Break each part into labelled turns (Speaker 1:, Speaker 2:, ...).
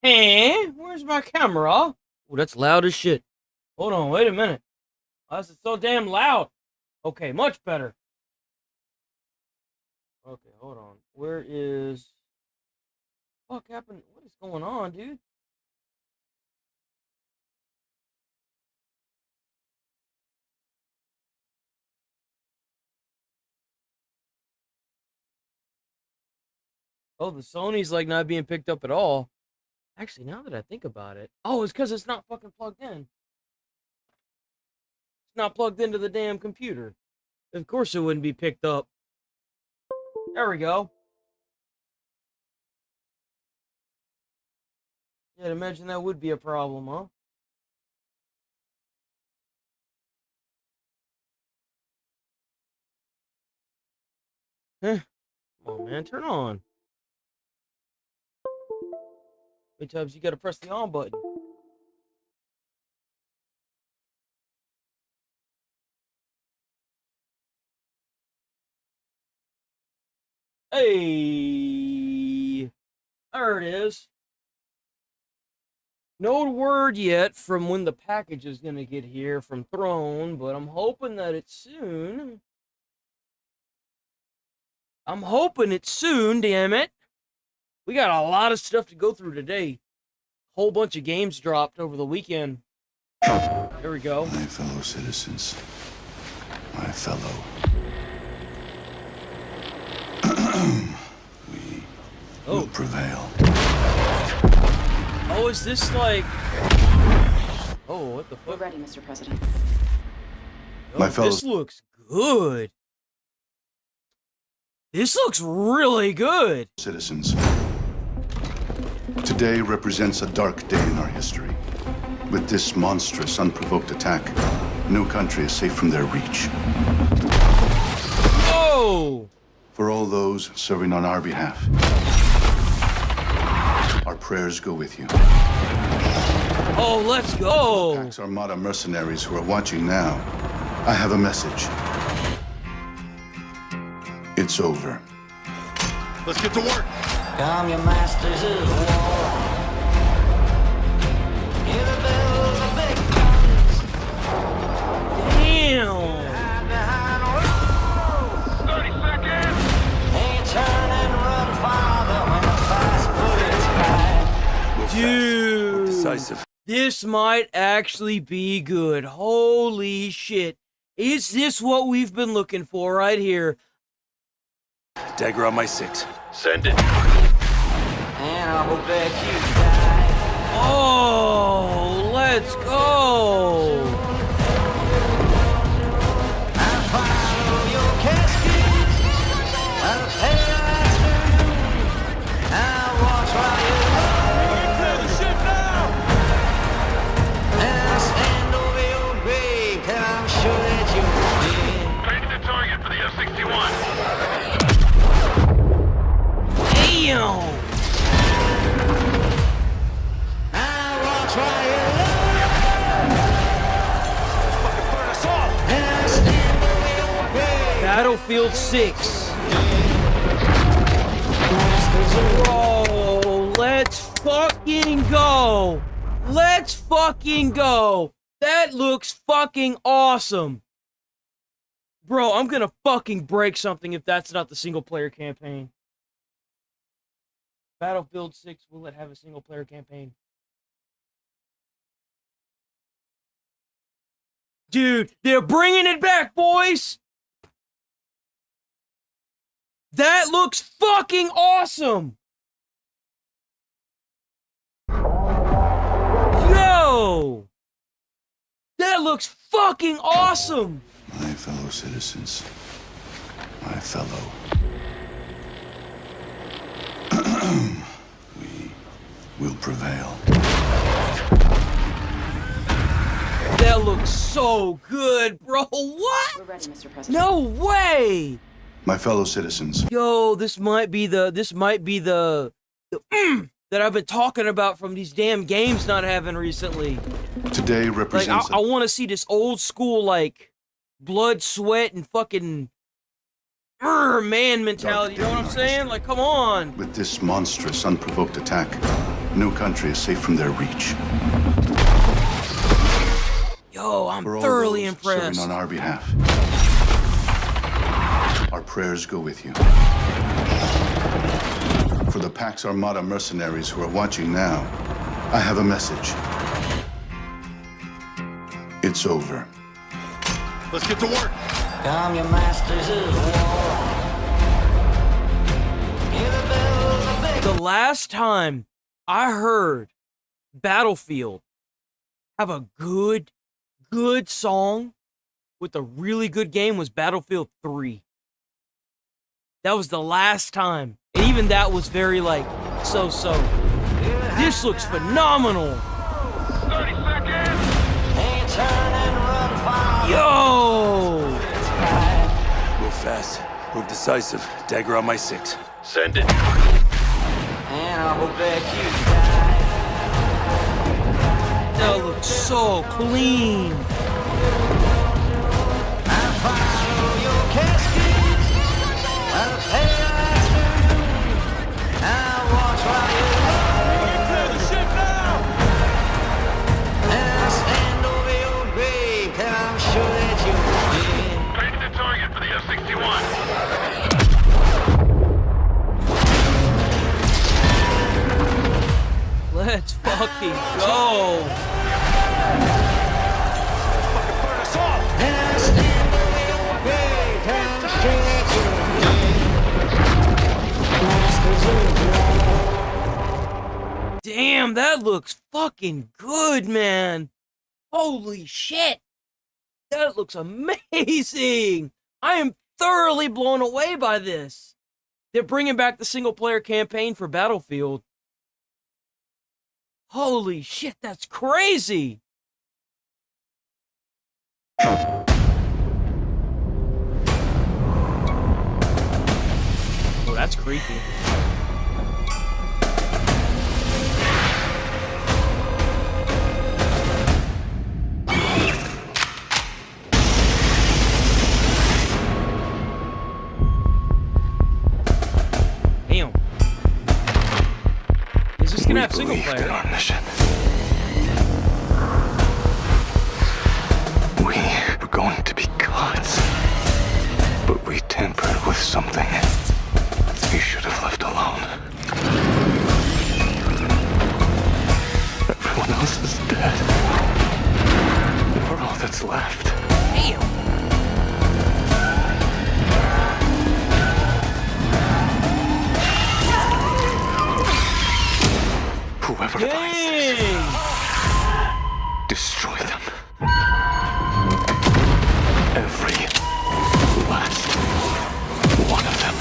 Speaker 1: Hey, where's my camera? Oh, that's loud as shit. Hold on, wait a minute. Oh, this is so damn loud. Okay, much better. Okay, hold on. Where is... Fuck happened? What is going on, dude? Oh, the Sony's like not being picked up at all. Actually, now that I think about it, oh, it's because it's not fucking plugged in. It's not plugged into the damn computer. Of course it wouldn't be picked up. There we go. Yeah, I'd imagine that would be a problem, huh? Come on, man, turn on. How many times you gotta press the on button? Hey, there it is. No word yet from when the package is gonna get here from Throne, but I'm hoping that it's soon. I'm hoping it's soon, damn it. We got a lot of stuff to go through today. Whole bunch of games dropped over the weekend. There we go.
Speaker 2: My fellow citizens, my fellow. We will prevail.
Speaker 1: Oh, is this like... Oh, what the fuck?
Speaker 3: We're ready, Mr. President.
Speaker 1: Oh,
Speaker 2: My fellow...
Speaker 1: This looks good. This looks really good.
Speaker 2: Citizens, today represents a dark day in our history. With this monstrous, unprovoked attack, no country is safe from their reach.
Speaker 1: Oh!
Speaker 2: For all those serving on our behalf, our prayers go with you.
Speaker 1: Oh, let's go!
Speaker 2: Pax Armada mercenaries who are watching now, I have a message. It's over.
Speaker 4: Let's get to work.
Speaker 5: Come, your masters of war. Hear the bells of big guns.
Speaker 1: Damn!
Speaker 5: Behind walls.
Speaker 4: 30 seconds.
Speaker 5: They turn and run farther when the fast bullets fly.
Speaker 1: Dude!
Speaker 4: Decisive.
Speaker 1: This might actually be good. Holy shit. Is this what we've been looking for right here?
Speaker 4: Dagger on my 6. Send it.
Speaker 5: And I hope that you die.
Speaker 1: Oh, let's go!
Speaker 5: I follow your casket. I'll pay your afternoon. I'll watch while you
Speaker 4: Clear the ship now.
Speaker 5: and I'll stand over your grave till I'm sure that you're dead.
Speaker 4: Paint the target for the F-61.
Speaker 1: Damn!
Speaker 5: I'll watch while you
Speaker 4: Fucking burn us off.
Speaker 5: and I'll stand over your grave.
Speaker 1: Battlefield 6. Bro, let's fucking go! Let's fucking go! That looks fucking awesome! Bro, I'm gonna fucking break something if that's not the single player campaign. Battlefield 6, will it have a single player campaign? Dude, they're bringing it back, boys! That looks fucking awesome! Yo! That looks fucking awesome!
Speaker 2: My fellow citizens, my fellow. We will prevail.
Speaker 1: That looks so good, bro. What?
Speaker 3: We're ready, Mr. President.
Speaker 1: No way!
Speaker 2: My fellow citizens,
Speaker 1: Yo, this might be the that I've been talking about from these damn games not having recently.
Speaker 2: today
Speaker 1: Like,
Speaker 2: represents
Speaker 1: I want to see this old school, like, blood, sweat, and fucking man mentality. You know what I'm saying? Like, come on.
Speaker 2: with this monstrous, unprovoked attack, no country is safe from their reach.
Speaker 1: Yo, I'm
Speaker 2: For all
Speaker 1: thoroughly
Speaker 2: those
Speaker 1: impressed.
Speaker 2: serving on our behalf, our prayers go with you. For the Pax Armada mercenaries who are watching now, I have a message. It's over.
Speaker 4: Let's get to work.
Speaker 5: Come, you masters of war. Hear the bells of big.
Speaker 1: The last time I heard Battlefield have a good song with a really good game was Battlefield 3. That was the last time. And even that was very, like, so-so. This looks phenomenal.
Speaker 4: 30 seconds.
Speaker 5: Ain't turn and run far.
Speaker 1: Yo!
Speaker 4: Move fast. Move decisive. Dagger on my 6. Send it.
Speaker 5: And I hope that you die.
Speaker 1: That looks so clean.
Speaker 5: I follow your casket. I'll pay afternoon. I'll watch while you
Speaker 4: Clear the ship now.
Speaker 5: and I'll stand over your grave. And I'm sure that you'll be.
Speaker 4: Paint the target for the F-61.
Speaker 1: Let's fucking go.
Speaker 4: Burn us off.
Speaker 5: And I'll stand over your grave. And I'm sure that you'll be.
Speaker 1: Damn, that looks fucking good, man. Holy shit. That looks amazing. I am thoroughly blown away by this. They're bringing back the single-player campaign for Battlefield. Holy shit, that's crazy. Oh, that's creepy. Damn. Is this gonna have single
Speaker 3: believed in
Speaker 1: player?
Speaker 3: our mission. We were going to be gods, but we tampered with something we should have left alone. Everyone else is dead. We're all that's left.
Speaker 1: Damn.
Speaker 3: Whoever finds this,
Speaker 1: Dang.
Speaker 3: destroy them. Every last one of them.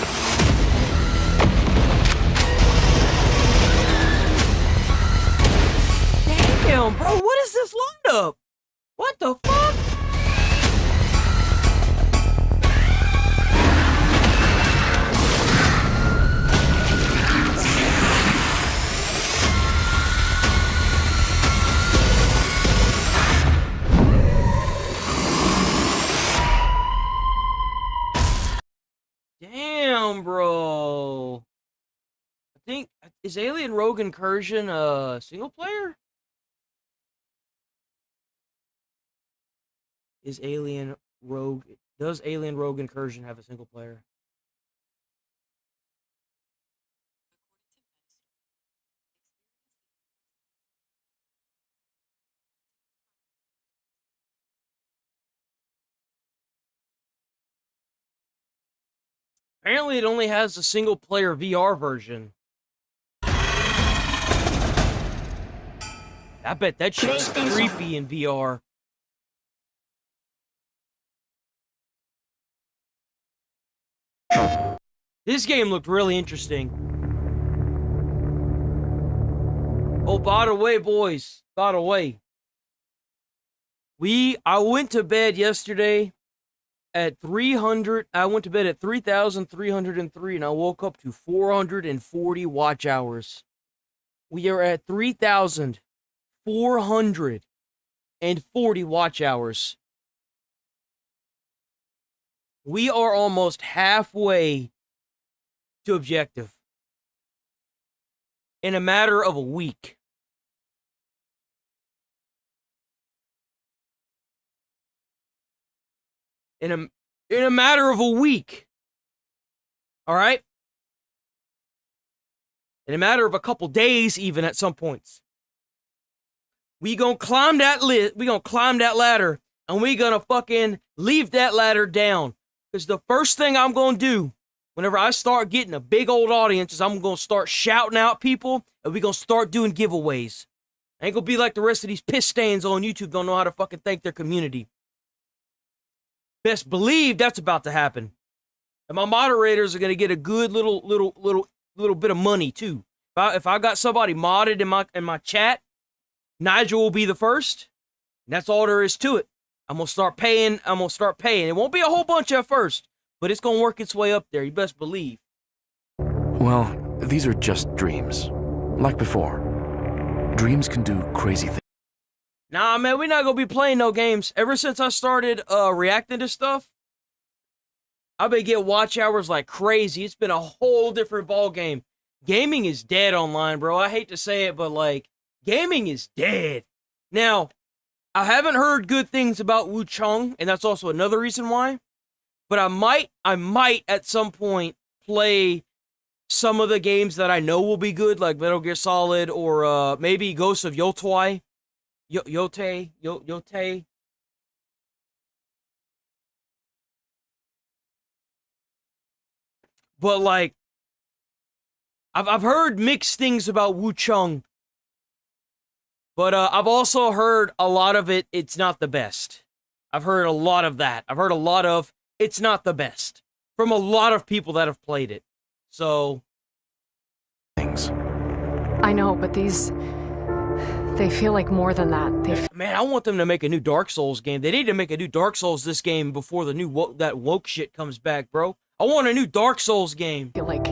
Speaker 1: Damn, bro, what is this lineup? What the fuck? Damn, bro. I think, is Alien Rogue Incursion single player? Does Alien Rogue Incursion have a single player? Apparently, it only has a single player VR version. I bet that shit's creepy in VR. This game looked really interesting. Oh, by the way, boys, by the way, I went to bed yesterday at 300. I went to bed at 3,303, and I woke up to 440 watch hours. We are at 3,440 watch hours. We are almost halfway to objective. in a matter of a week. In a matter of a week. All right? In a matter of a couple days, even at some points. We gonna climb that ladder, and we gonna fucking leave that ladder down. Because the first thing I'm gonna do whenever I start getting a big old audience is I'm gonna start shouting out people, and we gonna start doing giveaways. Ain't gonna be like the rest of these piss stains on YouTube don't know how to fucking thank their community. Best believe that's about to happen. And my moderators are gonna get a good little bit of money too. If I got somebody modded in my chat, Nigel will be the first. And that's all there is to it. I'm gonna start paying. It won't be a whole bunch at first, but it's gonna work its way up there. You best believe.
Speaker 6: Well, these are just dreams. Like before. Dreams can do crazy things.
Speaker 1: Nah, man, we're not gonna be playing no games. Ever since I started reacting to stuff, I've been getting watch hours like crazy. It's been a whole different ball game. Gaming is dead online, bro. I hate to say it, but like, gaming is dead. Now, I haven't heard good things about Wu Chang, and that's also another reason why. But I might at some point play some of the games that I know will be good, like Metal Gear Solid or maybe Ghost of Yotei. Yotei. But like, I've heard mixed things about Wu Chang. But I've also heard a lot of it, it's not the best. I've heard a lot of that. I've heard a lot of, it's not the best. From a lot of people that have played it. So.
Speaker 6: Things.
Speaker 7: I know, but these, they feel like more than that.
Speaker 1: Man, I want them to make a new Dark Souls game. They need to make a new Dark Souls this game before the new that woke shit comes back, bro. I want a new Dark Souls game.
Speaker 7: Feel like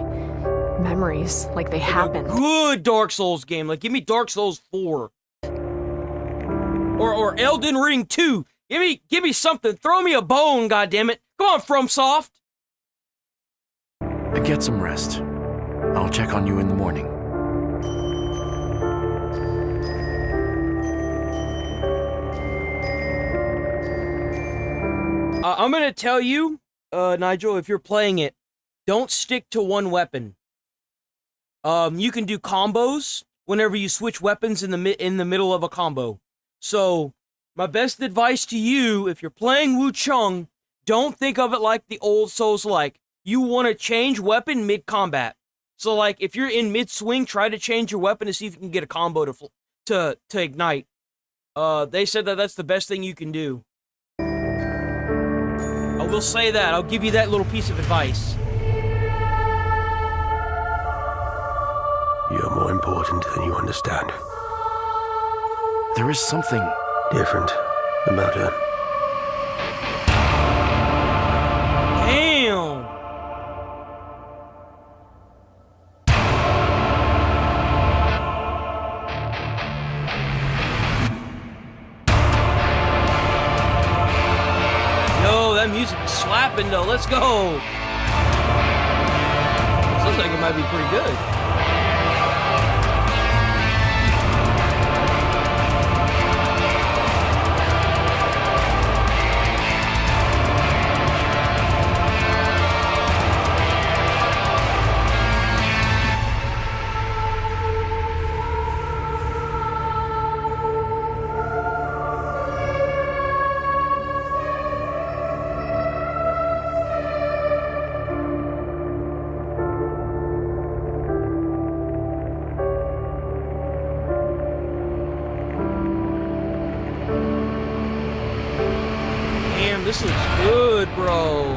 Speaker 7: memories, like they happened.
Speaker 1: A good Dark Souls game. Like, give me Dark Souls 4. Or Elden Ring 2. Give me something. Throw me a bone, goddammit. Come on, FromSoft.
Speaker 6: Get some rest. I'll check on you in the morning.
Speaker 1: I'm gonna tell you, Nigel, if you're playing it, don't stick to one weapon. You can do combos whenever you switch weapons in the middle of a combo. So, my best advice to you, if you're playing Wu Chang, don't think of it like the old Souls-like. You want to change weapon mid-combat. So, like, if you're in mid-swing, try to change your weapon to see if you can get a combo to ignite. They said that that's the best thing you can do. I will say that. I'll give you that little piece of advice.
Speaker 4: You're more important than you understand.
Speaker 6: There is something
Speaker 4: Different about her.
Speaker 1: Damn! Yo, that music is slapping though. Let's go! Sounds like it might be pretty good. This looks good, bro.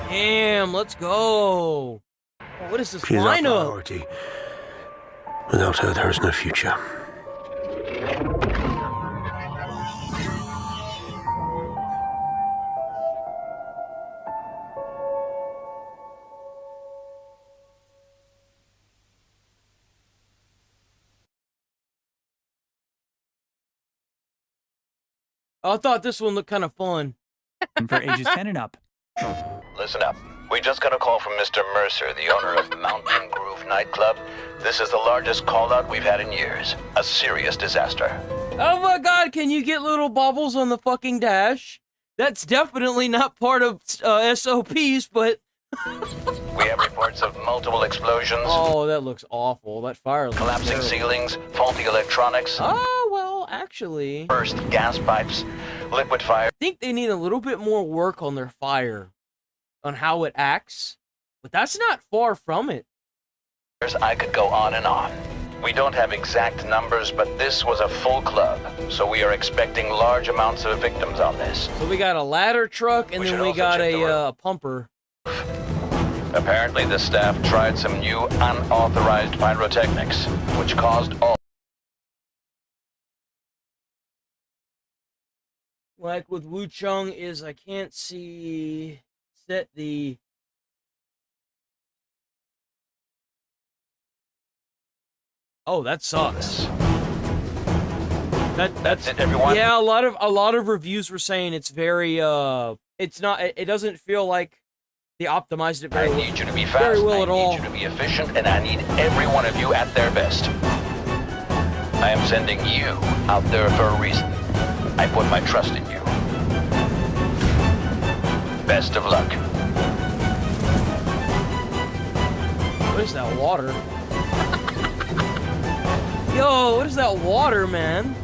Speaker 1: Damn, let's go. What is this
Speaker 4: She's our
Speaker 1: lineup?
Speaker 4: priority. Without her, there is no future.
Speaker 1: I thought this one looked kind of fun.
Speaker 8: For ages 10 and up.
Speaker 3: Listen up. We just got a call from Mr. Mercer, the owner of Mountain Groove nightclub. This is the largest call-out we've had in years. A serious disaster.
Speaker 1: Oh my god, can you get little bubbles on the fucking dash? That's definitely not part of SOPs, but...
Speaker 3: We have reports of multiple explosions,
Speaker 1: Oh, that looks awful. That fire looks
Speaker 3: collapsing
Speaker 1: terrible.
Speaker 3: ceilings, faulty electronics,
Speaker 1: Oh, well, actually...
Speaker 3: burst gas pipes, liquid fire.
Speaker 1: I think they need a little bit more work on their fire, on how it acts, but that's not far from it.
Speaker 3: I could go on and on. We don't have exact numbers, but this was a full club, so we are expecting large amounts of victims on this.
Speaker 1: So we got a ladder truck, and
Speaker 3: We
Speaker 1: then
Speaker 3: should
Speaker 1: we
Speaker 3: also
Speaker 1: got
Speaker 3: check the road.
Speaker 1: a pumper.
Speaker 3: Apparently, the staff tried some new unauthorized pyrotechnics, which caused all...
Speaker 1: Like with Wu Chung is I can't see set the Oh, that sucks.
Speaker 3: That's it, everyone.
Speaker 1: Yeah, a lot of reviews were saying it's very it's not it doesn't feel like they optimized it
Speaker 3: I
Speaker 1: very well.
Speaker 3: need you to be fast,
Speaker 1: very well
Speaker 3: I
Speaker 1: at
Speaker 3: need
Speaker 1: all.
Speaker 3: you to be efficient, and I need every one of you at their best. I am sending you out there for a reason. I put my trust in you. Best of luck.
Speaker 1: What is that water? Yo, what is that water, man?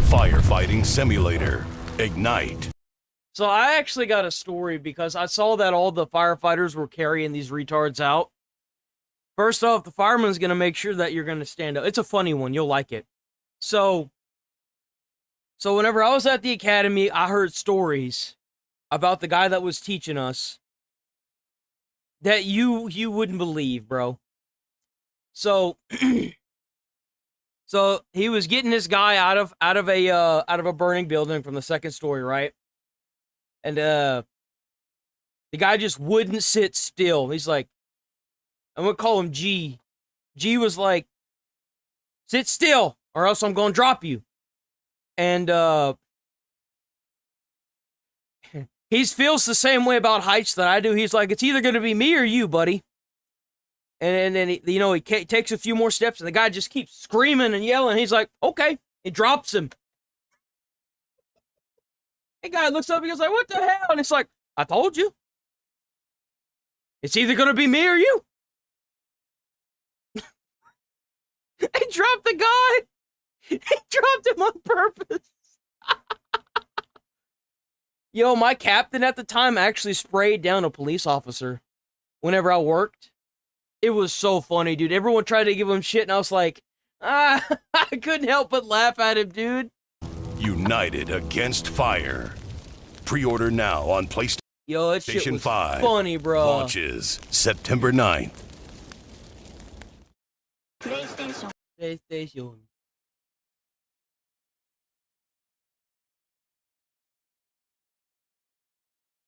Speaker 9: Firefighting Simulator. Ignite.
Speaker 1: So I actually got a story because I saw that all the firefighters were carrying these retards out. First off, the fireman's going to make sure that you're going to stand up. It's a funny one. You'll like it. So whenever I was at the academy, I heard stories about the guy that was teaching us that you wouldn't believe, bro. So so he was getting this guy out of a burning building from the second story, right? And the guy just wouldn't sit still. He's like, I'm gonna call him G. G was like, sit still, or else I'm gonna drop you. And he feels the same way about heights that I do. He's like, it's either gonna be me or you, buddy. And then he takes a few more steps, and the guy just keeps screaming and yelling. He's like, okay. He drops him. The guy looks up, he goes like, what the hell? And it's like, I told you. It's either gonna be me or you. He dropped the guy. He dropped him on purpose. Yo, my captain at the time actually sprayed down a police officer whenever I worked. It was so funny, dude. Everyone tried to give him shit, and I was like, I couldn't help but laugh at him, dude.
Speaker 9: United against fire. Pre-order now on PlayStation
Speaker 1: Yo, that shit was
Speaker 9: 5.
Speaker 1: funny, bro.
Speaker 9: Launches September 9th.
Speaker 1: PlayStation.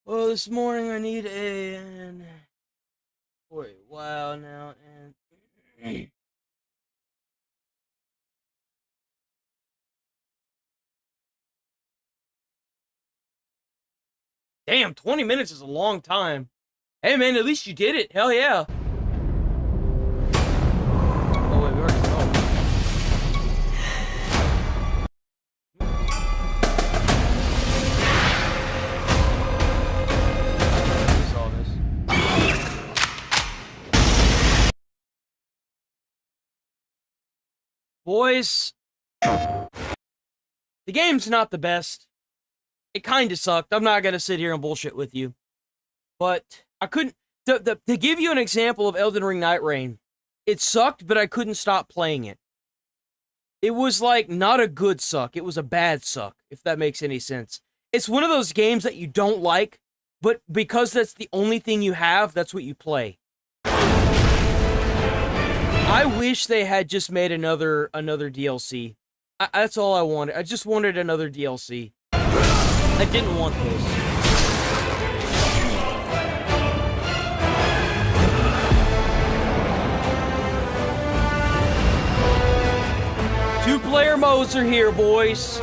Speaker 1: Well, this morning I need an... Wait, wow, now, and... Damn, 20 minutes is a long time. Hey, man, at least you did it. Hell yeah. Oh, wait, we already saw it. We saw this. Boys, the game's not the best. It kind of sucked. I'm not going to sit here and bullshit with you. But I couldn't... To give you an example of Elden Ring Night Rain, it sucked, but I couldn't stop playing it. It was like not a good suck. It was a bad suck, if that makes any sense. It's one of those games that you don't like, but because that's the only thing you have, that's what you play. I wish they had just made another DLC. That's all I wanted. I just wanted another DLC. I didn't want this. Two-player modes are here, boys.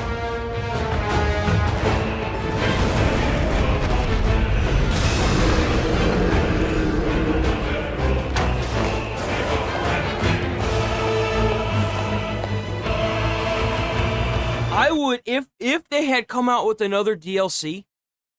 Speaker 1: I would, if they had come out with another DLC,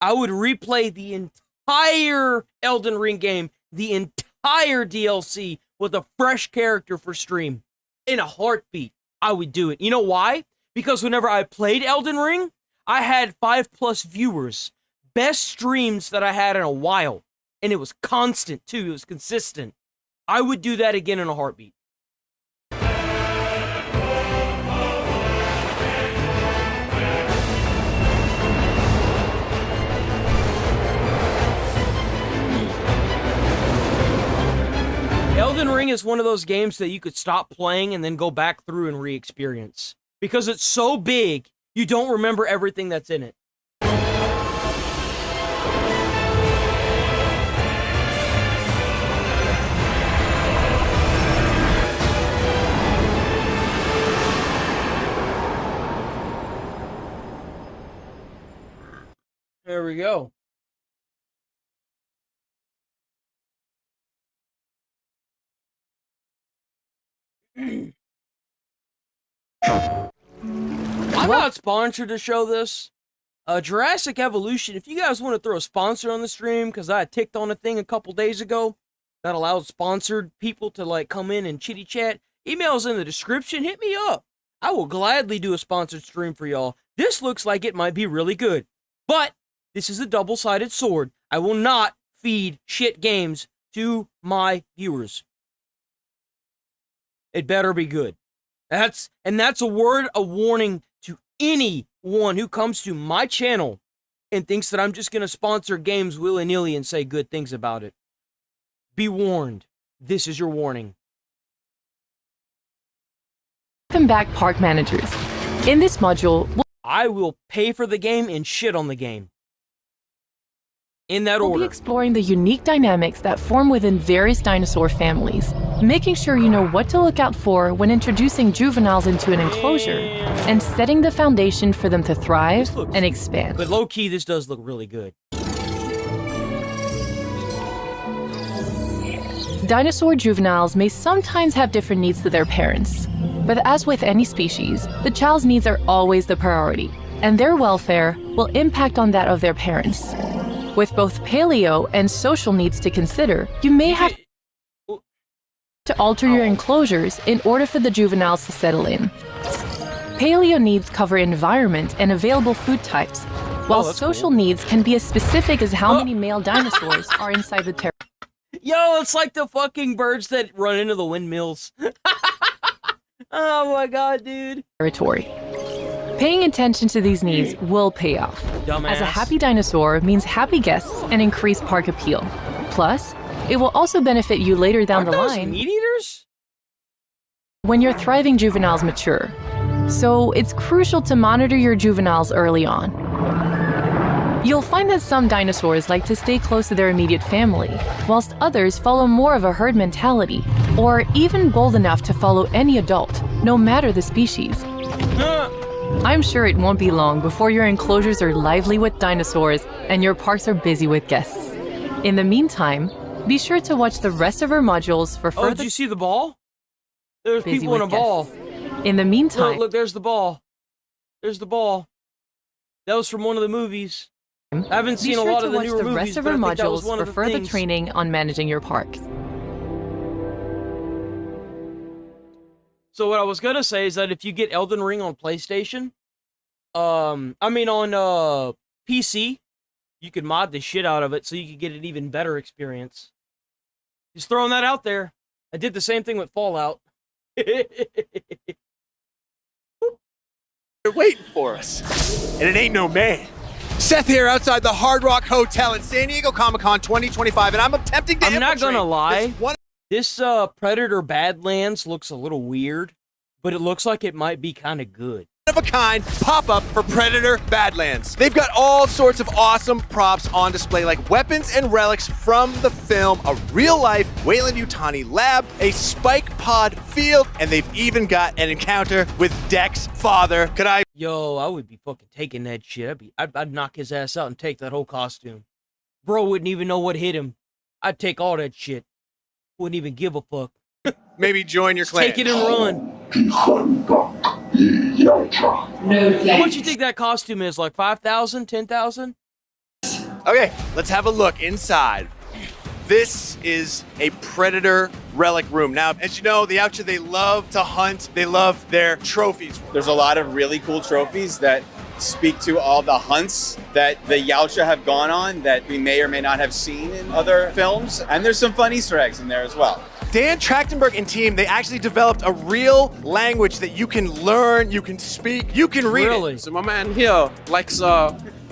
Speaker 1: I would replay the entire Elden Ring game, the entire DLC, with a fresh character for stream. In a heartbeat, I would do it. You know why? Because whenever I played Elden Ring, I had 5+ viewers. Best streams that I had in a while. And it was constant, too. It was consistent. I would do that again in a heartbeat. Elden Ring is one of those games that you could stop playing and then go back through and re-experience. Because it's so big, you don't remember everything that's in it. There we go. I'm not sponsored to show this. Jurassic Evolution, if you guys want to throw a sponsor on the stream, because I ticked on a thing a couple days ago that allowed sponsored people to like come in and chitty chat, emails in the description, hit me up. I will gladly do a sponsored stream for y'all. This looks like it might be really good. But this is a double-sided sword. I will not feed shit games to my viewers. It better be good. That's a word of warning to anyone who comes to my channel and thinks that I'm just going to sponsor games willy-nilly and say good things about it. Be warned. This is your warning.
Speaker 10: Welcome back, park managers. In this module,
Speaker 1: I will pay for the game and shit on the game. In that
Speaker 10: we'll
Speaker 1: order.
Speaker 10: be exploring the unique dynamics that form within various dinosaur families, making sure you know what to look out for when introducing juveniles into an enclosure, and setting the foundation for them to thrive and expand.
Speaker 1: But low-key, this does look really good.
Speaker 10: Dinosaur juveniles may sometimes have different needs to their parents, but as with any species, the child's needs are always the priority, and their welfare will impact on that of their parents. With both paleo and social needs to consider, you may have to alter your enclosures in order for the juveniles to settle in. Paleo needs cover environment and available food types, while social needs can be as specific as how many male dinosaurs are inside the territory.
Speaker 1: Yo, it's like the fucking birds that run into the windmills. Oh my god, dude.
Speaker 10: Paying attention to these needs will pay off.
Speaker 1: Dumbass.
Speaker 10: As a happy dinosaur means happy guests and increased park appeal. Plus, it will also benefit you later down the line
Speaker 1: meat eaters?
Speaker 10: when your thriving juveniles mature. So it's crucial to monitor your juveniles early on. You'll find that some dinosaurs like to stay close to their immediate family, whilst others follow more of a herd mentality, or even bold enough to follow any adult, no matter the species. I'm sure it won't be long before your enclosures are lively with dinosaurs and your parks are busy with guests. In the meantime, be sure to watch the rest of our modules for further...
Speaker 1: Oh, did you see the ball? There's people in a ball.
Speaker 10: In the meantime...
Speaker 1: Look, there's the ball. There's the ball. That was from one of the movies. I haven't seen a lot of the newer movies,
Speaker 10: rest of
Speaker 1: but
Speaker 10: our
Speaker 1: I think that was
Speaker 10: modules
Speaker 1: one
Speaker 10: for
Speaker 1: of the
Speaker 10: further
Speaker 1: things.
Speaker 10: training on managing your parks.
Speaker 1: So what I was gonna say is that if you get Elden Ring on PlayStation, on PC, you could mod the shit out of it so you could get an even better experience. Just throwing that out there. I did the same thing with Fallout.
Speaker 11: They're waiting for us, and it ain't no man. Seth here outside the Hard Rock Hotel in San Diego Comic-Con 2025, and I'm attempting to
Speaker 1: I'm not gonna
Speaker 11: infiltrate
Speaker 1: lie.
Speaker 11: this
Speaker 1: This Predator Badlands looks a little weird, but it looks like it might be kind of good.
Speaker 11: of a kind pop-up for Predator Badlands. They've got all sorts of awesome props on display, like weapons and relics from the film, a real-life Weyland-Yutani lab, a spike pod field, and they've even got an encounter with Deck's father. Could I?
Speaker 1: Yo, I would be fucking taking that shit. I'd knock his ass out and take that whole costume. Bro wouldn't even know what hit him. I'd take all that shit. Wouldn't even give a fuck.
Speaker 11: Maybe join your clan.
Speaker 1: Take it and run. How much you think that costume is? Like 5,000, 10,000?
Speaker 11: Okay, let's have a look inside. This is a Predator relic room. Now, as you know, the Yautja, they love to hunt. They love their trophies.
Speaker 12: There's a lot of really cool trophies that speak to all the hunts that the Yautja have gone on that we may or may not have seen in other films. And there's some fun Easter eggs in there as well.
Speaker 11: Dan Trachtenberg and team, they actually developed a real language that you can learn, you can speak, you can read it.
Speaker 13: So my man here likes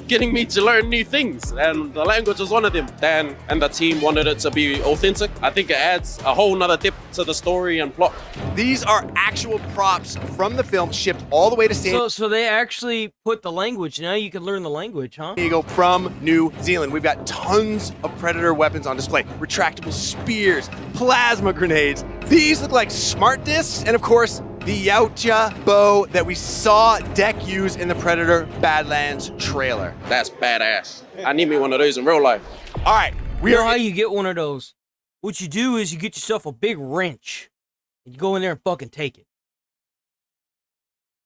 Speaker 13: getting me to learn new things, and the language is one of them. Dan and the team wanted it to be authentic. I think it adds a whole nother depth to the story and plot.
Speaker 11: These are actual props from the film shipped all the way to San Diego.
Speaker 1: So they actually put the language. Now you can learn the language, huh?
Speaker 11: From New Zealand. We've got tons of Predator weapons on display. Retractable spears, plasma grenades. These look like smart discs, and of course, the Yautja bow that we saw Deck use in the Predator Badlands trailer.
Speaker 13: That's badass. I need me one of those in real life.
Speaker 11: All right,
Speaker 1: you know how you get one of those? What you do is you get yourself a big wrench, and you go in there and fucking take it.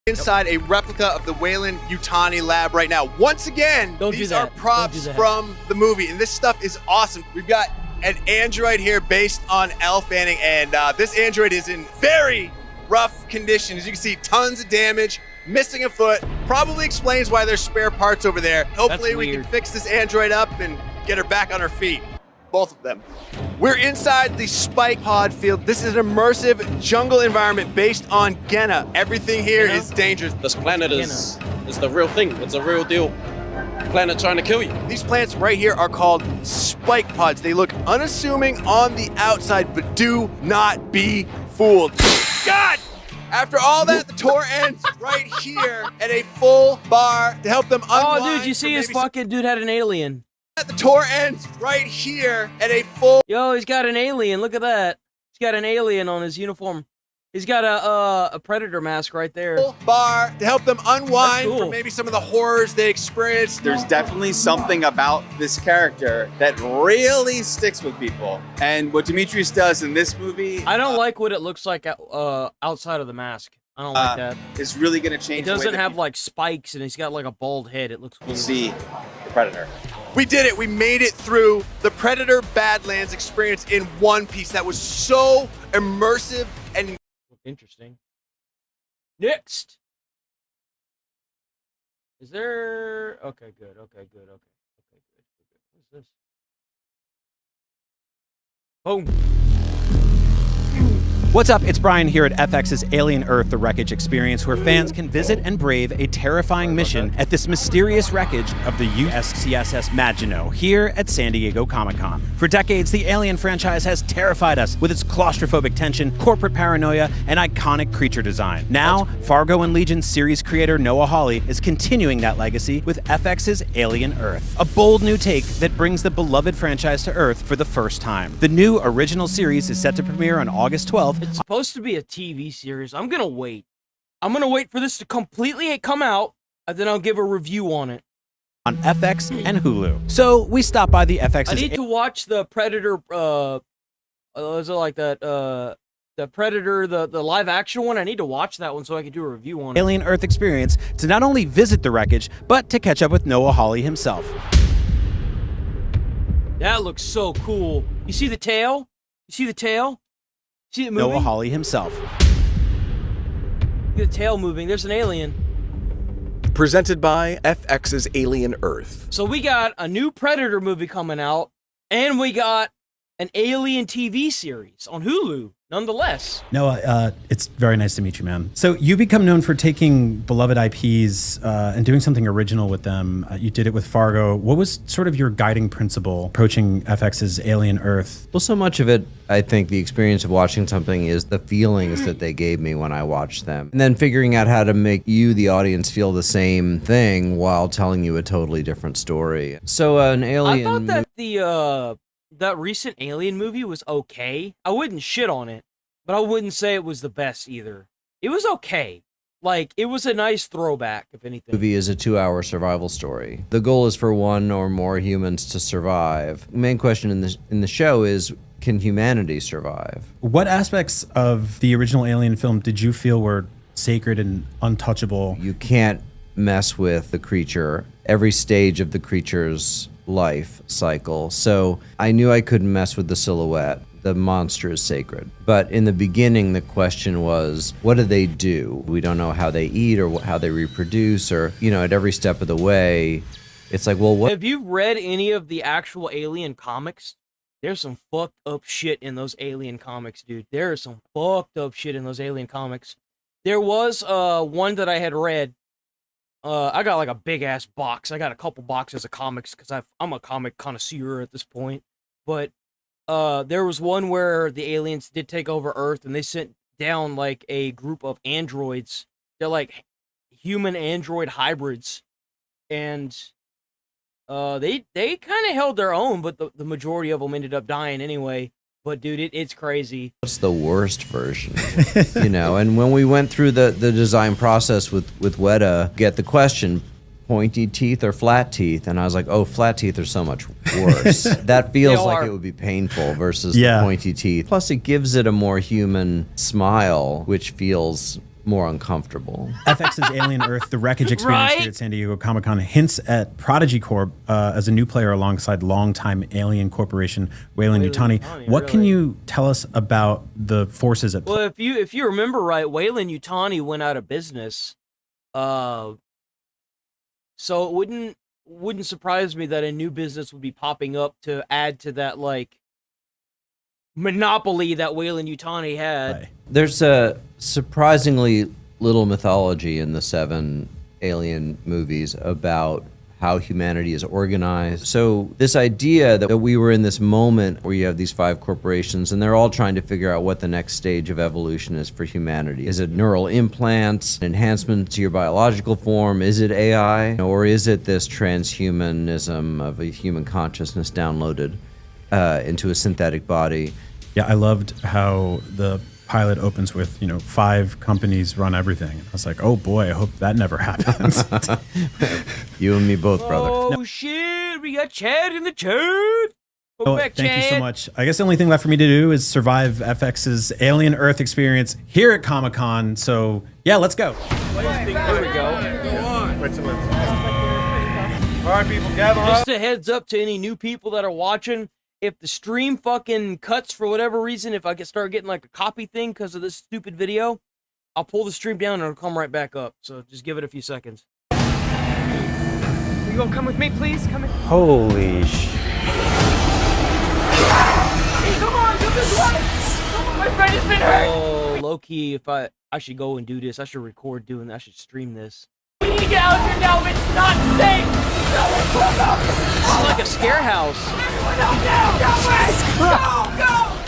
Speaker 11: Inside a replica of the Weyland-Yutani lab right now. Once again, these are props from the movie, and this stuff is awesome. We've got an android here based on Elle Fanning, and this android is in very rough condition. As you can see, tons of damage, missing a foot. Probably explains why there's spare parts over there. Hopefully we can fix this android up and get her back on her feet. Both of them. We're inside the spike pod field. This is an immersive jungle environment based on Genna. Everything here is dangerous.
Speaker 13: This planet is the real thing. It's a real deal. Planet trying to kill you.
Speaker 11: These plants right here are called spike pods. They look unassuming on the outside, but do not be fooled. God! After all that, the tour ends right here at a full bar to help them unwind.
Speaker 1: Oh, dude, you see his fucking dude had an alien.
Speaker 11: The tour ends right here at a full...
Speaker 1: Yo, he's got an alien. Look at that. He's got an alien on his uniform. He's got a Predator mask right there.
Speaker 11: Bar to help them unwind from maybe some of the horrors they experienced.
Speaker 12: There's definitely something about this character that really sticks with people. And what Demetrius does in this movie...
Speaker 1: I don't like what it looks like outside of the mask. I don't like that.
Speaker 12: It's really going to change.
Speaker 1: He doesn't have like spikes, and he's got like a bald head. It looks cool.
Speaker 12: We'll see the Predator.
Speaker 11: We did it. We made it through the Predator Badlands experience in one piece. That was so immersive and
Speaker 1: interesting. Next. Is there... Okay, good. Okay, good. What's this? Boom.
Speaker 8: What's up? It's Brian here at FX's Alien Earth: The Wreckage Experience, where fans can visit and brave a terrifying mission at this mysterious wreckage of the USCSS Maginot here at San Diego Comic-Con. For decades, the Alien franchise has terrified us with its claustrophobic tension, corporate paranoia, and iconic creature design. Now, Fargo and Legion series creator Noah Hawley is continuing that legacy with FX's Alien Earth, a bold new take that brings the beloved franchise to Earth for the first time. The new original series is set to premiere on August 12th.
Speaker 1: It's supposed to be a TV series. I'm gonna wait. I'm gonna wait for this to completely come out, and then I'll give a review on it.
Speaker 8: On FX and Hulu. So we stopped by the FX's...
Speaker 1: I need to watch the Predator, is it like that, the Predator, the live action one? I need to watch that one so I can do a review on it.
Speaker 8: Alien Earth experience to not only visit the wreckage, but to catch up with Noah Hawley himself.
Speaker 1: That looks so cool. You see the tail? You see the tail? See it moving?
Speaker 8: Noah Hawley himself.
Speaker 1: The tail moving. There's an alien.
Speaker 14: Presented by FX's Alien Earth.
Speaker 1: So we got a new Predator movie coming out, and we got an Alien TV series on Hulu. nonetheless.
Speaker 8: No, it's very nice to meet you, man. So you become known for taking beloved IPs and doing something original with them. You did it with Fargo. What was sort of your guiding principle approaching FX's Alien Earth?
Speaker 15: Well, so much of it, I think the experience of watching something is the feelings that they gave me when I watched them. And then figuring out how to make you, the audience, feel the same thing while telling you a totally different story. So an Alien...
Speaker 1: I thought that the, that recent Alien movie was okay. I wouldn't shit on it, but I wouldn't say it was the best either. It was okay. Like, it was a nice throwback, if anything.
Speaker 15: Movie is a 2-hour survival story. The goal is for one or more humans to survive. The main question in the show is, can humanity survive?
Speaker 8: What aspects of the original Alien film did you feel were sacred and untouchable?
Speaker 15: You can't mess with the creature, every stage of the creature's life cycle. So I knew I couldn't mess with the silhouette. The monster is sacred. But in the beginning, the question was, what do they do? We don't know how they eat or how they reproduce, or, you know, at every step of the way, it's like, well, what?
Speaker 1: Have you read any of the actual Alien comics? There's some fucked up shit in those Alien comics, dude. There is some fucked up shit in those Alien comics. There was one that I had read. I got like a big ass box. I got a couple boxes of comics because I'm a comic connoisseur at this point. But there was one where the aliens did take over Earth and they sent down like a group of androids. They're like human android hybrids, and they kind of held their own, but the majority of them ended up dying anyway. But dude, it's crazy.
Speaker 15: What's the worst version? You know, and when we went through the design process with Weta, get the question, pointy teeth or flat teeth? And I was like, oh, flat teeth are so much worse. That feels like it would be painful versus the pointy teeth. Plus, it gives it a more human smile, which feels more uncomfortable.
Speaker 8: FX's Alien Earth, the wreckage experience here at San Diego Comic-Con hints at Prodigy Corp as a new player alongside longtime Alien Corporation Weyland-Yutani. What can you tell us about the forces at play?
Speaker 1: Well, if you remember right, Weyland-Yutani went out of business. So it wouldn't surprise me that a new business would be popping up to add to that like monopoly that Weyland-Yutani had.
Speaker 15: There's a surprisingly little mythology in the 7 Alien movies about how humanity is organized. So this idea that we were in this moment where you have these 5 corporations and they're all trying to figure out what the next stage of evolution is for humanity. Is it neural implants, enhancement to your biological form? Is it AI? Or is it this transhumanism of a human consciousness downloaded into a synthetic body?
Speaker 8: Yeah, I loved how the pilot opens with, 5 companies run everything. I was like, oh boy, I hope that never happens.
Speaker 15: You and me both, brother.
Speaker 1: Oh shit, we got Chad in the chat.
Speaker 8: Thank you so much. I guess the only thing left for me to do is survive FX's Alien Earth experience here at Comic-Con. So yeah, let's go.
Speaker 1: Here we go.
Speaker 16: All right, people, gather up.
Speaker 1: Just a heads up to any new people that are watching. If the stream fucking cuts for whatever reason, if I can start getting like a copy thing because of this stupid video, I'll pull the stream down and it'll come right back up. So just give it a few seconds.
Speaker 17: You gonna come with me, please? Come in.
Speaker 16: Holy sh...
Speaker 17: Hey, come on, do this one! My friend has been hurt!
Speaker 1: Oh, low-key, if I should go and do this. I should record doing that. I should stream this.
Speaker 17: We need to get out of here now, it's not safe!
Speaker 1: It's like a scare house.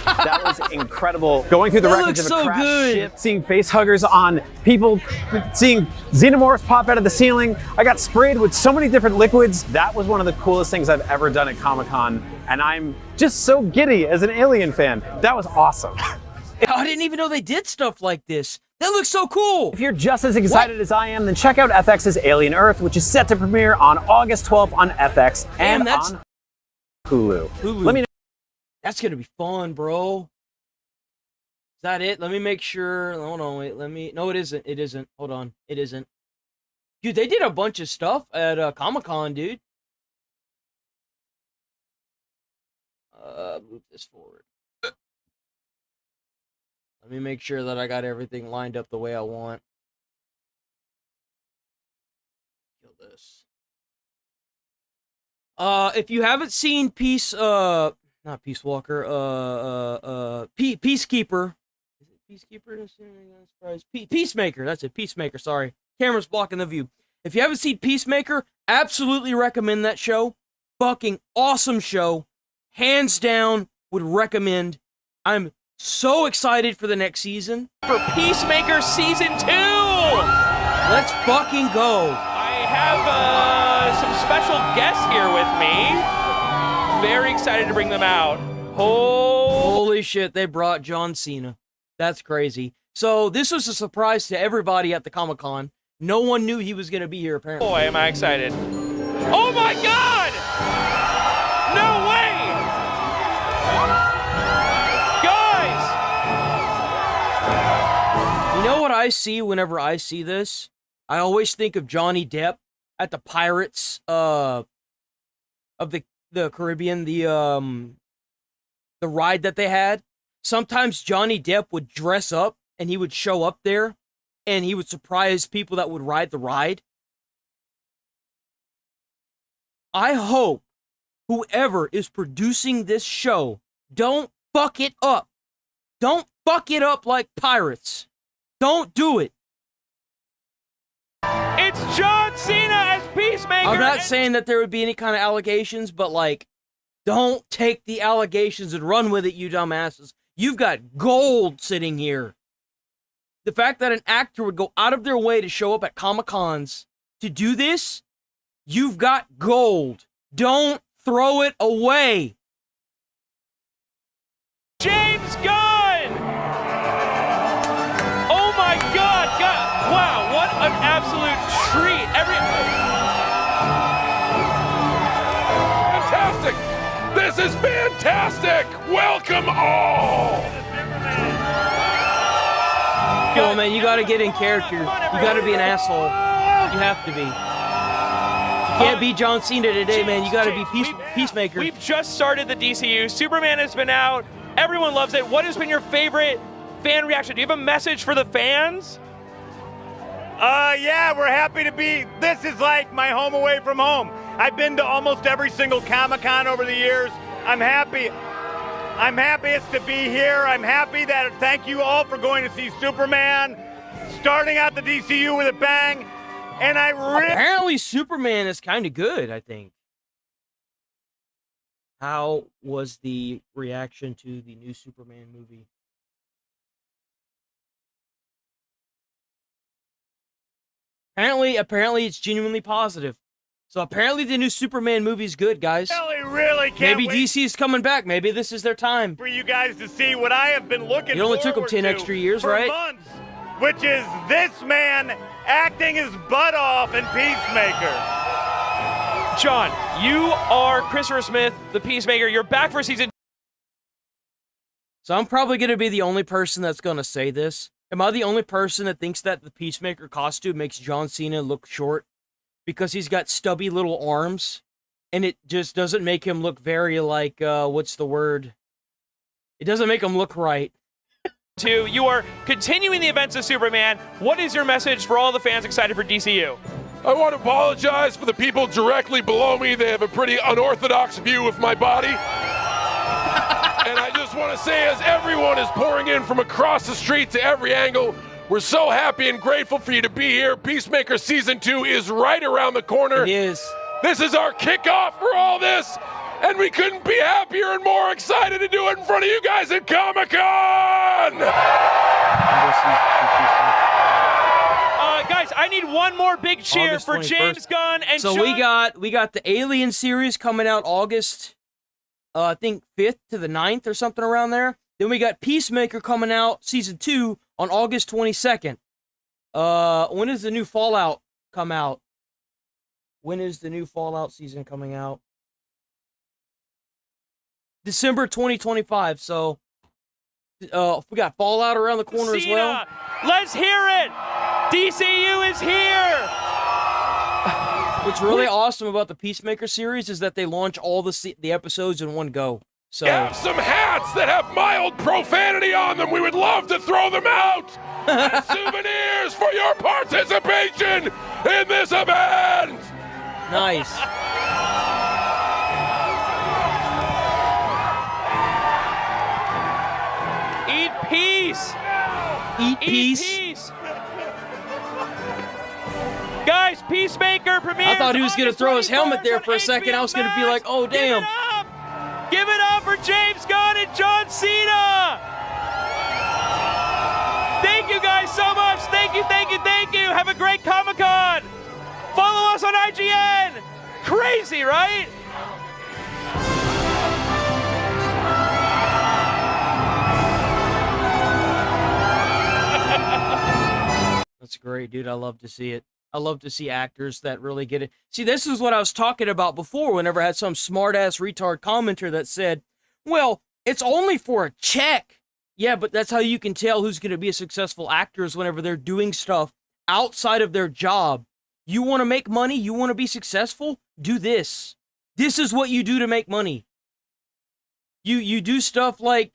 Speaker 16: That was incredible. Going through the wreckage of a crashed ship, seeing face huggers on people, seeing xenomorphs pop out of the ceiling. I got sprayed with so many different liquids. That was one of the coolest things I've ever done at Comic-Con, and I'm just so giddy as an Alien fan. That was awesome.
Speaker 1: I didn't even know they did stuff like this. That looks so cool!
Speaker 16: If you're just as excited as I am, then check out FX's Alien Earth, which is set to premiere on August 12th on FX and on Hulu. Let me know.
Speaker 1: That's gonna be fun, bro. Is that it? Let me make sure. Hold on, wait. No, it isn't. It isn't. Hold on. It isn't. Dude, they did a bunch of stuff at Comic-Con, dude. Move this forward. Let me make sure that I got everything lined up the way I want. Kill this. If you haven't seen Peacekeeper, Peacekeeper. Peacemaker. That's it. Peacemaker. Sorry. Camera's blocking the view. If you haven't seen Peacemaker, absolutely recommend that show. Fucking awesome show. Hands down, would recommend. I'm so excited for the next season.
Speaker 18: For Peacemaker Season 2!
Speaker 1: Let's fucking go.
Speaker 18: I have some special guests here with me. Very excited to bring them out.
Speaker 1: Holy shit, they brought John Cena. That's crazy. So this was a surprise to everybody at the Comic-Con. No one knew he was going to be here, apparently.
Speaker 18: Boy, am I excited. Oh my God! No way! Guys!
Speaker 1: You know what I see whenever I see this? I always think of Johnny Depp at the Pirates of the Caribbean, the ride that they had. Sometimes Johnny Depp would dress up and he would show up there and he would surprise people that would ride the ride. I hope whoever is producing this show don't fuck it up. Don't fuck it up like Pirates. Don't do it.
Speaker 18: It's John Cena as Peacemaker.
Speaker 1: I'm not saying that there would be any kind of allegations, but like, don't take the allegations and run with it, you dumbasses. You've got gold sitting here. The fact that an actor would go out of their way to show up at Comic-Cons to do this, you've got gold. Don't throw it away.
Speaker 18: James Gunn! Oh my God! Wow, what an absolute treat!
Speaker 9: Fantastic! This is fantastic! Welcome all!
Speaker 1: Come on, man, you gotta get in character. You gotta be an asshole. You have to be. You can't be John Cena today, man. You gotta be Peacemaker.
Speaker 18: We've just started the DCU. Superman has been out. Everyone loves it. What has been your favorite fan reaction? Do you have a message for the fans?
Speaker 19: Yeah, we're happy to be. This is like my home away from home. I've been to almost every single Comic-Con over the years. I'm happy. I'm happiest to be here. I'm happy that, thank you all for going to see Superman, starting out the DCU with a bang. And
Speaker 1: apparently Superman is kind of good, I think. How was the reaction to the new Superman movie? Apparently it's genuinely positive. So apparently the new Superman movie is good, guys.
Speaker 19: Really can't
Speaker 1: Maybe DC's coming back. Maybe this is their time.
Speaker 19: For you guys to see what I have been looking for.
Speaker 1: It only took them 10 extra years,
Speaker 19: for
Speaker 1: right?
Speaker 19: Months, which is this man acting his butt off in Peacemaker.
Speaker 18: John, you are Christopher Smith, the Peacemaker. You're back for season.
Speaker 1: So I'm probably going to be the only person that's going to say this. Am I the only person that thinks that the Peacemaker costume makes John Cena look short? Because he's got stubby little arms, and it just doesn't make him look very, like, what's the word? It doesn't make him look right.
Speaker 18: You are continuing the events of Superman. What is your message for all the fans excited for DCU?
Speaker 9: I want to apologize for the people directly below me. They have a pretty unorthodox view of my body. And I just want to say, as everyone is pouring in from across the street to every angle, we're so happy and grateful for you to be here. Peacemaker Season 2 is right around the corner.
Speaker 1: It is.
Speaker 9: This is our kickoff for all this, and we couldn't be happier and more excited to do it in front of you guys at Comic-Con!
Speaker 18: Guys, I need one more big cheer
Speaker 1: August
Speaker 18: for
Speaker 1: 21st.
Speaker 18: James Gunn and
Speaker 1: So
Speaker 18: John.
Speaker 1: we got the Alien series coming out August, I think 5th to the 9th or something around there. Then we got Peacemaker coming out season 2 on August 22nd. When does the new Fallout come out? When is the new Fallout season coming out? December 2025. So we got Fallout around the corner as well.
Speaker 18: Let's hear it. DCU is here.
Speaker 1: What's really awesome about the Peacemaker series is that they launch all the episodes in one go. So
Speaker 9: We have some hats that have mild profanity on them. We would love to throw them out as souvenirs for your participation in this event.
Speaker 1: Nice.
Speaker 18: Eat peace.
Speaker 1: Eat peace.
Speaker 18: Peace. Guys, Peacemaker premieres.
Speaker 1: I thought he was gonna
Speaker 18: August
Speaker 1: throw his helmet
Speaker 18: 24th
Speaker 1: there
Speaker 18: on
Speaker 1: for a second. I was gonna be
Speaker 18: HBO
Speaker 1: like, oh damn.
Speaker 18: Give it up for James Gunn and John Cena. Thank you guys so much. Thank you, thank you, thank you. Have a great Comic-Con. Follow us on IGN. Crazy, right?
Speaker 1: That's great, dude. I love to see it. I love to see actors that really get it. See, this is what I was talking about before whenever I had some smart-ass retard commenter that said, well, it's only for a check. Yeah, but that's how you can tell who's going to be a successful actor is whenever they're doing stuff outside of their job. You want to make money? You want to be successful? Do this. This is what you do to make money. You do stuff like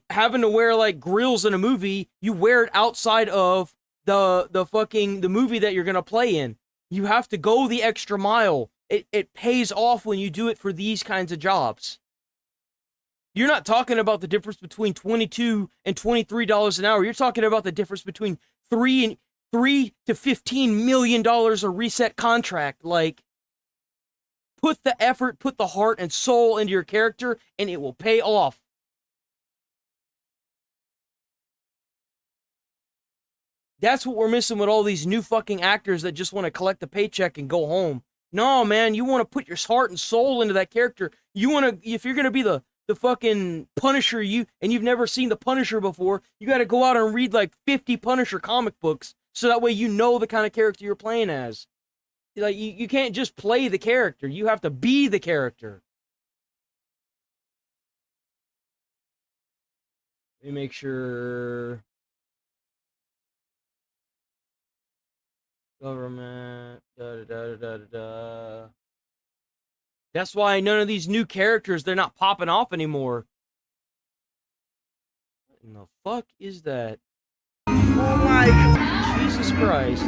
Speaker 1: having to wear like grills in a movie. You wear it outside of the movie that you're gonna play in. You have to go the extra mile. It pays off when you do it for these kinds of jobs. You're not talking about the difference between $22 and $23 an hour. You're talking about the difference between $3 to $15 million a reset contract. Like, put the effort, put the heart and soul into your character, and it will pay off. That's what we're missing with all these new fucking actors that just want to collect the paycheck and go home. No, man, you want to put your heart and soul into that character. You want to, if you're going to be the fucking Punisher, and you've never seen the Punisher before, you got to go out and read like 50 Punisher comic books so that way you know the kind of character you're playing as. Like, you can't just play the character. You have to be the character. Let me make sure. Government, da. That's why none of these new characters, they're not popping off anymore. What in the fuck is that? Oh my God. Jesus Christ.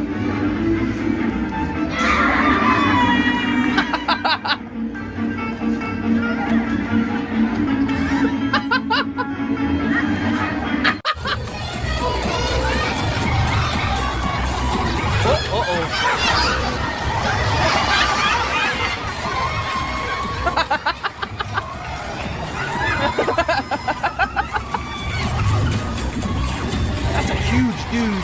Speaker 1: That's a huge dude.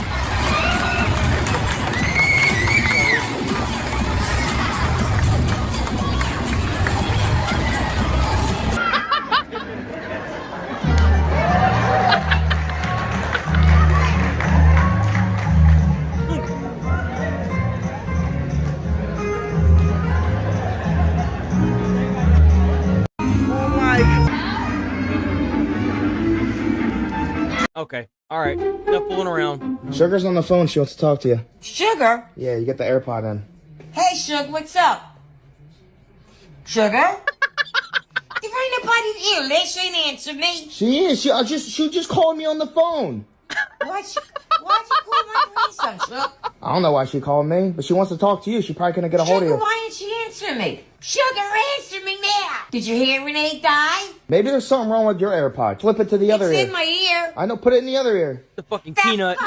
Speaker 1: Okay, alright. Enough fooling around.
Speaker 20: Sugar's on the phone. She wants to talk to you.
Speaker 21: Sugar?
Speaker 20: Yeah, you get the AirPod in.
Speaker 21: Hey, Sugar, what's up? Sugar? There ain't nobody here. Liz ain't answer me.
Speaker 20: She is. She just called me on the phone.
Speaker 21: Why'd you call my grandson, Sugar?
Speaker 20: I don't know why she called me, but she wants to talk to you. She probably couldn't get a hold of
Speaker 21: Sugar,
Speaker 20: you.
Speaker 21: why didn't she answer me? Sugar, answer me now. Did your hearing aid die?
Speaker 20: Maybe there's something wrong with your AirPod. Flip it to the other ear.
Speaker 21: It's in my ear.
Speaker 20: I know. Put it in the other ear.
Speaker 1: The fucking peanut.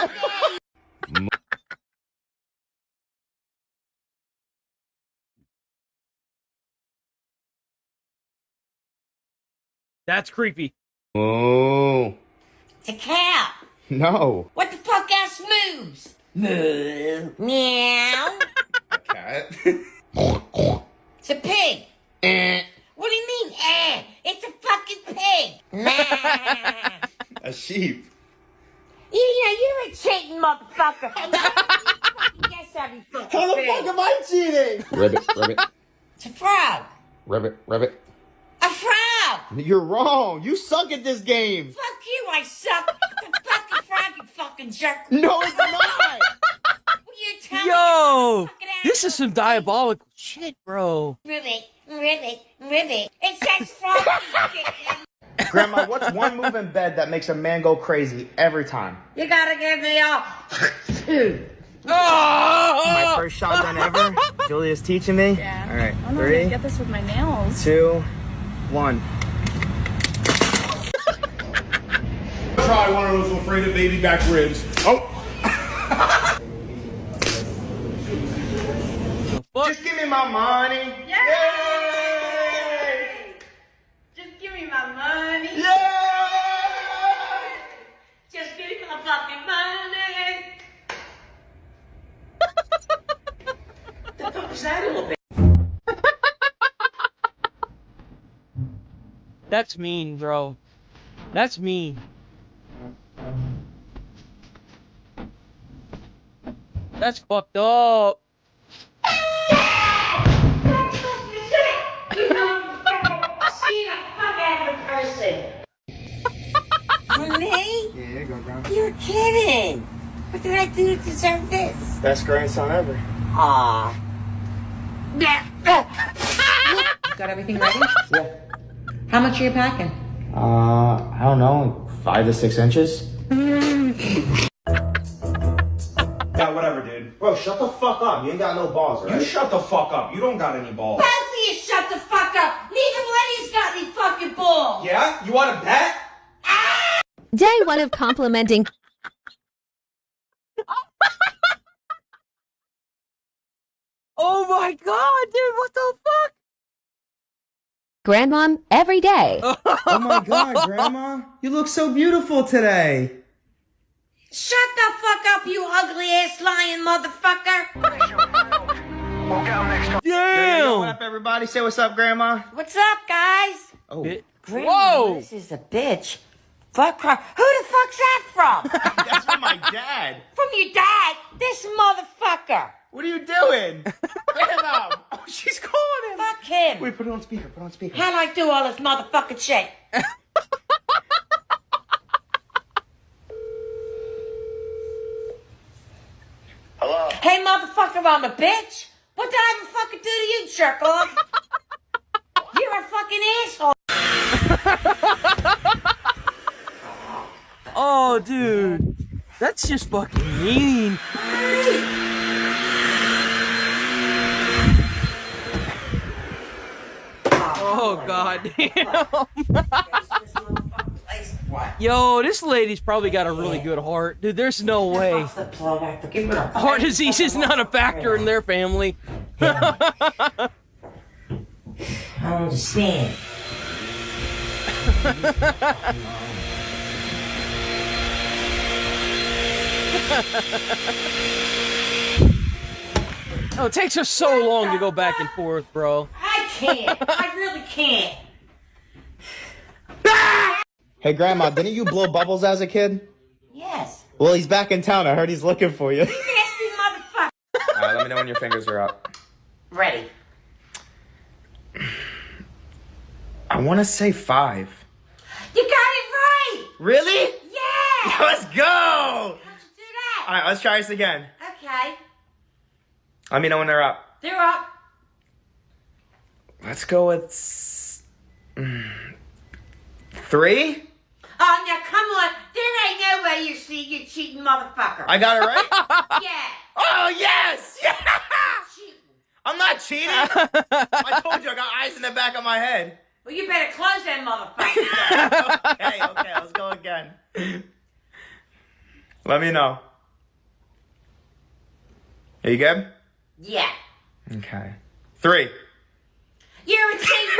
Speaker 1: That's creepy.
Speaker 20: Oh.
Speaker 21: It's a cow.
Speaker 20: No.
Speaker 21: What the fuck else moves? Moo. Meow.
Speaker 20: A cat.
Speaker 21: It's a pig. What do you mean, It's a fucking pig.
Speaker 20: A sheep.
Speaker 21: You're a cheating motherfucker. Yes, I'll be fucking
Speaker 20: How the
Speaker 21: pig.
Speaker 20: fuck am I cheating? Ribbit.
Speaker 21: It's a frog.
Speaker 20: Ribbit.
Speaker 21: A frog.
Speaker 20: You're wrong. You suck at this game.
Speaker 21: Fuck you, I suck. It's a fucking frog, you fucking jerk.
Speaker 20: No, it's not.
Speaker 21: You're telling
Speaker 1: Yo, this is some diabolical shit, bro.
Speaker 21: Ribbit. It says frog.
Speaker 20: Grandma, what's one move in bed that makes a man go crazy every time?
Speaker 21: You gotta give me a...
Speaker 20: My first shotgun ever. Julia's teaching me.
Speaker 22: Yeah.
Speaker 20: All right,
Speaker 22: I'm not
Speaker 20: 3,
Speaker 22: gonna get this with my nails.
Speaker 20: 2, 1.
Speaker 2: try one of those Alfredo baby back ribs. Oh.
Speaker 20: Just give me my money.
Speaker 21: Yay! Just give me my money.
Speaker 20: Yay!
Speaker 21: Just give me my fucking money. The fuck was that a little bit?
Speaker 1: That's mean, bro. That's mean. That's fucked up.
Speaker 21: Really?
Speaker 20: Yeah, there you go, Grandma.
Speaker 21: You're kidding. What did I do to deserve this?
Speaker 20: Best grandson ever.
Speaker 21: Aw.
Speaker 22: Got everything ready?
Speaker 20: Yeah.
Speaker 22: How much are you packing?
Speaker 20: I don't know, like 5 to 6 inches. Yeah, whatever, dude. Bro, shut the fuck up. You ain't got no balls, right? You shut the fuck up. You don't got any balls.
Speaker 21: Both of you shut the fuck up. Neither one of you's got any fucking balls.
Speaker 20: Yeah? You want to bet?
Speaker 23: Day 1 of complimenting.
Speaker 1: Oh my god, dude, what the fuck?
Speaker 23: Grandmom every day.
Speaker 20: Oh my god, Grandma. You look so beautiful today.
Speaker 21: Shut the fuck up, you ugly ass lying motherfucker.
Speaker 1: Damn.
Speaker 20: What up, everybody? Say what's up, Grandma.
Speaker 21: What's up, guys?
Speaker 20: Oh.
Speaker 21: Grandma,
Speaker 1: Whoa.
Speaker 21: this is a bitch. Fuck her. Who the fuck's that from?
Speaker 20: That's from my dad.
Speaker 21: From your dad? This motherfucker.
Speaker 20: What are you doing? Grandma. Oh, she's calling him.
Speaker 21: Fuck him.
Speaker 20: Wait, put it on speaker. Put it on speaker.
Speaker 21: How'd I do all this motherfucking shit?
Speaker 3: Hello?
Speaker 21: Hey, motherfucker, I'm a bitch. What did I ever fucking do to you, jerk off? You're a fucking asshole.
Speaker 1: Oh, dude. That's just fucking mean. Oh, god damn. Yo, this lady's probably got a really good heart. Dude, there's no way. Heart disease is not a factor in their family.
Speaker 21: I don't understand.
Speaker 1: Oh, it takes her so long to go back and forth, bro.
Speaker 21: I can't. I really can't.
Speaker 20: Hey, Grandma, didn't you blow bubbles as a kid?
Speaker 21: Yes.
Speaker 20: Well, he's back in town. I heard he's looking for you.
Speaker 21: You nasty motherfucker.
Speaker 20: All right, let me know when your fingers are up.
Speaker 21: Ready.
Speaker 20: I want to say 5.
Speaker 21: You got it right.
Speaker 20: Really?
Speaker 21: Yeah.
Speaker 20: Let's go.
Speaker 21: How'd you do that?
Speaker 20: All right, let's try this again.
Speaker 21: Okay.
Speaker 20: Let me know when they're up.
Speaker 21: They're up.
Speaker 20: Let's go with 3.
Speaker 21: Oh, now come on. There ain't no way you cheating motherfucker.
Speaker 20: I got it right?
Speaker 21: Yeah.
Speaker 20: Oh, yes! Yeah! I'm not cheating. I told you I got eyes in the back of my head.
Speaker 21: Well, you better close that motherfucker.
Speaker 20: Okay, let's go again. Let me know. Are you good?
Speaker 21: Yeah.
Speaker 20: Okay. 3.
Speaker 21: You're a cheating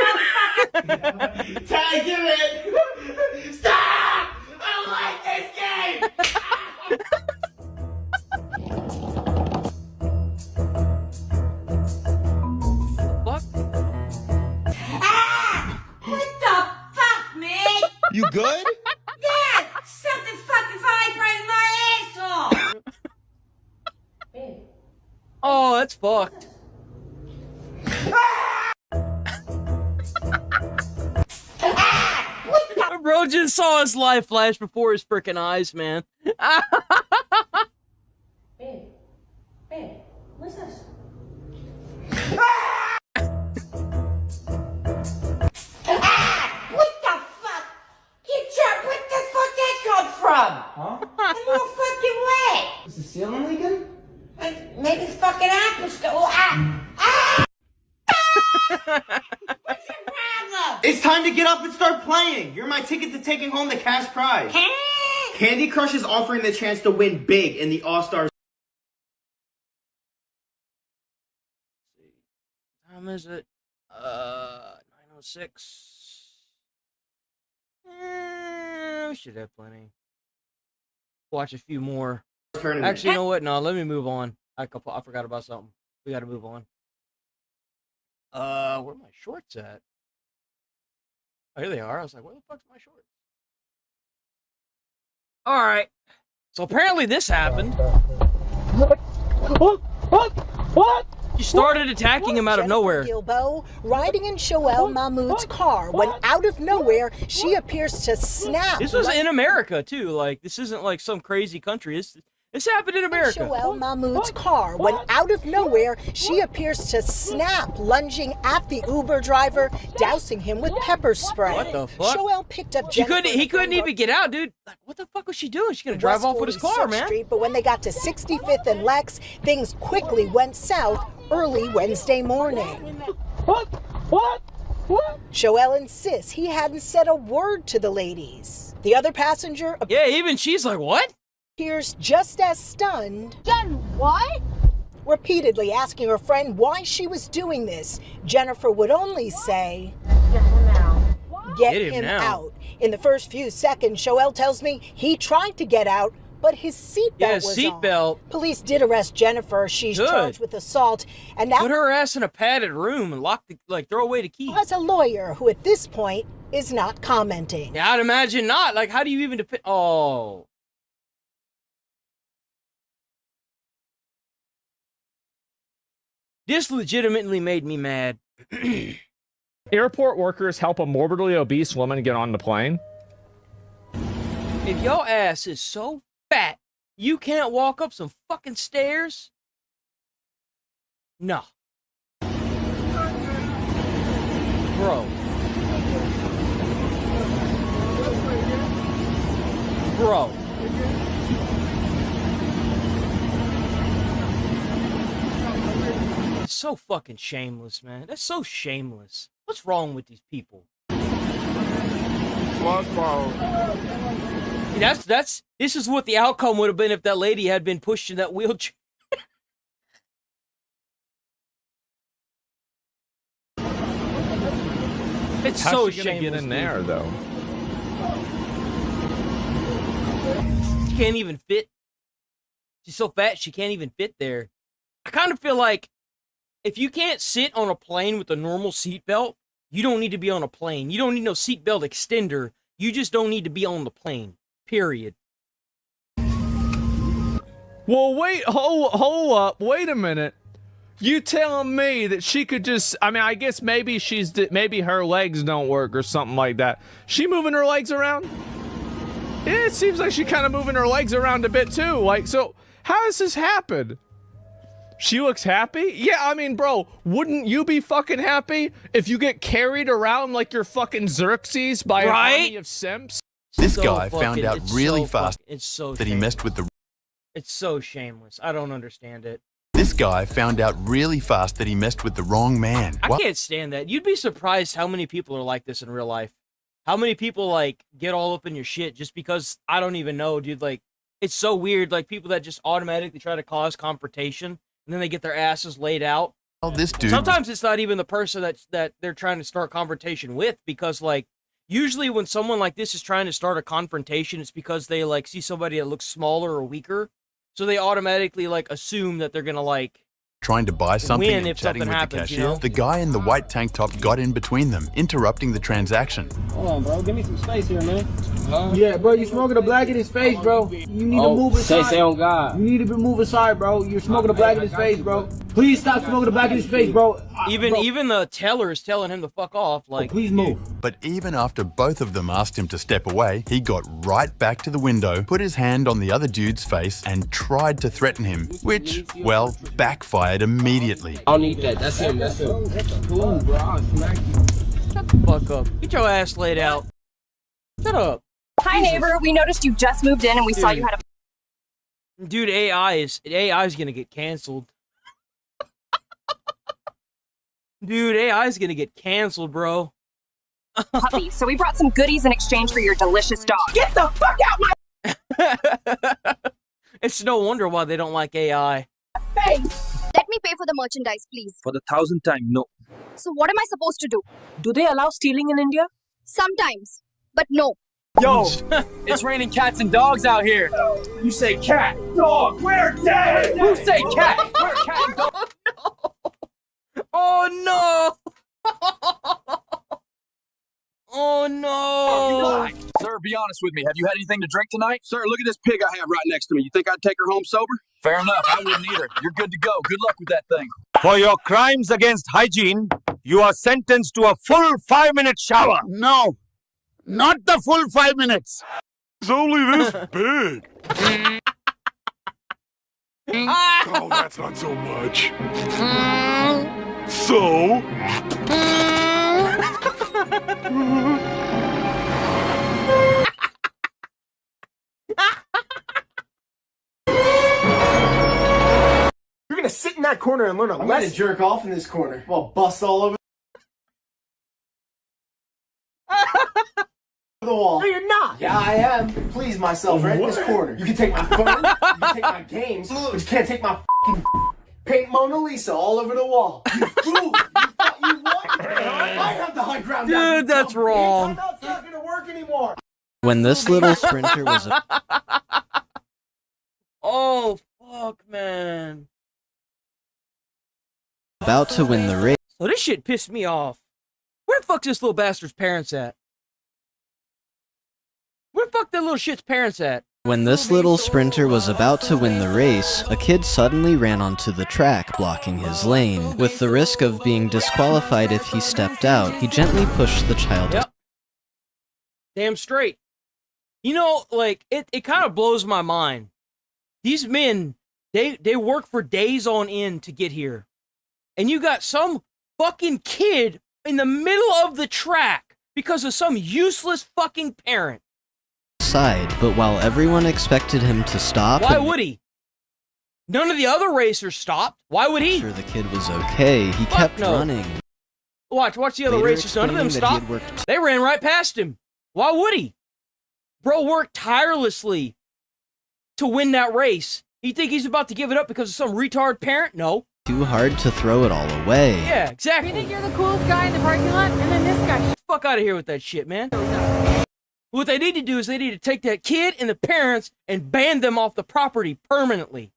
Speaker 21: motherfucker.
Speaker 20: Ty, give it! Stop! I don't like this game!
Speaker 1: What?
Speaker 21: Ah! What the fuck, man?
Speaker 20: You good?
Speaker 21: Yeah! Something's fucking vibrating my asshole!
Speaker 1: Oh, that's fucked. Bro just saw his life flash before his freaking eyes, man.
Speaker 21: Babe, what's this? What the fuck? Where the fuck that come from?
Speaker 20: Huh?
Speaker 21: I'm all fucking wet.
Speaker 20: Is the ceiling leaking?
Speaker 21: Maybe it's fucking apples go. What's your problem?
Speaker 20: It's time to get up and start playing. You're my ticket to taking home the cash prize. Candy Crush is offering the chance to win big in the All-Stars.
Speaker 1: How time is it? 9:06. We should have plenty. Watch a few more.
Speaker 20: Tournament.
Speaker 1: Actually, you know what? No, let me move on. I forgot about something. We got to move on. Where are my shorts at? Oh, here they are. I was like, where the fuck's my shorts? All right. So apparently this happened.
Speaker 5: What?
Speaker 1: She started attacking him out of nowhere.
Speaker 5: Gilbo riding in Shoel Mahmoud's car when out of nowhere she appears to snap.
Speaker 1: This was in America too. Like this isn't like some crazy country. This happened in America.
Speaker 5: Shoel Mahmoud's car when out of nowhere she appears to snap, lunging at the Uber driver, dousing him with pepper spray.
Speaker 1: What the fuck?
Speaker 5: Shoel picked up.
Speaker 1: He couldn't even get out, dude. Like, what the fuck was she doing? She's gonna drive off with his car, man.
Speaker 5: Street, but when they got to 65th and Lex, things quickly went south early Wednesday morning. What? Shoel insists he hadn't said a word to the ladies. The other passenger.
Speaker 1: Yeah, even she's like, what?
Speaker 5: Appears just as stunned.
Speaker 6: Jen, what?
Speaker 5: Repeatedly asking her friend why she was doing this. Jennifer would only say, Get him out. In the first few seconds, Shoel tells me he tried to get out, but his seatbelt was on. Police did arrest Jennifer. She's charged with assault. And now
Speaker 1: put her ass in a padded room and lock the, throw away the key.
Speaker 5: As a lawyer who at this point is not commenting.
Speaker 1: Yeah, I'd imagine not. Like, how do you even defend? Oh. This legitimately made me mad.
Speaker 7: Airport workers help a morbidly obese woman get on the plane.
Speaker 1: If your ass is so fat, you can't walk up some fucking stairs? No. Bro. It's so fucking shameless, man. That's so shameless. What's wrong with these people? This is what the outcome would have been if that lady had been pushed in that wheelchair. It's
Speaker 7: How's
Speaker 1: so
Speaker 7: she gonna
Speaker 1: shameless.
Speaker 7: get in there, though?
Speaker 1: She can't even fit. She's so fat she can't even fit there. I kind of feel like if you can't sit on a plane with a normal seatbelt, you don't need to be on a plane. You don't need no seatbelt extender. You just don't need to be on the plane. Period.
Speaker 7: Well, wait, hold up, wait a minute. You telling me that she could just, I mean, I guess maybe maybe her legs don't work or something like that. She moving her legs around? Yeah, it seems like she kind of moving her legs around a bit too. Like, so how does this happen? She looks happy? Yeah, I mean, bro, wouldn't you be fucking happy if you get carried around like you're fucking Xerxes by an army of simps?
Speaker 24: This guy found out really fast that he messed with the...
Speaker 1: It's so shameless. I don't understand it.
Speaker 24: This guy found out really fast that he messed with the wrong man.
Speaker 1: I can't stand that. You'd be surprised how many people are like this in real life. How many people, like, get all up in your shit just because, I don't even know, dude. Like, it's so weird. Like, people that just automatically try to cause confrontation and then they get their asses laid out.
Speaker 24: Well, this dude
Speaker 1: Sometimes it's not even the person that they're trying to start confrontation with, because, like, usually when someone like this is trying to start a confrontation, it's because they, like, see somebody that looks smaller or weaker. So they automatically, like, assume that they're gonna, like,
Speaker 24: trying to buy something
Speaker 1: win
Speaker 24: and
Speaker 1: if
Speaker 24: chatting
Speaker 1: something
Speaker 24: with
Speaker 1: happens,
Speaker 24: the
Speaker 1: you
Speaker 24: cashier.
Speaker 1: know?
Speaker 24: The guy in the white tank top got in between them, interrupting the transaction.
Speaker 25: Hold on, bro. Give me some space here, man.
Speaker 26: Yeah, bro, you smoking a black in his face, bro. You need to move aside.
Speaker 25: Say on God.
Speaker 26: You need to move aside, bro. You're smoking a black in his face, bro. Please stop smoking a black in his face, bro.
Speaker 1: Even the teller is telling him to fuck off. Like,
Speaker 26: please move.
Speaker 24: But even after both of them asked him to step away, he got right back to the window, put his hand on the other dude's face, and tried to threaten him, which, well, backfired immediately.
Speaker 25: I don't need that. That's him. That's him.
Speaker 26: Cool, bro. I'll smack you.
Speaker 1: Shut the fuck up. Get your ass laid out. Shut up.
Speaker 27: Hi, neighbor. We noticed you just moved in and we saw you had a...
Speaker 1: Dude, AI is gonna get canceled. Dude, AI is gonna get canceled, bro.
Speaker 27: puppy, so we brought some goodies in exchange for your delicious dog.
Speaker 5: Get the fuck out my...
Speaker 1: It's no wonder why they don't like AI.
Speaker 27: Hey! Let me pay for the merchandise, please.
Speaker 4: For the 1,000th time, no.
Speaker 27: So what am I supposed to do? Do they allow stealing in India? Sometimes, but no.
Speaker 25: Yo, it's raining cats and dogs out here.
Speaker 2: You say cat, dog, where dad?
Speaker 25: Who say cat? Where cat and dog?
Speaker 1: Oh no! Oh no!
Speaker 4: Sir, be honest with me. Have you had anything to drink tonight? Sir, look at this pig I have right next to me. You think I'd take her home sober? Fair enough. I wouldn't either. You're good to go. Good luck with that thing.
Speaker 6: For your crimes against hygiene, you are sentenced to a full 5-minute shower.
Speaker 10: No, not the full 5 minutes.
Speaker 9: It's only this big. Oh, that's not so much. So?
Speaker 11: You're gonna sit in that corner and learn a lesson. I'm gonna jerk off in this corner while bust all over the wall. No, you're not. Yeah, I am. Please myself right in this corner. You can take my phone, you can take my games, but you can't take my fucking paint Mona Lisa all over the wall. You fool! You thought you won? I have the high ground.
Speaker 1: Dude, that's wrong.
Speaker 11: It's not gonna work anymore.
Speaker 12: When this little sprinter was
Speaker 1: Oh fuck, man.
Speaker 12: about to win the race,
Speaker 1: So this shit pissed me off. Where the fuck's this little bastard's parents at? Where the fuck that little shit's parents at?
Speaker 12: when this little sprinter was about to win the race, a kid suddenly ran onto the track, blocking his lane. With the risk of being disqualified if he stepped out, he gently pushed the child.
Speaker 1: Yep. Damn straight. You know, like, it kind of blows my mind. These men, they work for days on end to get here. And you got some fucking kid in the middle of the track because of some useless fucking parent.
Speaker 12: Side, but while everyone expected him to stop,
Speaker 1: Why would he? None of the other racers stopped. Why would he?
Speaker 12: sure the kid was okay, he kept
Speaker 1: no.
Speaker 12: running.
Speaker 1: Watch the other
Speaker 12: Later
Speaker 1: racers. None of them
Speaker 12: explaining that he
Speaker 1: stopped.
Speaker 12: had worked
Speaker 1: They ran right past him. Why would he? Bro worked tirelessly to win that race. You think he's about to give it up because of some retard parent? No.
Speaker 12: too hard to throw it all away.
Speaker 1: Yeah, exactly.
Speaker 13: You think you're the coolest guy in the parking lot, and then this guy.
Speaker 1: Fuck out of here with that shit, man. What they need to do is they need to take that kid and the parents and ban them off the property permanently.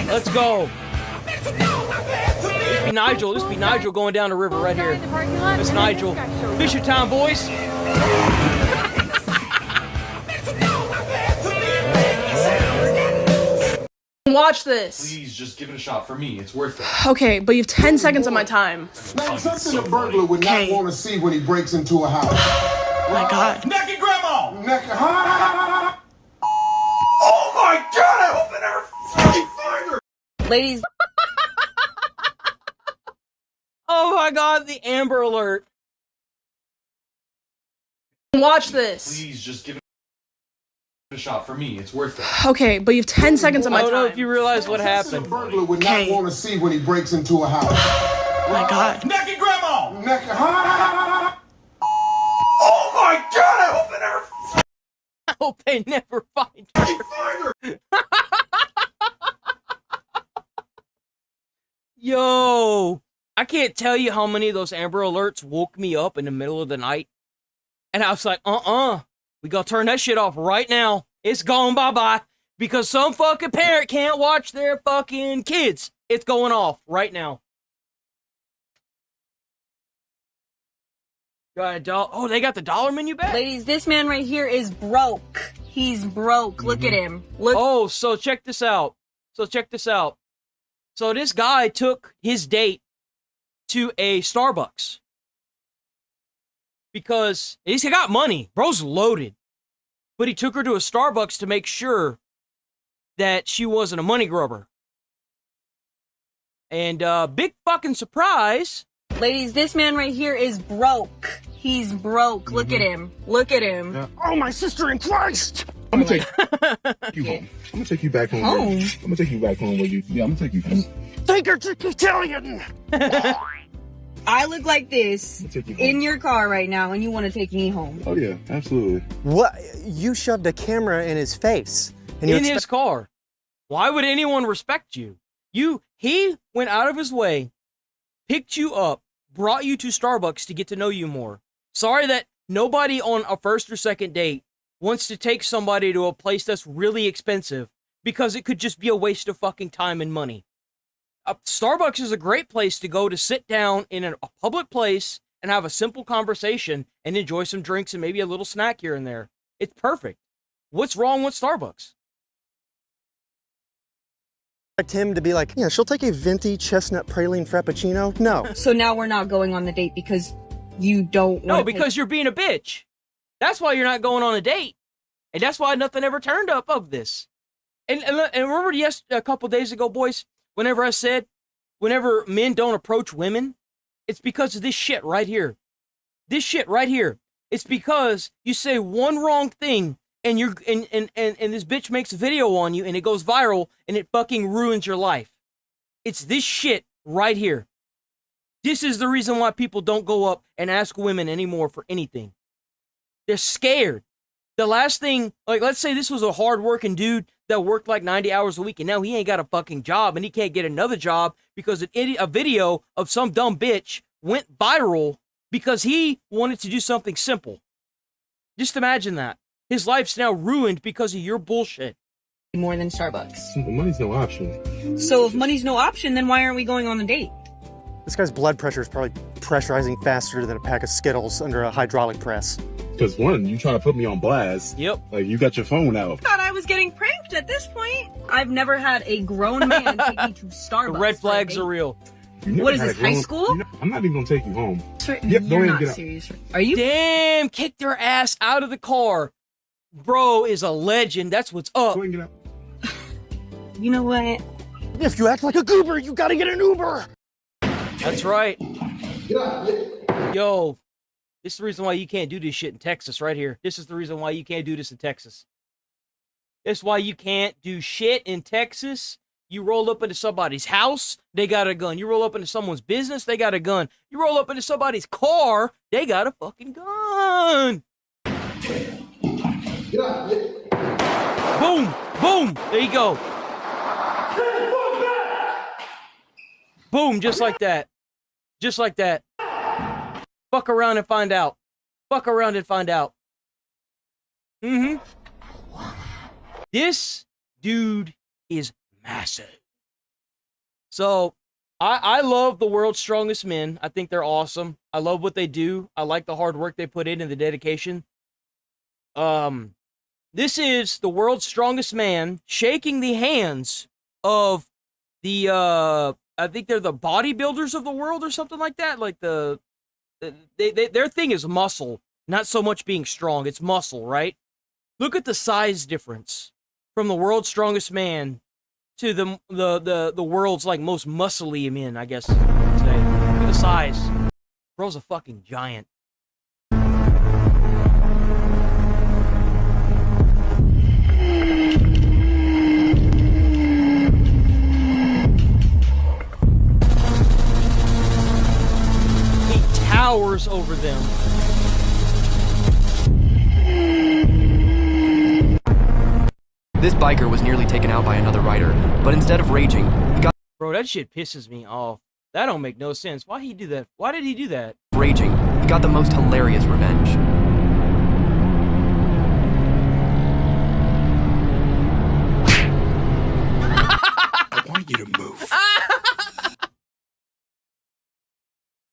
Speaker 1: Let's go. This be Nigel. This be Nigel going down the river right here. It's Nigel. Fisher Town, boys.
Speaker 14: Watch this.
Speaker 28: Please, just give it a shot for me. It's worth it.
Speaker 14: Okay, but you have 10 seconds of my time.
Speaker 29: Now, something a burglar would not want to see when he breaks into a house.
Speaker 14: Oh my God.
Speaker 29: Naked grandma! Naked. Oh my God! I hope I never fucking find her!
Speaker 13: Ladies.
Speaker 1: Oh my God, the Amber Alert.
Speaker 14: Watch this.
Speaker 28: Please, just give it a shot for me. It's worth it.
Speaker 14: Okay, but you have 10 seconds of my
Speaker 1: I don't
Speaker 14: time.
Speaker 1: know if you realize what happened.
Speaker 29: A burglar would not want to see when he breaks into a house.
Speaker 14: Oh my God.
Speaker 29: Naked grandma! Naked. Oh my God! I hope I never.
Speaker 1: I hope they never find her. Yo, I can't tell you how many of those Amber Alerts woke me up in the middle of the night. And I was like, we gotta turn that shit off right now. It's gone bye-bye. Because some fucking parent can't watch their fucking kids. It's going off right now. Oh, they got the dollar menu back?
Speaker 21: Ladies, this man right here is broke. He's broke. Look at him. Look.
Speaker 1: Oh, so check this out. So this guy took his date to a Starbucks. Because he's got money. Bro's loaded. But he took her to a Starbucks to make sure that she wasn't a money grubber. And big fucking surprise.
Speaker 21: Ladies, this man right here is broke. He's broke. Look at him. Look at him.
Speaker 29: Yeah. Oh, my sister in Christ! I'm gonna take you home. I'm gonna take you back home.
Speaker 21: Home?
Speaker 29: I'm gonna take you back home where you. Yeah, I'm gonna take you home. Take her to Italian.
Speaker 3: I look like this in your car right now and you want to take me home.
Speaker 29: Oh yeah, absolutely.
Speaker 8: What? You shoved a camera in his face. And
Speaker 1: in his car. Why would anyone respect you? He went out of his way, picked you up, brought you to Starbucks to get to know you more. Sorry that nobody on a first or second date wants to take somebody to a place that's really expensive because it could just be a waste of fucking time and money. Starbucks is a great place to go to sit down in a public place and have a simple conversation and enjoy some drinks and maybe a little snack here and there. It's perfect. What's wrong with Starbucks?
Speaker 8: Him to be like, yeah, she'll take a venti chestnut praline frappuccino. No.
Speaker 3: So now we're not going on the date because you don't
Speaker 1: No, because you're being a bitch. That's why you're not going on a date. And that's why nothing ever turned up of this. And remember a couple days ago, boys, whenever I said, whenever men don't approach women, it's because of this shit right here. This shit right here. It's because you say one wrong thing and this bitch makes a video on you and it goes viral and it fucking ruins your life. It's this shit right here. This is the reason why people don't go up and ask women anymore for anything. They're scared. The last thing, like, let's say this was a hard-working dude that worked like 90 hours a week and now he ain't got a fucking job and he can't get another job because a video of some dumb bitch went viral because he wanted to do something simple. Just imagine that. His life's now ruined because of your bullshit.
Speaker 3: More than Starbucks.
Speaker 29: Money's no option.
Speaker 3: So if money's no option, then why aren't we going on the date?
Speaker 8: This guy's blood pressure is probably pressurizing faster than a pack of Skittles under a hydraulic press.
Speaker 29: Because one, you trying to put me on blast.
Speaker 1: Yep.
Speaker 29: Like, you got your phone out.
Speaker 3: I thought I was getting pranked at this point. I've never had a grown man take me to Starbucks.
Speaker 1: The red flags are real.
Speaker 3: What is this, high school?
Speaker 29: I'm not even going to take you home.
Speaker 3: Yep,
Speaker 29: go ahead and get out.
Speaker 3: Serious. Are you?
Speaker 1: Damn, kicked their ass out of the car. Bro is a legend. That's what's up.
Speaker 3: You know what?
Speaker 8: If you act like a goober, you gotta get an Uber.
Speaker 1: That's right. Yo, this is the reason why you can't do this shit in Texas right here. This is the reason why you can't do this in Texas. That's why you can't do shit in Texas. You roll up into somebody's house, they got a gun. You roll up into someone's business, they got a gun. You roll up into somebody's car, they got a fucking gun. Boom, boom, there you go. Boom, just like that. Just like that. Fuck around and find out. Fuck around and find out. Mm-hmm. This dude is massive. So, I love the world's strongest men. I think they're awesome. I love what they do. I like the hard work they put in and the dedication. This is the world's strongest man shaking the hands of the, I think they're the bodybuilders of the world or something like that. Like their thing is muscle, not so much being strong. It's muscle, right? Look at the size difference from the world's strongest man to the world's like most muscly men, I guess. Look at the size. Bro's a fucking giant. Towers over them.
Speaker 15: This biker was nearly taken out by another rider, but instead of raging, he got—
Speaker 1: Bro, that shit pisses me off. That don't make no sense. Why he do that? Why did he do that?
Speaker 15: Raging, he got the most hilarious revenge.
Speaker 29: I want you to move.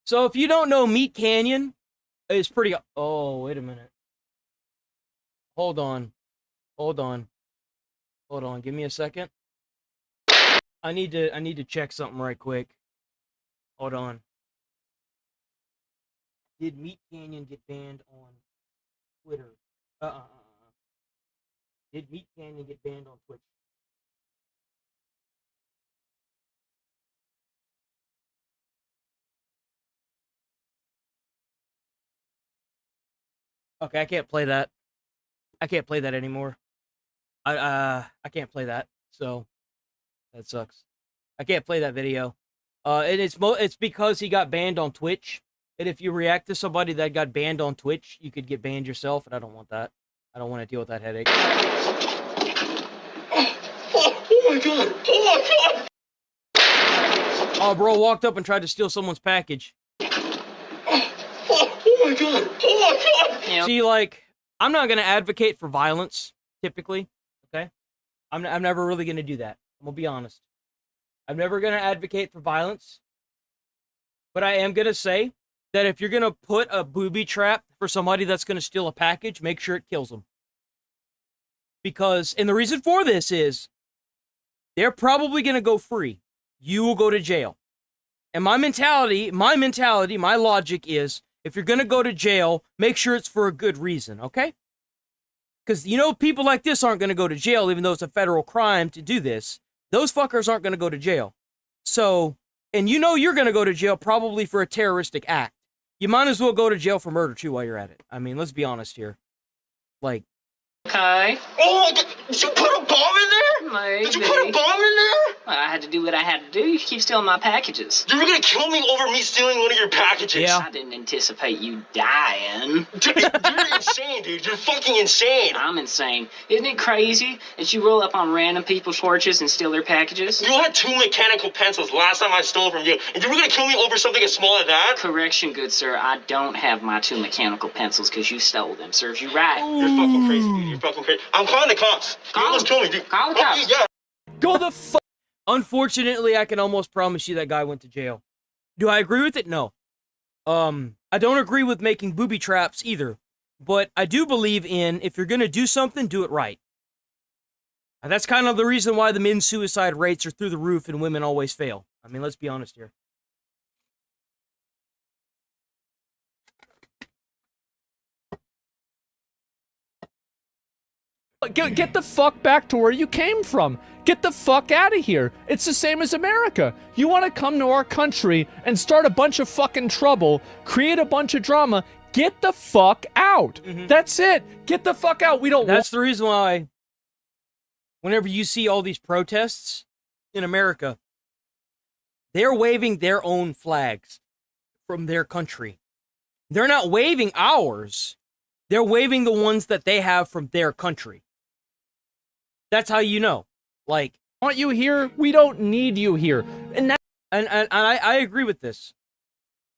Speaker 1: So if you don't know Meat Canyon, it's pretty... Oh, wait a minute. Hold on. Hold on. Hold on. Give me a second. I need to check something right quick. Hold on. Did Meat Canyon get banned on Twitter? Did Meat Canyon get banned on Twitch? Okay, I can't play that. I can't play that anymore. I can't play that, so that sucks. I can't play that video. And it's because he got banned on Twitch. And if you react to somebody that got banned on Twitch, you could get banned yourself, and I don't want that. I don't want to deal with that headache.
Speaker 29: Oh my god! Oh my god!
Speaker 1: Oh, bro walked up and tried to steal someone's package.
Speaker 29: Oh my god! Oh my god!
Speaker 1: Yep. See, like, I'm not gonna advocate for violence, typically, okay? I'm never really gonna do that. I'm gonna be honest. I'm never gonna advocate for violence. But I am gonna say that if you're gonna put a booby trap for somebody that's gonna steal a package, make sure it kills them. Because, and the reason for this is, they're probably gonna go free. You will go to jail. And my logic is, if you're gonna go to jail, make sure it's for a good reason, okay? Because, you know, people like this aren't gonna go to jail, even though it's a federal crime to do this. Those fuckers aren't gonna go to jail. So, and you know you're gonna go to jail probably for a terroristic act. You might as well go to jail for murder, too, while you're at it. I mean, let's be honest here. Like...
Speaker 21: Okay.
Speaker 29: Oh my god! Did you put a bomb in there?
Speaker 21: Maybe.
Speaker 29: Did you put a bomb in there?
Speaker 21: Well, I had to do what I had to do. You keep stealing my packages.
Speaker 29: You were gonna kill me over me stealing one of your packages.
Speaker 21: Yeah. I didn't anticipate you dying.
Speaker 29: Dude, you're insane, dude. You're fucking insane.
Speaker 21: I'm insane. Isn't it crazy that you roll up on random people's porches and steal their packages?
Speaker 29: You had 2 mechanical pencils last time I stole from you, and you were gonna kill me over something as small as that?
Speaker 21: Correction, good sir. I don't have my 2 mechanical pencils because you stole them. Serves you right.
Speaker 29: You're fucking crazy, dude. You're fucking crazy. I'm calling the cops. You almost killed me, dude.
Speaker 21: Call the cops.
Speaker 29: Yeah.
Speaker 1: Go the fuck. Unfortunately, I can almost promise you that guy went to jail. Do I agree with it? No. I don't agree with making booby traps either. But I do believe in, if you're gonna do something, do it right. And that's kind of the reason why the men's suicide rates are through the roof and women always fail. I mean, let's be honest here.
Speaker 7: Get the fuck back to where you came from. Get the fuck out of here. It's the same as America. You want to come to our country and start a bunch of fucking trouble, create a bunch of drama, get the fuck out. That's it. Get the fuck out. We don't
Speaker 1: That's the reason why whenever you see all these protests in America, they're waving their own flags from their country. They're not waving ours. They're waving the ones that they have from their country. That's how you know. Like,
Speaker 7: want you here? We don't need you here. And
Speaker 1: I agree with this.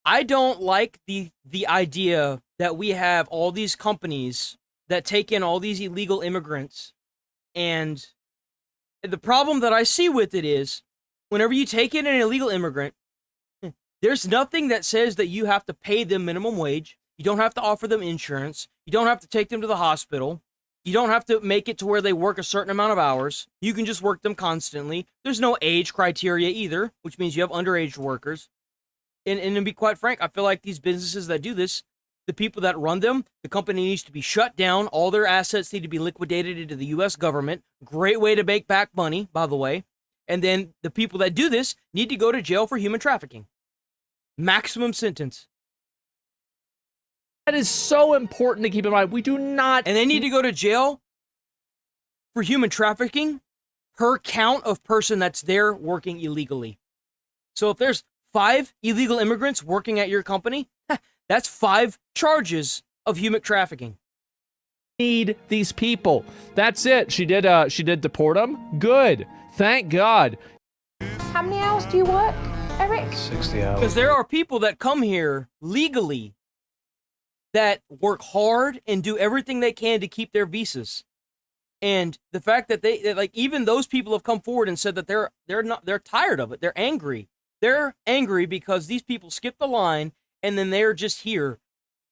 Speaker 1: I don't like the idea that we have all these companies that take in all these illegal immigrants. And the problem that I see with it is, whenever you take in an illegal immigrant, there's nothing that says that you have to pay them minimum wage. You don't have to offer them insurance. You don't have to take them to the hospital. You don't have to make it to where they work a certain amount of hours. You can just work them constantly. There's no age criteria either, which means you have underage workers. And to be quite frank, I feel like these businesses that do this, the people that run them, the company needs to be shut down. All their assets need to be liquidated into the U.S. government. Great way to make back money, by the way. And then the people that do this need to go to jail for human trafficking. Maximum sentence.
Speaker 7: That is so important to keep in mind. We do not...
Speaker 1: And they need to go to jail for human trafficking per count of person that's there working illegally. So if there's 5 illegal immigrants working at your company, that's 5 charges of human trafficking.
Speaker 7: Need these people. That's it. She did deport them. Good. Thank God.
Speaker 27: How many hours do you work, Eric?
Speaker 1: 60 hours. Because there are people that come here legally that work hard and do everything they can to keep their visas. And the fact that they like, even those people have come forward and said that they're tired of it. They're angry. They're angry because these people skip the line and then they're just here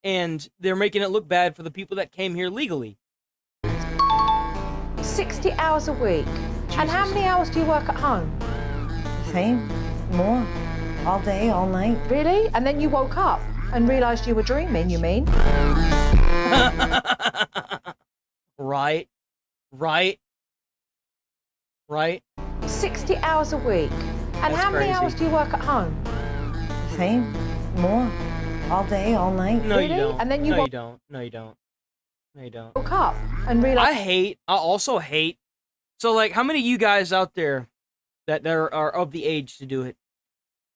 Speaker 1: and they're making it look bad for the people that came here legally.
Speaker 27: 60 hours a week. Jesus. And how many hours do you work at home?
Speaker 16: Same. More. All day, all night.
Speaker 27: Really? And then you woke up and realized you were dreaming, you mean?
Speaker 1: Right.
Speaker 27: 60 hours a week. And
Speaker 1: That's
Speaker 27: how many
Speaker 1: crazy.
Speaker 27: hours do you work at home?
Speaker 16: Same. More. All day, all night.
Speaker 1: No,
Speaker 27: Really?
Speaker 1: you don't.
Speaker 27: And then you
Speaker 1: no,
Speaker 27: woke-
Speaker 1: you don't. No, you don't. No, you don't.
Speaker 27: Woke up and realized...
Speaker 1: I also hate. So, like, how many of you guys out there that are of the age to do it?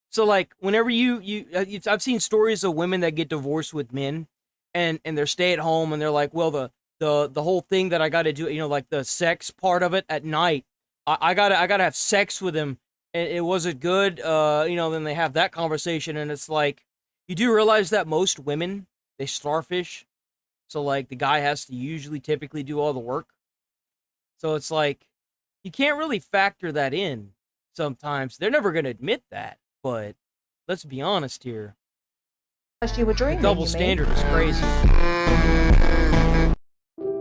Speaker 1: So like whenever I've seen stories of women that get divorced with men, and they're stay at home, and they're like, well, the whole thing that I got to do, like the sex part of it at night, I gotta have sex with him, and it wasn't good, then they have that conversation, and it's like, you do realize that most women, they starfish, so like the guy has to typically do all the work, so it's like you can't really factor that in. Sometimes they're never gonna admit that, but let's be honest here.
Speaker 5: You were dreaming,
Speaker 1: the double standard is crazy.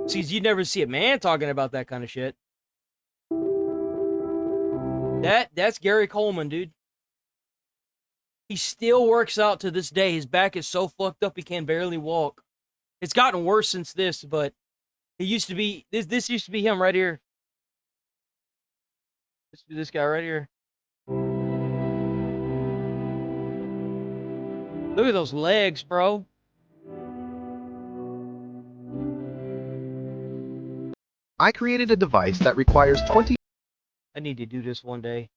Speaker 1: See, you never see a man talking about that kind of shit. That's Gary Coleman, dude. He still works out to this day. His back is so fucked up he can barely walk. It's gotten worse since this, but it used to be this used to be him right here. This guy right here. Look at those legs, bro.
Speaker 17: I created a device that requires 20
Speaker 1: I need to do this one day.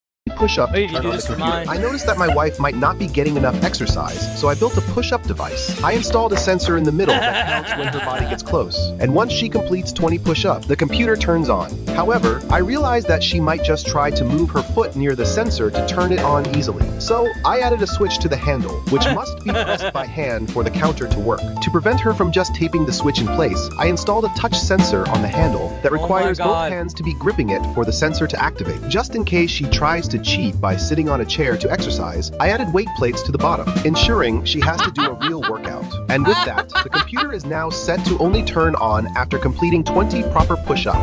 Speaker 17: push-up
Speaker 1: I
Speaker 17: to
Speaker 1: need to
Speaker 17: turn
Speaker 1: do
Speaker 17: on the
Speaker 1: this for
Speaker 17: computer.
Speaker 1: mine.
Speaker 17: I noticed that my wife might not be getting enough exercise, so I built a push-up device. I installed a sensor in the middle that counts when her body gets close, and once she completes 20 push-ups, the computer turns on. However, I realized that she might just try to move her foot near the sensor to turn it on easily. So I added a switch to the handle, which must be pressed by hand for the counter to work. To prevent her from just taping the switch in place, I installed a touch sensor on the handle that requires both hands to be gripping it for the sensor to activate. Just in case she tries to cheat by sitting on a chair to exercise, I added weight plates to the bottom, ensuring she has to do a real workout. And with that, the computer is now set to only turn on after completing 20 proper push-ups.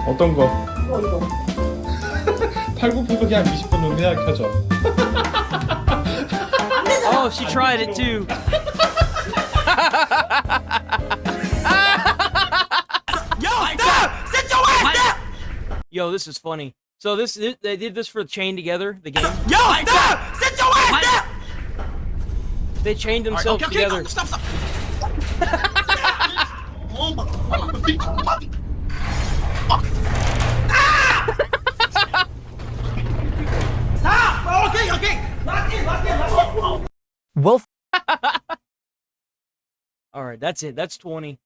Speaker 28: 어떤 거? 팔굽혀펴기 한 20분 정도 해야 켜져.
Speaker 1: Oh, she tried it too.
Speaker 2: Yo, stop! Sit your ass down!
Speaker 1: Yo, this is funny. So they did this for Chained Together, the game.
Speaker 2: Yo, stop! Sit your ass down!
Speaker 1: They chained themselves together.
Speaker 2: Stop. Stop! Okay. Lock in.
Speaker 15: Well.
Speaker 1: All right, that's it. That's 20.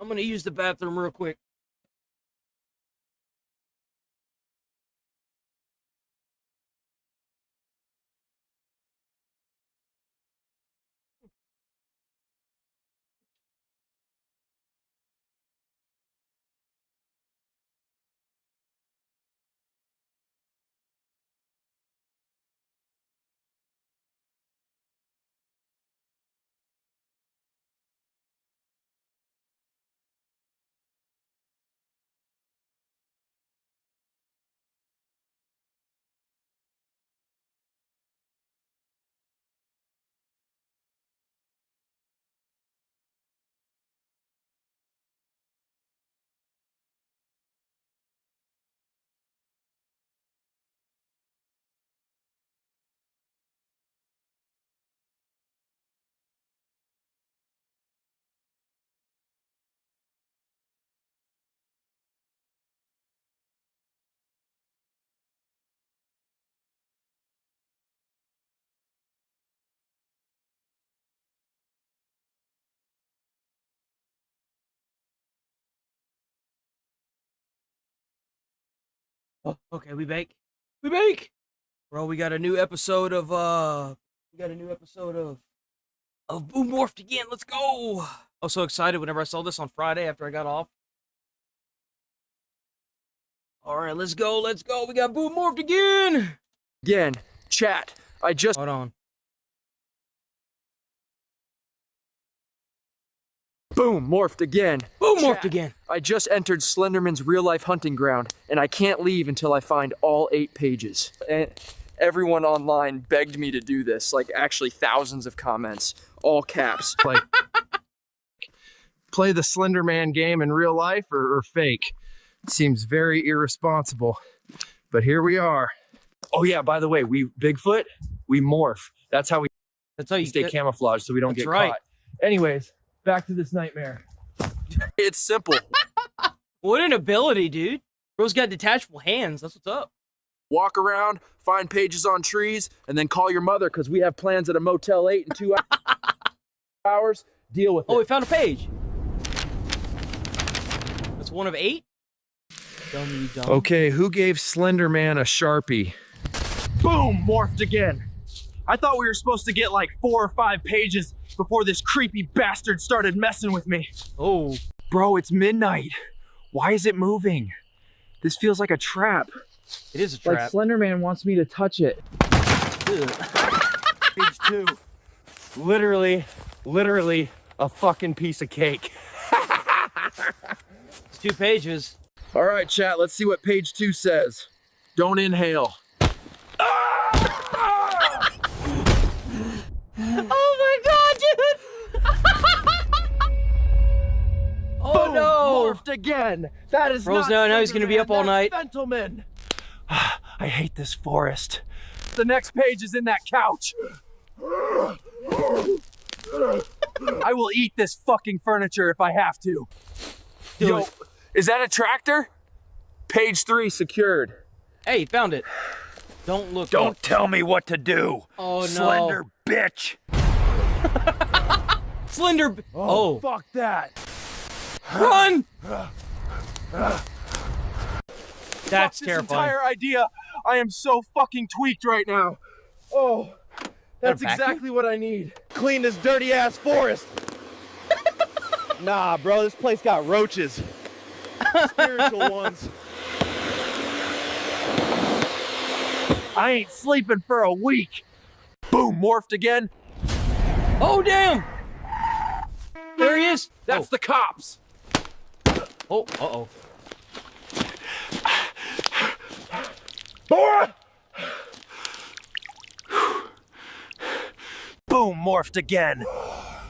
Speaker 1: I'm gonna use the bathroom real quick. Oh, okay, we bake. Bro, we got a new episode of Boom Morphed again. Let's go. I was so excited whenever I saw this on Friday after I got off. All right, let's go. We got Boom Morphed again.
Speaker 15: Again, chat. I just
Speaker 1: hold on.
Speaker 15: Boom, morphed again.
Speaker 1: Boom, morphed again.
Speaker 15: I just entered Slenderman's real-life hunting ground, and I can't leave until I find all 8 pages. And everyone online begged me to do this, like actually thousands of comments, all caps.
Speaker 17: Like, play the Slenderman game in real life or fake? Seems very irresponsible, but here we are.
Speaker 15: Oh yeah, by the way, Bigfoot, we morph. That's how you stay camouflaged so we don't get caught. Anyways, back to this nightmare. It's simple.
Speaker 1: What an ability, dude. Bro's got detachable hands. That's what's up.
Speaker 15: Walk around, find pages on trees, and then call your mother because we have plans at a Motel 8 in 2 hours. Deal with it.
Speaker 1: Oh, we found a page. That's one of 8? Dumb.
Speaker 15: Okay, who gave Slender Man a Sharpie? Boom, morphed again. I thought we were supposed to get like 4 or 5 pages before this creepy bastard started messing with me.
Speaker 1: Oh.
Speaker 15: Bro, it's midnight. Why is it moving? This feels like a trap.
Speaker 1: It is a trap.
Speaker 15: Like Slender Man wants me to touch it.
Speaker 6: Page 2. Literally a fucking piece of cake.
Speaker 1: It's 2 pages.
Speaker 15: All right, chat, let's see what page 2 says. Don't inhale.
Speaker 1: Oh my god, dude! Oh
Speaker 15: Boom,
Speaker 1: no!
Speaker 15: Morphed again. That is
Speaker 1: Bro's
Speaker 15: not
Speaker 1: now he's gonna be up all night.
Speaker 15: Gentlemen. I hate this forest. The next page is in that couch. I will eat this fucking furniture if I have to. Yo, is that a tractor? Page 3 secured.
Speaker 1: Hey, found it. Don't look.
Speaker 6: Don't tell me what to do.
Speaker 1: Oh no.
Speaker 6: Slender bitch.
Speaker 1: Slender. Oh.
Speaker 15: Fuck that.
Speaker 1: Run! That's
Speaker 15: Fuck
Speaker 1: terrifying.
Speaker 15: This entire idea. I am so fucking tweaked right now. Oh, that's exactly what I need.
Speaker 6: Clean this dirty ass forest. Nah, bro, this place got roaches. Spiritual ones.
Speaker 15: I ain't sleeping for a week. Boom, morphed again.
Speaker 1: Oh, damn! There he is.
Speaker 15: That's the cops.
Speaker 1: Oh, uh-oh.
Speaker 6: Boom, morphed again.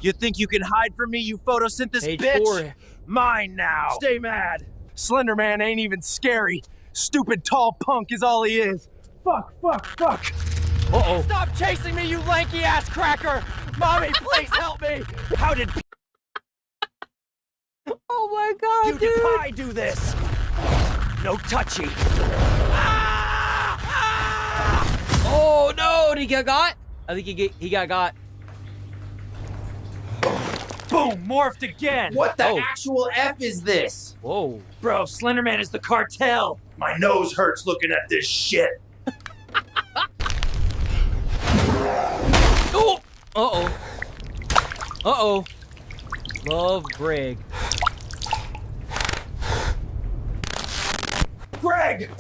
Speaker 6: You think you can hide from me, you photosynthesis
Speaker 1: Page
Speaker 6: bitch?
Speaker 1: 4.
Speaker 6: Mine now.
Speaker 15: Stay mad. Slender Man ain't even scary. Stupid tall punk is all he is. Fuck.
Speaker 1: Uh-oh.
Speaker 15: Stop chasing me, you lanky ass cracker. Mommy, please help me.
Speaker 6: How did
Speaker 1: Oh my god, dude.
Speaker 6: PewDiePie do this? No touchy.
Speaker 1: Oh no, did he get got? I think he got.
Speaker 6: Boom, morphed again.
Speaker 11: What the actual F is this?
Speaker 1: Whoa.
Speaker 6: Bro, Slenderman is the cartel. My nose hurts looking at this shit.
Speaker 1: Oh! Uh-oh. Uh-oh. Love Greg.
Speaker 6: Greg,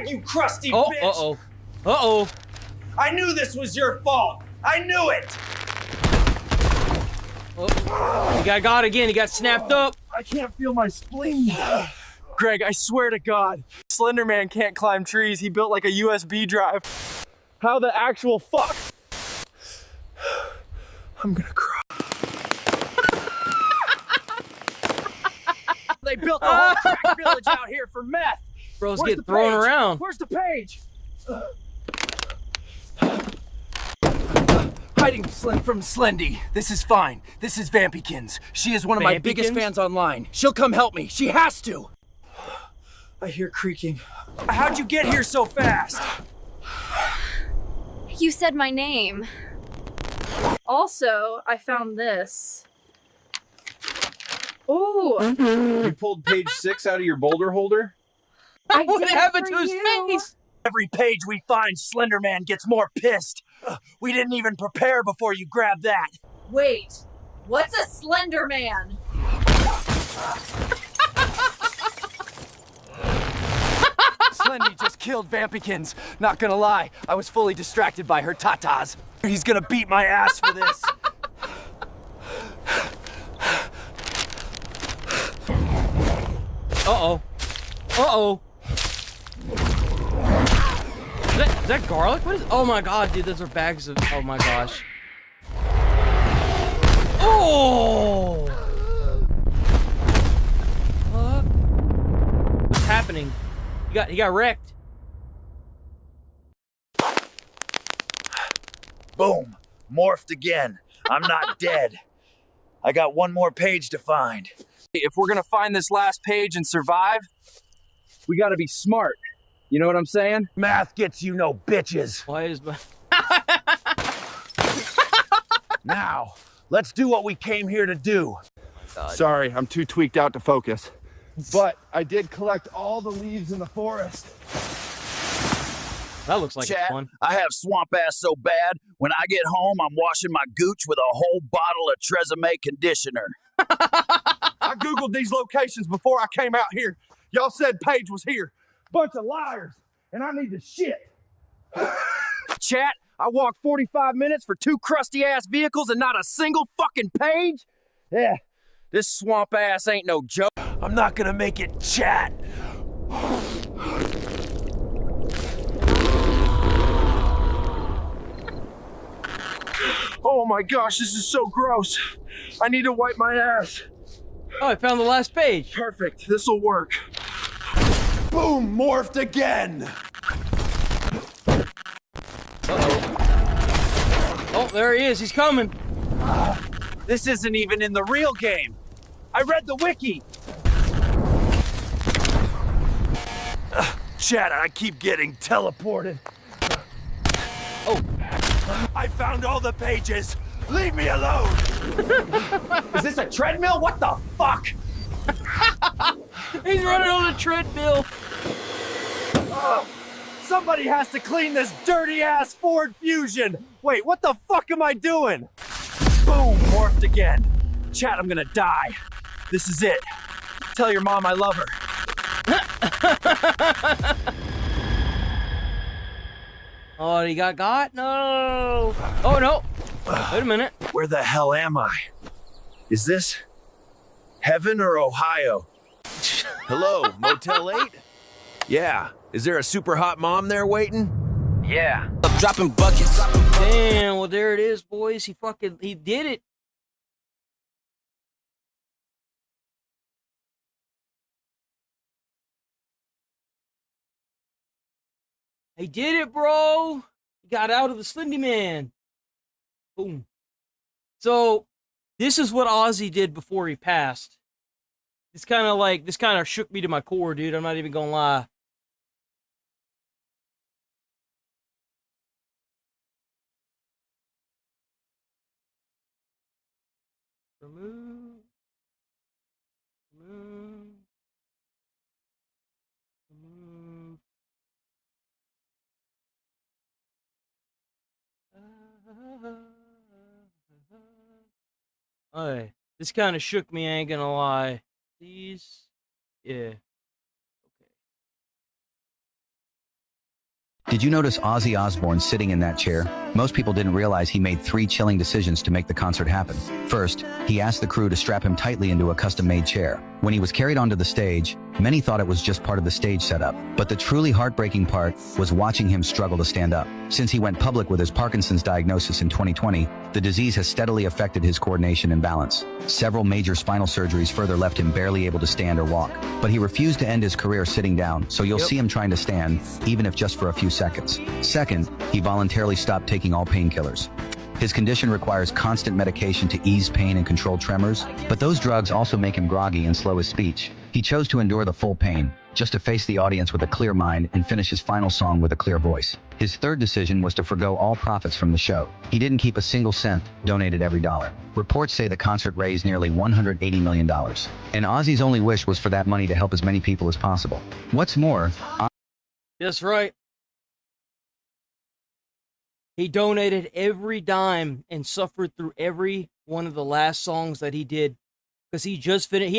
Speaker 6: you crusty bitch.
Speaker 1: Uh-oh. Uh-oh.
Speaker 6: I knew this was your fault. I knew it.
Speaker 1: Oh. He got again. He got snapped up.
Speaker 15: I can't feel my spleen. Greg, I swear to God, Slender Man can't climb trees. He built like a USB drive. How the actual fuck? I'm gonna cry. They built a whole crack village out here for meth.
Speaker 1: Bro's
Speaker 15: Where's
Speaker 1: getting
Speaker 15: the
Speaker 1: thrown
Speaker 15: page?
Speaker 1: around.
Speaker 15: Where's the page? Hiding from Slendy. This is fine. This is Vampykins. She is one of my biggest fans online. She'll come help me. She has to. I hear creaking. How'd you get here so fast?
Speaker 27: You said my name.
Speaker 14: Also, I found this. Ooh.
Speaker 28: You pulled page 6 out of your boulder holder?
Speaker 1: What happened to his face?
Speaker 6: Every page we find, Slenderman gets more pissed. We didn't even prepare before you grabbed that.
Speaker 27: Wait, what's a Slender Man?
Speaker 15: Slendy just killed Vampykins. Not gonna lie, I was fully distracted by her tatas.
Speaker 6: He's gonna beat my ass for this.
Speaker 1: Uh-oh. Uh-oh. Is that garlic? What is? Oh my god, dude, those are bags of. Oh my gosh. Oh! What? What's happening? He got wrecked.
Speaker 6: Boom, morphed again. I'm not dead. I got one more page to find.
Speaker 15: If we're gonna find this last page and survive, we gotta be smart. You know what I'm saying?
Speaker 6: Math gets you no bitches.
Speaker 1: Why is my...
Speaker 6: Now, let's do what we came here to do.
Speaker 29: Sorry, I'm too tweaked out to focus. But I did collect all the leaves in the forest.
Speaker 1: That looks like it's
Speaker 6: Chat,
Speaker 1: fun.
Speaker 6: I have swamp ass so bad, when I get home, I'm washing my gooch with a whole bottle of Tresemme conditioner.
Speaker 29: I Googled these locations before I came out here. Y'all said Paige was here. Bunch of liars, and I need to shit.
Speaker 15: Chat, I walked 45 minutes for 2 crusty ass vehicles and not a single fucking page? Yeah, this swamp ass ain't no joke.
Speaker 6: I'm not gonna make it, chat.
Speaker 29: Oh my gosh, this is so gross. I need to wipe my ass.
Speaker 1: Oh, I found the last page.
Speaker 29: Perfect, this'll work.
Speaker 6: Boom, morphed again.
Speaker 1: Oh, there he is. He's coming.
Speaker 6: This isn't even in the real game. I read the wiki. Chat, I keep getting teleported.
Speaker 1: Oh.
Speaker 6: I found all the pages. Leave me alone.
Speaker 29: Is this a treadmill? What the fuck?
Speaker 1: He's running on a treadmill.
Speaker 6: Somebody has to clean this dirty ass Ford Fusion. Wait, what the fuck am I doing? Boom, morphed again. Chat, I'm gonna die. This is it. Tell your mom I love her.
Speaker 1: Oh, he got? No. Oh, no. Wait a minute.
Speaker 6: Where the hell am I? Is this heaven or Ohio? Hello, Motel 8? Yeah. Is there a super hot mom there waiting? Yeah.
Speaker 2: Dropping buckets.
Speaker 1: Damn, well, there it is, boys. He did it. He did it, bro. He got out of the Slendy Man. Boom. So, this is what Ozzy did before he passed. This kind of shook me to my core, dude. I'm not even gonna lie. Remove. Alright, this kind of shook me, I ain't gonna lie. These, yeah.
Speaker 4: Did you notice Ozzy Osbourne sitting in that chair? Most people didn't realize he made 3 chilling decisions to make the concert happen. First, he asked the crew to strap him tightly into a custom-made chair. When he was carried onto the stage, many thought it was just part of the stage setup. But the truly heartbreaking part was watching him struggle to stand up. Since he went public with his Parkinson's diagnosis in 2020, the disease has steadily affected his coordination and balance. Several major spinal surgeries further left him barely able to stand or walk. But he refused to end his career sitting down, so you'll see him trying to stand, even if just for a few seconds. Second, he voluntarily stopped taking all painkillers. His condition requires constant medication to ease pain and control tremors, but those drugs also make him groggy and slow his speech. He chose to endure the full pain, just to face the audience with a clear mind and finish his final song with a clear voice. His third decision was to forgo all profits from the show. He didn't keep a single cent, donated every dollar. Reports say the concert raised nearly $180 million. And Ozzy's only wish was for that money to help as many people as possible. What's more,
Speaker 1: That's right. He donated every dime and suffered through every one of the last songs that he did. Because he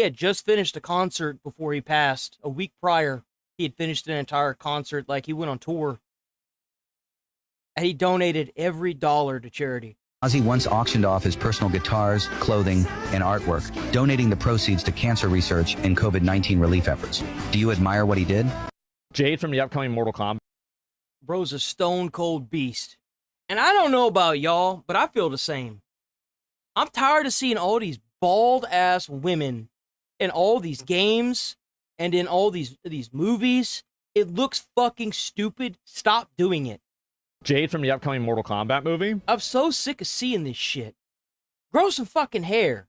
Speaker 1: had just finished a concert before he passed. A week prior, he had finished an entire concert, like he went on tour. And he donated every dollar to charity.
Speaker 4: Ozzy once auctioned off his personal guitars, clothing, and artwork, donating the proceeds to cancer research and COVID-19 relief efforts. Do you admire what he did?
Speaker 7: Jade from the upcoming Mortal Kombat.
Speaker 1: Bro's a stone cold beast. And I don't know about y'all, but I feel the same. I'm tired of seeing all these bald-ass women in all these games and in all these movies. It looks fucking stupid. Stop doing it.
Speaker 7: Jade from the upcoming Mortal Kombat movie.
Speaker 1: I'm so sick of seeing this shit. Grow some fucking hair.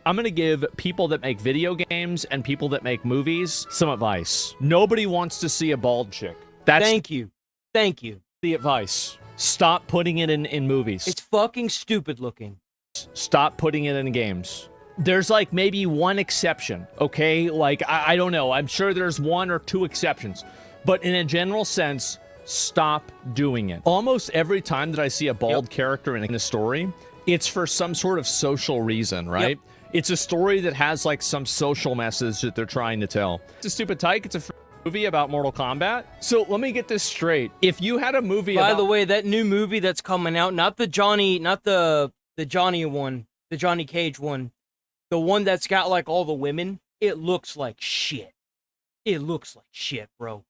Speaker 7: I'm gonna give people that make video games and people that make movies some advice. Nobody wants to see a bald chick. That's
Speaker 1: Thank you. Thank you.
Speaker 7: the advice. Stop putting it in movies.
Speaker 1: It's fucking stupid looking.
Speaker 7: Stop putting it in games. There's like maybe one exception, okay? Like, I don't know. I'm sure there's 1 or 2 exceptions. But in a general sense, stop doing it. Almost every time that I see a bald character in a story, it's for some sort of social reason, right? It's a story that has like some social message that they're trying to tell. It's a stupid tyke. It's a movie about Mortal Kombat. So let me get this straight. If you had a movie
Speaker 1: By the way, that new movie that's coming out, not the Johnny one, the Johnny Cage one, the one that's got like all the women, it looks like shit. It looks like shit, bro.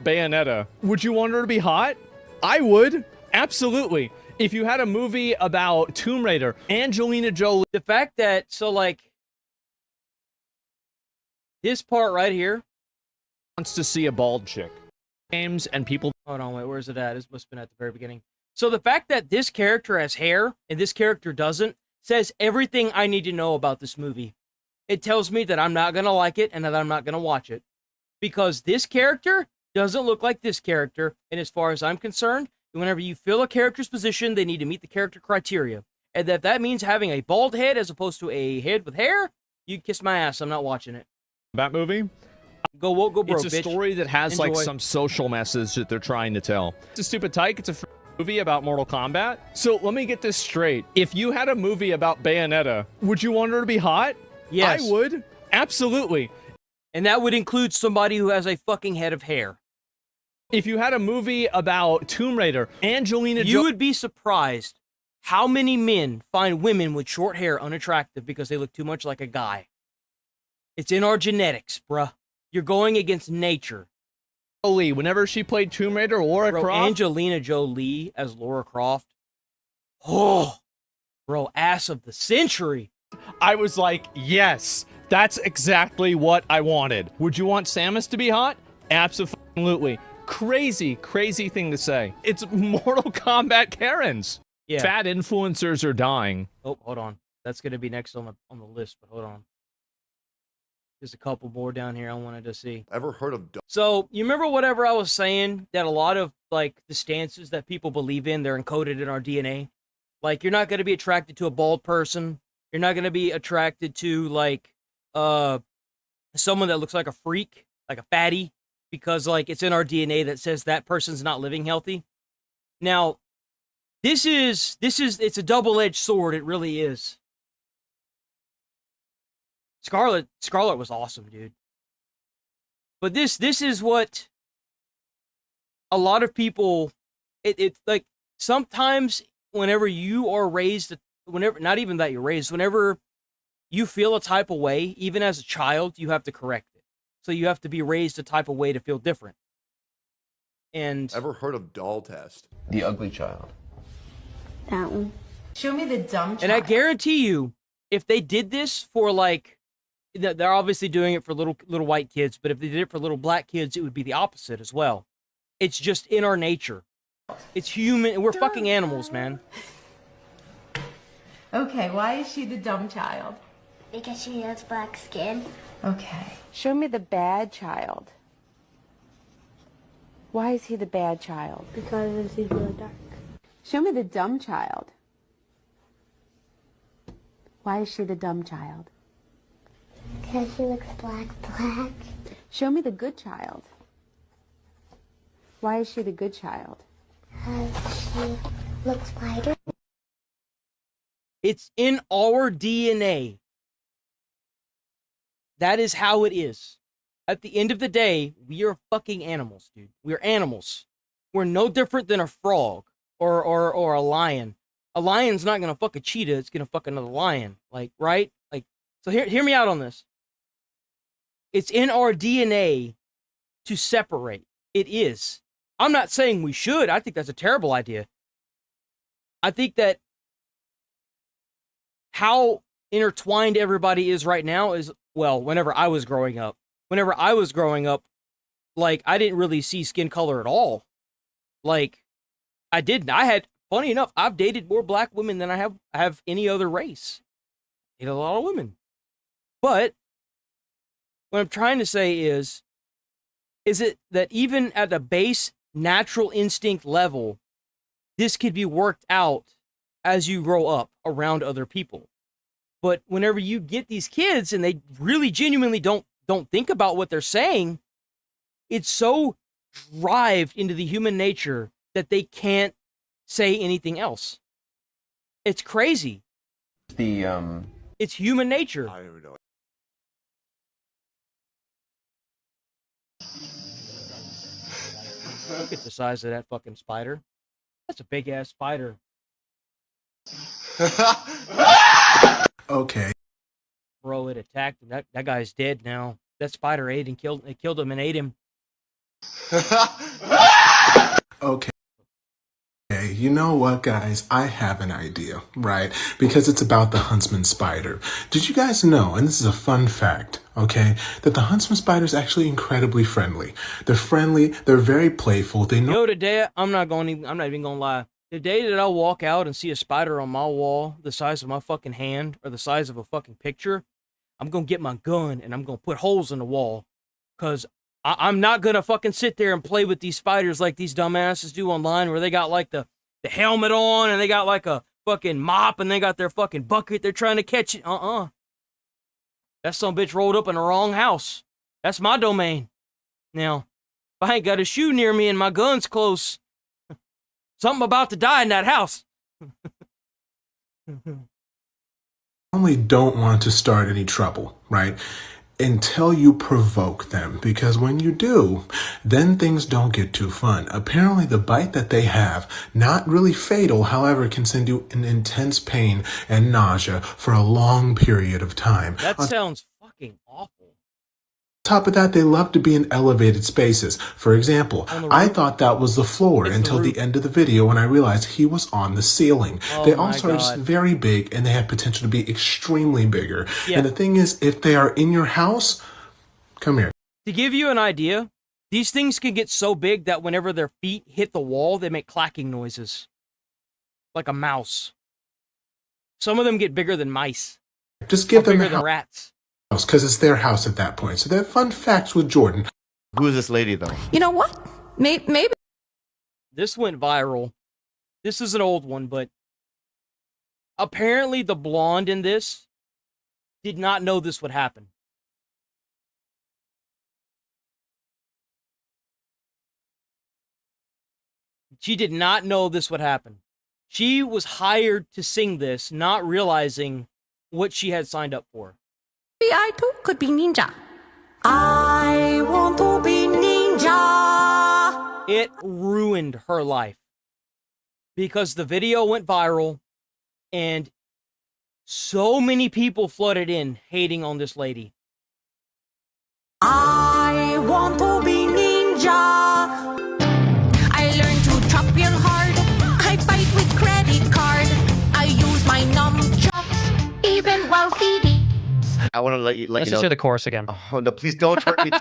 Speaker 7: Bayonetta, would you want her to be hot? I would. Absolutely. If you had a movie about Tomb Raider, Angelina Jolie.
Speaker 1: The fact that, so like, this part right here
Speaker 7: wants to see a bald chick. Games and people.
Speaker 1: Hold on, wait, where's it at? This must have been at the very beginning. So the fact that this character has hair and this character doesn't says everything I need to know about this movie. It tells me that I'm not going to like it and that I'm not going to watch it. Because this character doesn't look like this character, and as far as I'm concerned, whenever you fill a character's position, they need to meet the character criteria. And if that means having a bald head as opposed to a head with hair, you kiss my ass. I'm not watching it.
Speaker 7: That movie?
Speaker 1: Go bro,
Speaker 7: It's a
Speaker 1: bitch.
Speaker 7: story that has
Speaker 1: Enjoy.
Speaker 7: like some social message that they're trying to tell. It's a stupid tyke. It's a movie about Mortal Kombat. So let me get this straight. If you had a movie about Bayonetta, would you want her to be hot?
Speaker 1: Yes.
Speaker 7: I would. Absolutely.
Speaker 1: And that would include somebody who has a fucking head of hair.
Speaker 7: If you had a movie about Tomb Raider, Angelina Jolie.
Speaker 1: You would be surprised how many men find women with short hair unattractive because they look too much like a guy. It's in our genetics, bruh. You're going against nature.
Speaker 7: Jolie, whenever she played Tomb Raider, Lara Croft.
Speaker 1: Angelina Jolie as Lara Croft. Oh, bro, ass of the century.
Speaker 7: I was like, yes, that's exactly what I wanted. Would you want Samus to be hot? Absolutely. Crazy, crazy thing to say. It's Mortal Kombat Karens.
Speaker 1: Yeah.
Speaker 7: Fat influencers are dying.
Speaker 1: Oh, hold on. That's going to be next on the list, but hold on. There's a couple more down here I wanted to see.
Speaker 10: Ever heard of...
Speaker 1: So, you remember whatever I was saying, that a lot of, like, the stances that people believe in, they're encoded in our DNA? Like, you're not going to be attracted to a bald person. You're not going to be attracted to, like, someone that looks like a freak, like a fatty, because, like, it's in our DNA that says that person's not living healthy. Now, it's a double-edged sword, it really is. Scarlet was awesome, dude. But this is what a lot of people, it's like, sometimes whenever you are raised, not even that you're raised, whenever you feel a type of way, even as a child, you have to correct it. So you have to be raised a type of way to feel different. And
Speaker 10: Ever heard of doll test?
Speaker 18: The ugly child.
Speaker 21: That one. Show me the dumb child.
Speaker 1: And I guarantee you, if they did this for, like, they're obviously doing it for little white kids, but if they did it for little black kids, it would be the opposite as well. It's just in our nature. It's human. We're fucking animals, man.
Speaker 21: Okay, why is she the dumb child?
Speaker 19: Because she has black skin.
Speaker 21: Okay.
Speaker 5: Show me the bad child. Why is he the bad child?
Speaker 19: Because he's really dark.
Speaker 5: Show me the dumb child. Why is she the dumb child?
Speaker 19: Because she looks black.
Speaker 5: Show me the good child. Why is she the good child?
Speaker 19: Because she looks whiter.
Speaker 1: It's in our DNA. That is how it is. At the end of the day, we are fucking animals, dude. We're animals. We're no different than a frog or a lion. A lion's not gonna fuck a cheetah, it's gonna fuck another lion. Like, right? Like, so hear me out on this. It's in our DNA to separate. It is. I'm not saying we should. I think that's a terrible idea. I think that how intertwined everybody is right now is, well, whenever I was growing up, like, I didn't really see skin color at all. Like, I didn't. Funny enough, I've dated more black women than I have any other race. ate a lot of women. But what I'm trying to say is it that even at a base natural instinct level, this could be worked out as you grow up around other people. But whenever you get these kids and they really genuinely don't think about what they're saying, it's so drived into the human nature that they can't say anything else. It's crazy. It's human nature.
Speaker 9: I don't even know.
Speaker 1: Look at the size of that fucking spider. That's a big ass spider.
Speaker 9: Okay.
Speaker 1: Bro, it attacked him. That guy's dead now. That spider killed him and ate him.
Speaker 9: Okay. Okay, you know what, guys? I have an idea, right? Because it's about the huntsman spider. Did you guys know, and this is a fun fact, okay, that the huntsman spider is actually incredibly friendly. They're friendly, they're very playful, they know—
Speaker 1: Yo, today, I'm not even gonna lie. The day that I walk out and see a spider on my wall the size of my fucking hand or the size of a fucking picture, I'm gonna get my gun and I'm gonna put holes in the wall. Cause I'm not gonna fucking sit there and play with these spiders like these dumbasses do online, where they got like the helmet on and they got like a fucking mop and they got their fucking bucket they're trying to catch it. That some bitch rolled up in the wrong house. That's my domain. Now, if I ain't got a shoe near me and my gun's close, something about to die in that house.
Speaker 9: only don't want to start any trouble, right? Until you provoke them, because when you do, then things don't get too fun. Apparently the bite that they have, not really fatal, however, can send you in intense pain and nausea for a long period of time.
Speaker 1: That sounds fucking awful.
Speaker 9: On top of that, they love to be in elevated spaces. For example, I thought that was the floor until the end of the video when I realized he was on the ceiling. They also are just very big and they have potential to be extremely bigger. And the thing is, if they are in your house, come here.
Speaker 1: To give you an idea, these things can get so big that whenever their feet hit the wall, they make clacking noises. Like a mouse. Some of them get bigger than mice.
Speaker 9: Just give them
Speaker 1: bigger than rats.
Speaker 9: Because it's their house at that point. So they're fun facts with Jordan.
Speaker 10: Who is this lady, though?
Speaker 27: You know what? Maybe.
Speaker 1: This went viral. This is an old one, but apparently the blonde in this did not know this would happen. She did not know this would happen. She was hired to sing this, not realizing what she had signed up for.
Speaker 27: I too could be ninja. I want to be ninja.
Speaker 1: It ruined her life because the video went viral and so many people flooded in hating on this lady.
Speaker 27: I want to be ninja. I learned to chop real hard. I fight with credit card. I use my nunchucks even while feeding.
Speaker 10: I want to let you know.
Speaker 7: Let's just hear the chorus again.
Speaker 10: Oh, no, please don't hurt me.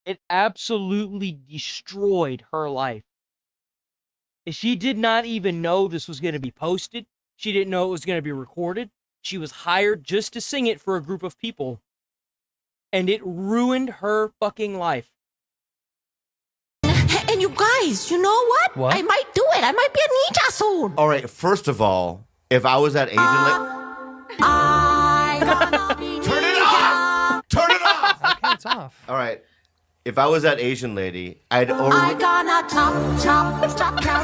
Speaker 1: It absolutely destroyed her life. She did not even know this was going to be posted. She didn't know it was going to be recorded. She was hired just to sing it for a group of people. And it ruined her fucking life.
Speaker 27: And you guys, you know what? I might do it. I might be a ninja soon.
Speaker 10: All right, first of all, if I was that Asian lady... Turn it off! Turn it off!
Speaker 7: Okay, it's off.
Speaker 10: All right. If I was that Asian lady, I'd
Speaker 27: I gonna chop, chow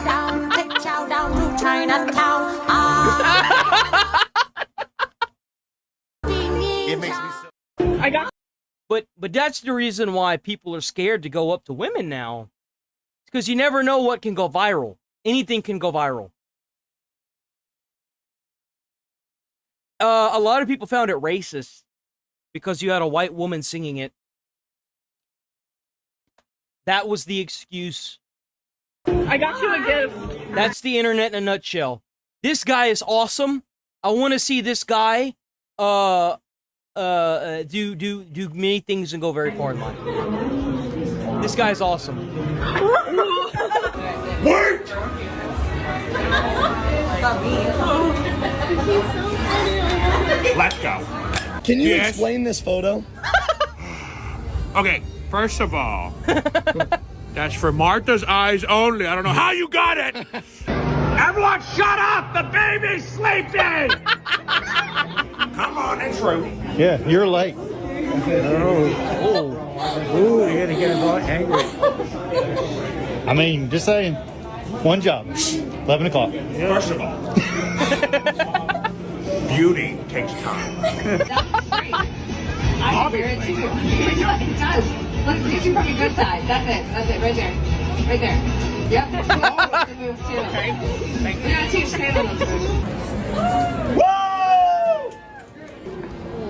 Speaker 27: down, take chow down to Chinatown.
Speaker 10: It makes me so...
Speaker 27: I got.
Speaker 1: But that's the reason why people are scared to go up to women now. It's because you never know what can go viral. Anything can go viral. A lot of people found it racist because you had a white woman singing it. That was the excuse.
Speaker 14: I got you a gift.
Speaker 1: That's the internet in a nutshell. This guy is awesome. I want to see this guy do many things and go very far in life. This guy's awesome.
Speaker 2: Wait!
Speaker 12: Let's go.
Speaker 11: Can you
Speaker 12: Yes.
Speaker 11: explain this photo?
Speaker 12: Okay, first of all, that's for Martha's eyes only. I don't know how you got it. Everyone, shut up! The baby's sleeping. Come on, it's true.
Speaker 11: Yeah, you're late.
Speaker 1: Oh.
Speaker 11: Ooh, you're gonna get angry. I mean, just saying. One job. 11 o'clock.
Speaker 12: First of all, beauty takes time.
Speaker 13: I hear it too. It does. Look, you from your good side. That's it, right there. Right there. Yep. That's the move too. Okay. We're gonna teach Taylor those moves.
Speaker 2: Woo!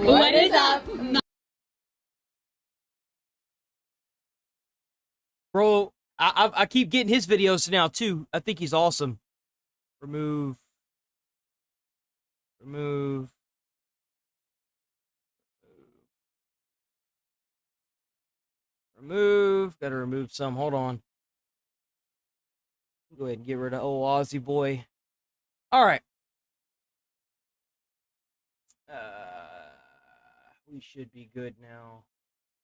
Speaker 13: What is up?
Speaker 1: Bro, I keep getting his videos now too. I think he's awesome. Remove. Gotta remove some. Hold on. Go ahead and get rid of old Aussie boy. All right. We should be good now.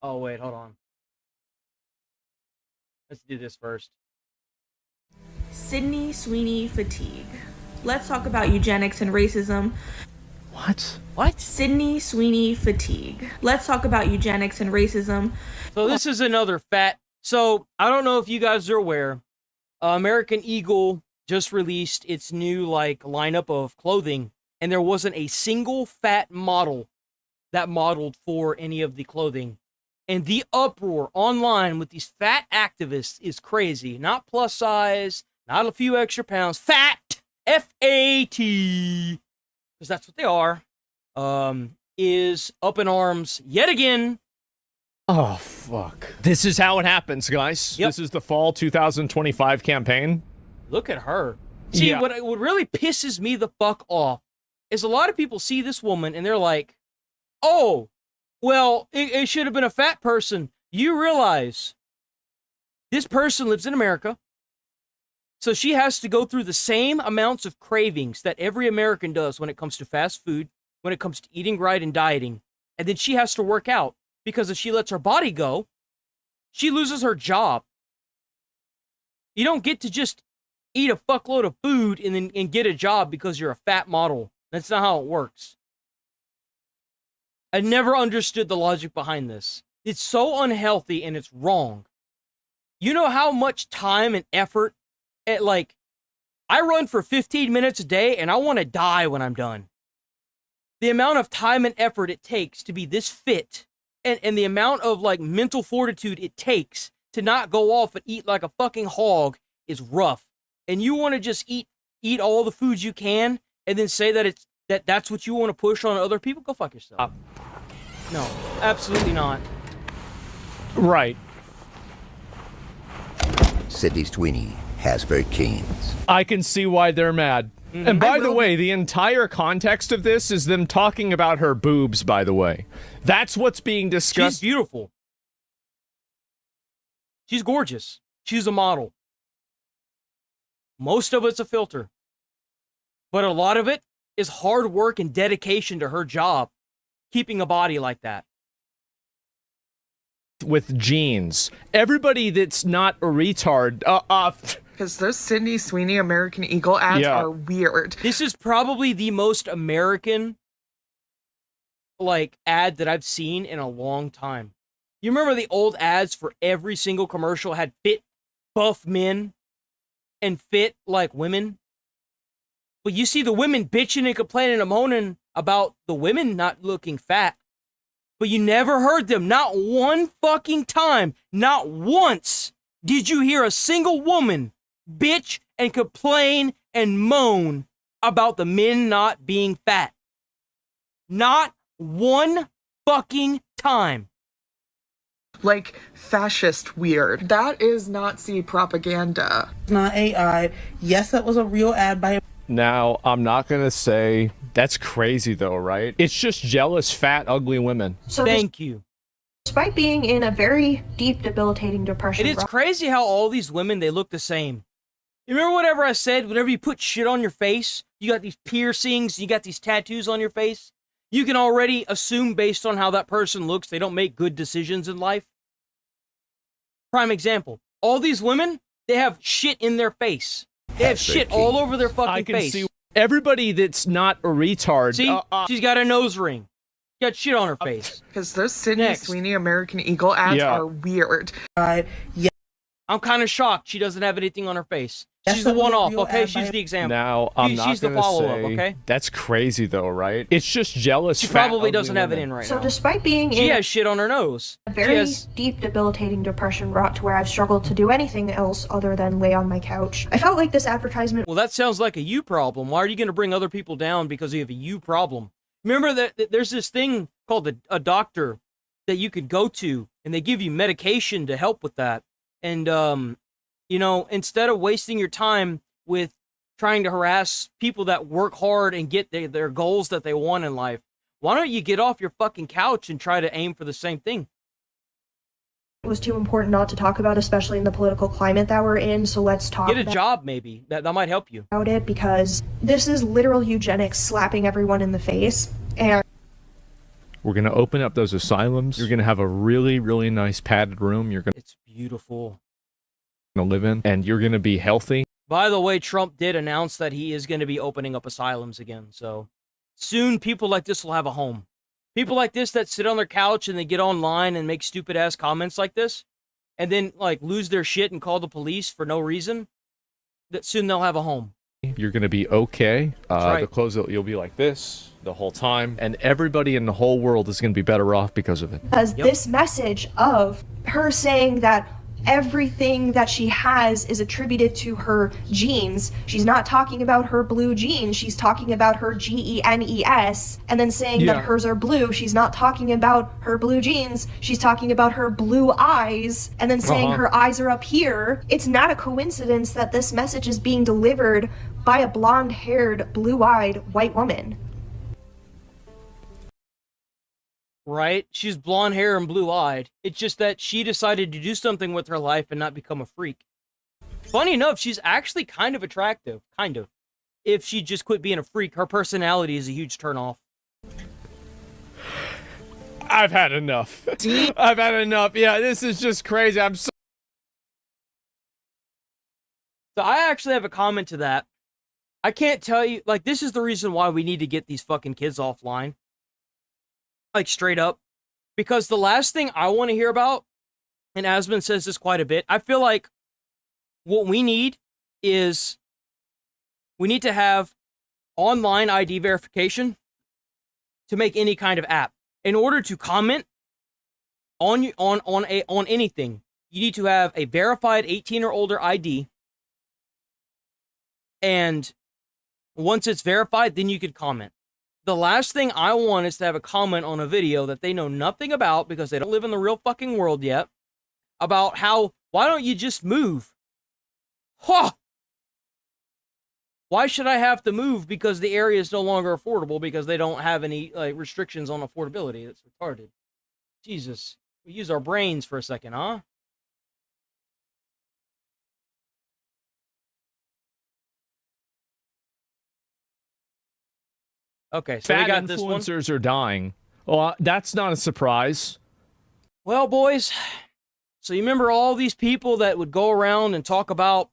Speaker 1: Oh wait, hold on. Let's do this first.
Speaker 18: Sydney Sweeney fatigue. Let's talk about eugenics and racism.
Speaker 1: What?
Speaker 18: Sydney Sweeney fatigue. Let's talk about eugenics and racism.
Speaker 1: So this is another fat. So I don't know if you guys are aware. American Eagle just released its new lineup of clothing, and there wasn't a single fat model that modeled for any of the clothing. And the uproar online with these fat activists is crazy. Not plus size, not a few extra pounds. Fat, F-A-T, because that's what they are, is up in arms yet again.
Speaker 7: Oh, fuck. This is how it happens, guys.
Speaker 1: Yep.
Speaker 7: This is the fall 2025 campaign.
Speaker 1: Look at her. See,
Speaker 7: Yeah.
Speaker 1: what really pisses me the fuck off is a lot of people see this woman and they're like, oh, well, it should have been a fat person. You realize this person lives in America, so she has to go through the same amounts of cravings that every American does when it comes to fast food, when it comes to eating right and dieting. And then she has to work out, because if she lets her body go, she loses her job. You don't get to just eat a fuckload of food and get a job because you're a fat model. That's not how it works. I never understood the logic behind this. It's so unhealthy and it's wrong. You know how much time and effort I run for 15 minutes a day and I want to die when I'm done. The amount of time and effort it takes to be this fit and the amount of mental fortitude it takes to not go off and eat like a fucking hog is rough. And you want to just eat all the foods you can and then say that that's what you want to push on other people? Go fuck yourself. No, absolutely not.
Speaker 7: Right.
Speaker 20: Sydney Sweeney has very canes.
Speaker 7: I can see why they're mad. And by the way, the entire context of this is them talking about her boobs, by the way. That's what's being discussed.
Speaker 1: She's beautiful. She's gorgeous. She's a model. Most of it's a filter. But a lot of it is hard work and dedication to her job, keeping a body like that.
Speaker 7: With jeans. Everybody that's not a retard,
Speaker 22: because those Sydney Sweeney American Eagle ads are weird.
Speaker 1: This is probably the most American ad that I've seen in a long time. You remember the old ads for every single commercial had fit, buff men and fit women? But you see the women bitching and complaining and moaning about the women not looking fat. But you never heard them, not one fucking time, not once did you hear a single woman bitch and complain and moan about the men not being fat. Not one fucking time.
Speaker 22: Fascist weird. That is Nazi propaganda.
Speaker 23: Not AI. Yes, that was a real ad by
Speaker 7: Now, I'm not gonna say that's crazy though, right? It's just jealous, fat, ugly women.
Speaker 3: So
Speaker 1: Thank you.
Speaker 3: Despite being in a very deep, debilitating depression,
Speaker 1: It's crazy how all these women, they look the same. You remember whatever I said? Whenever you put shit on your face, you got these piercings, you got these tattoos on your face, you can already assume based on how that person looks, they don't make good decisions in life. Prime example. All these women, they have shit in their face. They have shit all over their fucking
Speaker 7: I can
Speaker 1: face.
Speaker 7: see everybody that's not a retard.
Speaker 1: See, she's got a nose ring. She got shit on her face.
Speaker 22: Because those Sydney
Speaker 1: Next.
Speaker 22: Sweeney American Eagle ads
Speaker 1: Yeah.
Speaker 22: are weird.
Speaker 1: Yeah. I'm kind of shocked she doesn't have anything on her face. She's the one-off, okay? She's the example.
Speaker 7: Now, I'm not
Speaker 1: She's the
Speaker 7: gonna
Speaker 1: follow-up,
Speaker 7: say
Speaker 1: okay?
Speaker 7: that's crazy though, right? It's just jealous,
Speaker 1: She
Speaker 7: fat,
Speaker 1: probably
Speaker 7: ugly
Speaker 1: doesn't have it
Speaker 7: women.
Speaker 1: in right
Speaker 3: So
Speaker 1: now.
Speaker 3: despite being
Speaker 1: She
Speaker 3: in
Speaker 1: has shit on her nose.
Speaker 3: a
Speaker 1: She
Speaker 3: very
Speaker 1: has...
Speaker 3: deep, debilitating depression brought to where I've struggled to do anything else other than lay on my couch, I felt like this advertisement
Speaker 1: Well, that sounds like a you problem. Why are you going to bring other people down because you have a you problem? Remember that there's this thing called a doctor that you could go to, and they give you medication to help with that. And, you know, instead of wasting your time with trying to harass people that work hard and get their goals that they want in life, why don't you get off your fucking couch and try to aim for the same thing?
Speaker 3: was too important not to talk about, especially in the political climate that we're in, so let's talk
Speaker 1: Get a job, maybe. That might help you.
Speaker 3: about it, because this is literal eugenics slapping everyone in the face, and
Speaker 7: We're gonna open up those asylums. You're gonna have a really, really nice padded room. You're gonna
Speaker 1: It's beautiful.
Speaker 7: live in, and you're gonna be healthy.
Speaker 1: By the way, Trump did announce that he is going to be opening up asylums again. So soon people like this will have a home. People like this that sit on their couch and they get online and make stupid ass comments like this and then like lose their shit and call the police for no reason, that soon they'll have a home.
Speaker 7: You're gonna be okay.
Speaker 1: right.
Speaker 7: The clothes, you'll be like this the whole time, and everybody in the whole world is gonna be better off because of it.
Speaker 3: because this message of her saying that everything that she has is attributed to her genes. She's not talking about her blue genes. She's talking about her genes, and then saying
Speaker 7: Yeah.
Speaker 3: that hers are blue. She's not talking about her blue genes. She's talking about her blue eyes, and then saying
Speaker 7: Uh-huh.
Speaker 3: her eyes are up here. It's not a coincidence that this message is being delivered by a blonde-haired, blue-eyed white woman.
Speaker 1: Right? She's blonde hair and blue eyed. It's just that she decided to do something with her life and not become a freak. Funny enough, she's actually kind of attractive. Kind of. If she just quit being a freak, her personality is a huge turnoff.
Speaker 7: I've had enough. I've had enough. Yeah, this is just crazy. I'm so.
Speaker 1: So I actually have a comment to that. I can't tell you, like, this is the reason why we need to get these fucking kids offline. Like, straight up. Because the last thing I want to hear about, and Asmon says this quite a bit, I feel like what we need is we need to have online ID verification to make any kind of app. In order to comment on anything, you need to have a verified 18 or older ID. And once it's verified, then you could comment. The last thing I want is to have a comment on a video that they know nothing about because they don't live in the real fucking world yet, about how, why don't you just move? Huh! Why should I have to move because the area is no longer affordable because they don't have any like restrictions on affordability? That's retarded. Jesus. We use our brains for a second, huh? Okay, so
Speaker 7: Fat
Speaker 1: we got this one.
Speaker 7: influencers are dying. Well, that's not a surprise.
Speaker 1: Well, boys, so you remember all these people that would go around and talk about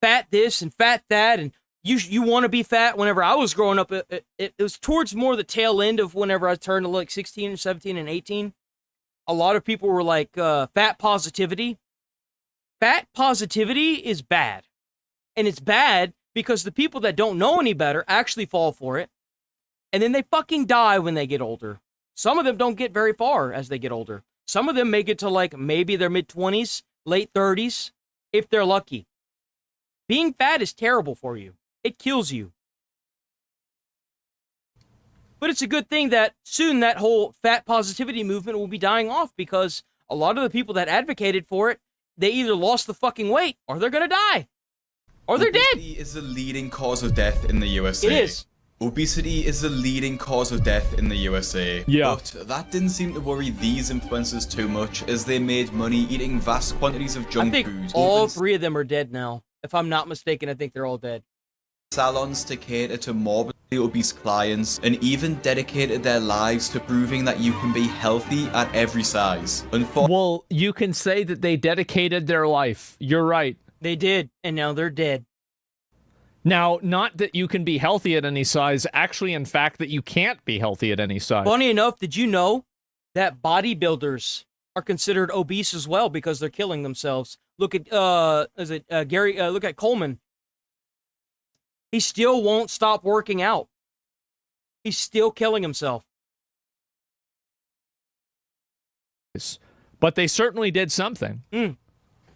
Speaker 1: fat this and fat that, and you want to be fat. Whenever I was growing up, it was towards more the tail end of whenever I turned to like 16, 17, and 18. A lot of people were like, fat positivity. Fat positivity is bad. And it's bad because the people that don't know any better actually fall for it. And then they fucking die when they get older. Some of them don't get very far as they get older. Some of them make it to like maybe their mid-20s, late 30s, if they're lucky. Being fat is terrible for you. It kills you. But it's a good thing that soon that whole fat positivity movement will be dying off because a lot of the people that advocated for it, they either lost the fucking weight or they're gonna die. Or they're dead.
Speaker 8: Obesity is the leading cause of death in the USA.
Speaker 1: It is.
Speaker 8: Obesity is the leading cause of death in the USA.
Speaker 7: Yeah.
Speaker 8: But that didn't seem to worry these influencers too much, as they made money eating vast quantities of junk
Speaker 1: I think
Speaker 8: food.
Speaker 1: all 3 of them are dead now. If I'm not mistaken, I think they're all dead.
Speaker 8: Salons to cater to morbidly obese clients, and even dedicated their lives to proving that you can be healthy at every size.
Speaker 7: Well, you can say that they dedicated their life. You're right.
Speaker 1: They did, and now they're dead.
Speaker 7: Now, not that you can be healthy at any size, actually, in fact, that you can't be healthy at any size.
Speaker 1: Funny enough, did you know that bodybuilders are considered obese as well because they're killing themselves? Look at, Gary, look at Coleman. He still won't stop working out. He's still killing himself.
Speaker 7: But they certainly did something.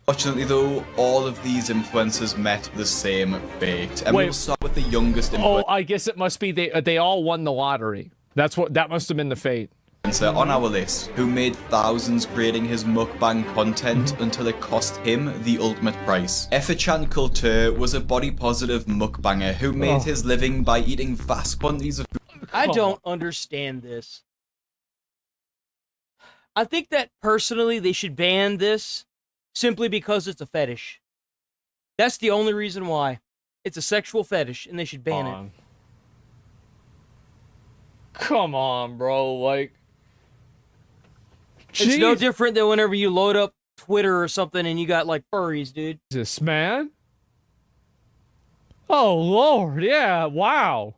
Speaker 8: Fortunately though, all of these influencers met the same fate. And we'll start with the youngest influencer.
Speaker 7: Oh, I guess it must be they all won the lottery. That must have been the fate.
Speaker 8: On our list, who made thousands creating his mukbang content until it cost him the ultimate price. Effichan Kultur was a body-positive mukbanger who made his living by eating vast quantities of food.
Speaker 1: I don't understand this. I think that personally they should ban this simply because it's a fetish. That's the only reason why. It's a sexual fetish and they should ban it.
Speaker 7: Come on, bro. Like,
Speaker 1: it's no different than whenever you load up Twitter or something and you got like furries, dude.
Speaker 7: Jesus, man. Oh, Lord. Yeah. Wow.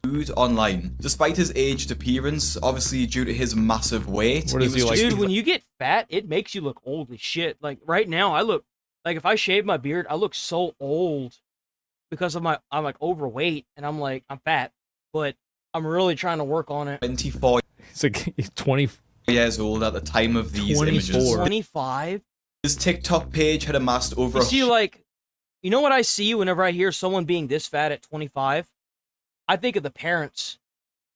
Speaker 8: Food online. Despite his aged appearance, obviously due to his massive weight,
Speaker 7: What is he like?
Speaker 1: Dude, when you get fat, it makes you look old as shit. Like right now, I look like if I shave my beard, I look so old because of I'm like overweight and I'm fat, but I'm really trying to work on it.
Speaker 8: 24.
Speaker 7: It's like 20
Speaker 8: years old at the time of these images.
Speaker 1: 25.
Speaker 8: His TikTok page had amassed over.
Speaker 1: You see, like, you know what I see whenever I hear someone being this fat at 25? I think of the parents.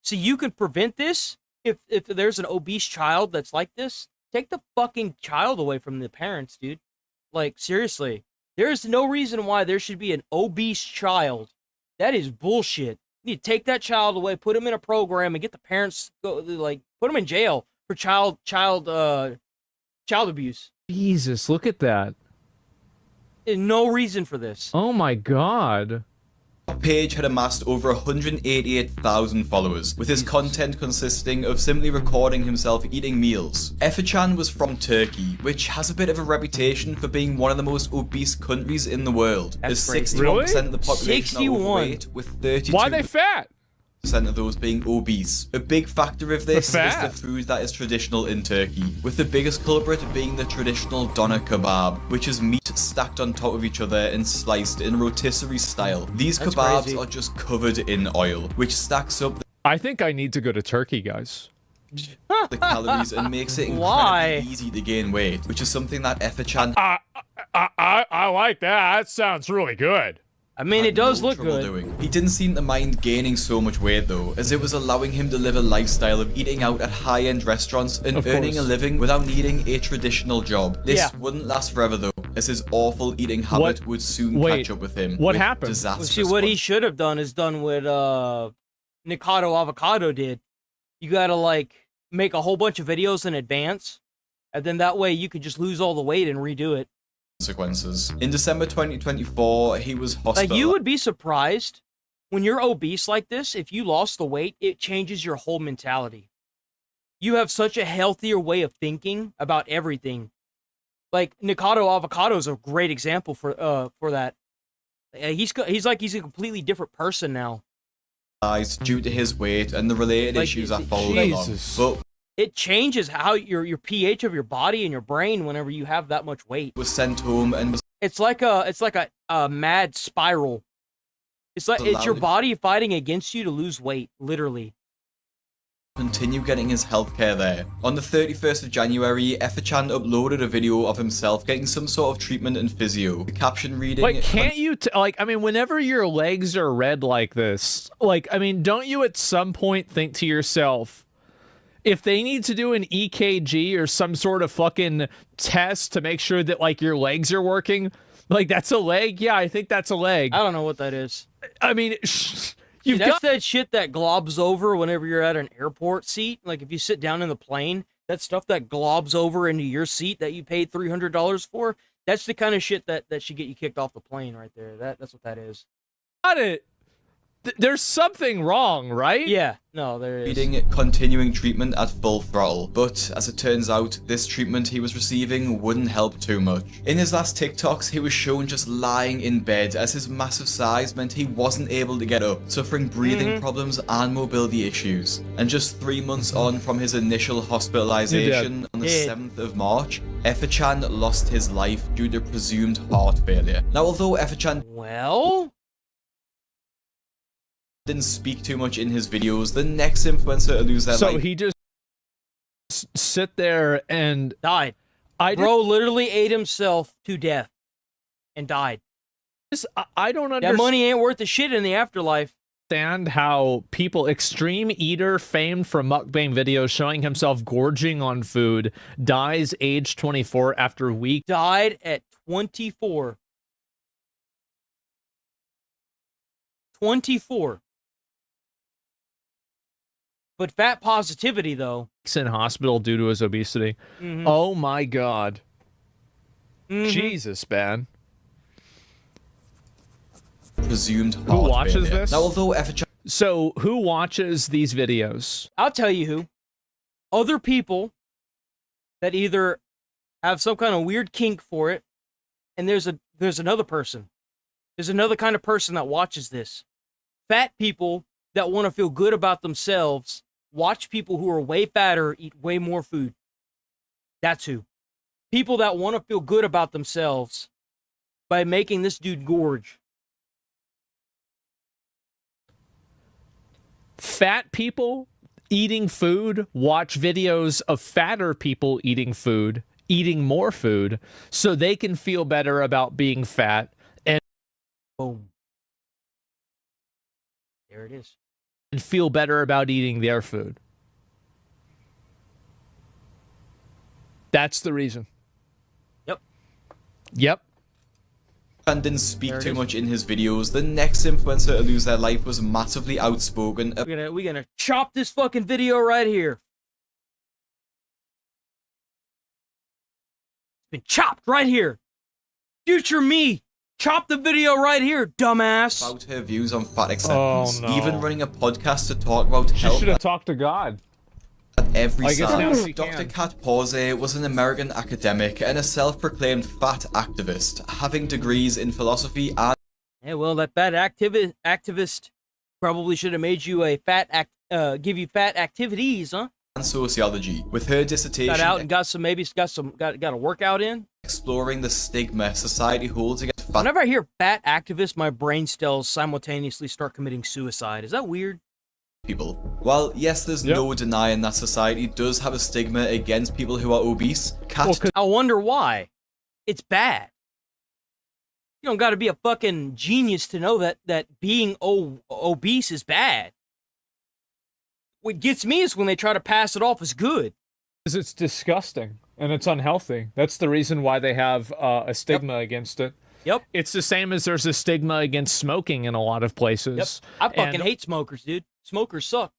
Speaker 1: See, you could prevent this if there's an obese child that's like this. Take the fucking child away from the parents, dude. Like, seriously. There's no reason why there should be an obese child. That is bullshit. You need to take that child away, put him in a program, and get the parents put him in jail for child abuse.
Speaker 7: Jesus, look at that.
Speaker 1: There's no reason for this.
Speaker 7: Oh my God.
Speaker 8: Page had amassed over 188,000 followers, with his content consisting of simply recording himself eating meals. Effichan was from Turkey, which has a bit of a reputation for being one of the most obese countries in the world. As 61% of the population are overweight, with 32%.
Speaker 7: Why are they fat?
Speaker 8: Of those being obese. A big factor of this is the food that is traditional in Turkey, with the biggest culprit being the traditional doner kebab, which is meat stacked on top of each other and sliced in rotisserie style. These kebabs are just covered in oil, which stacks up
Speaker 7: I think I need to go to Turkey, guys.
Speaker 8: the calories and makes it incredibly easy to gain weight, which is something that Effichan
Speaker 7: I like that. That sounds really good.
Speaker 1: I mean, it does look good.
Speaker 8: He didn't seem to mind gaining so much weight though, as it was allowing him to live a lifestyle of eating out at high-end restaurants and earning a living without needing a traditional job. This wouldn't last forever though, as his awful eating habit would soon catch up with him.
Speaker 7: What happened?
Speaker 1: Well, see, what he should have done is done what Nikado Avocado did. You gotta like make a whole bunch of videos in advance, and then that way you could just lose all the weight and redo it.
Speaker 8: Consequences. In December 2024, he was hospitalized.
Speaker 1: Like, you would be surprised when you're obese like this, if you lost the weight, it changes your whole mentality. You have such a healthier way of thinking about everything. Like, Nikado Avocado is a great example for that. He's a completely different person now.
Speaker 8: Due to his weight and the related issues that followed along. But
Speaker 1: it changes how your pH of your body and your brain whenever you have that much weight.
Speaker 8: Was sent home and was.
Speaker 1: It's like a mad spiral. It's your body fighting against you to lose weight, literally.
Speaker 8: Continue getting his healthcare there. On the 31st of January, Effichan uploaded a video of himself getting some sort of treatment and physio. The caption reading.
Speaker 7: Like, can't you whenever your legs are red like this, don't you at some point think to yourself, if they need to do an EKG or some sort of fucking test to make sure that, like, your legs are working, Like, that's a leg? Yeah, I think that's a leg.
Speaker 1: I don't know what that is.
Speaker 7: I mean,
Speaker 1: Dude, that's that shit that globs over whenever you're at an airport seat. Like, if you sit down in the plane, that stuff that globs over into your seat that you paid $300 for, that's the kind of shit that should get you kicked off the plane right there. That's what that is.
Speaker 7: Got it. There's something wrong, right?
Speaker 1: Yeah, no, there is.
Speaker 8: Needing continuing treatment at full throttle, but as it turns out, this treatment he was receiving wouldn't help too much. In his last TikToks, he was shown just lying in bed as his massive size meant he wasn't able to get up, suffering breathing problems and mobility issues. And just 3 months on from his initial hospitalization on the 7th of March, Epstein lost his life due to presumed heart failure. Now, although Epstein didn't speak too much in his videos, the next influencer to lose their life.
Speaker 7: So he just sit there and
Speaker 1: died. Bro literally ate himself to death and died.
Speaker 7: I don't understand.
Speaker 1: That money ain't worth the shit in the afterlife.
Speaker 7: Understand how people, extreme eater famed for mukbang videos showing himself gorging on food, dies age 24 after weeks.
Speaker 1: Died at 24. 24. But fat positivity, though.
Speaker 7: In hospital due to his obesity. Oh my God. Jesus, man.
Speaker 8: Presumed heart
Speaker 7: Who watches
Speaker 8: failure.
Speaker 7: this?
Speaker 8: Now, although
Speaker 7: So, who watches these videos?
Speaker 1: I'll tell you who. Other people that either have some kind of weird kink for it, and there's another person. There's another kind of person that watches this. Fat people that want to feel good about themselves watch people who are way fatter eat way more food. That's who. People that want to feel good about themselves by making this dude gorge.
Speaker 7: Fat people eating food watch videos of fatter people eating food, eating more food, so they can feel better about being fat. And
Speaker 1: boom. There it is.
Speaker 7: And feel better about eating their food. That's the reason. Yep.
Speaker 8: And didn't speak too much in his videos, the next influencer to lose their life was massively outspoken.
Speaker 1: We're gonna chop this fucking video right here. It's been chopped right here. Future me. Chop the video right here, dumbass.
Speaker 8: About her views on fat acceptance,
Speaker 7: Oh, no.
Speaker 8: even running a podcast to talk about
Speaker 7: She
Speaker 8: health.
Speaker 7: should have talked to God.
Speaker 8: At every
Speaker 7: I guess now
Speaker 8: size.
Speaker 7: she
Speaker 8: Dr.
Speaker 7: can.
Speaker 8: Kat Pause was an American academic and a self-proclaimed fat activist, having degrees in philosophy and
Speaker 1: Yeah, well, that fat activist probably should have made you a give you fat activities, huh?
Speaker 8: sociology. With her dissertation
Speaker 1: Got out and got a workout in.
Speaker 8: exploring the stigma society holds against fat
Speaker 1: Whenever I hear fat activist, my brain cells simultaneously start committing suicide. Is that weird?
Speaker 8: people. While yes, there's no denying that society does have a stigma against people who are obese,
Speaker 1: I wonder why. It's bad. You don't got to be a fucking genius to know that being obese is bad. What gets me is when they try to pass it off as good.
Speaker 7: Because it's disgusting and it's unhealthy. That's the reason why they have a stigma against it.
Speaker 1: Yep.
Speaker 7: It's the same as there's a stigma against smoking in a lot of places.
Speaker 1: I fucking hate smokers, dude. Smokers suck.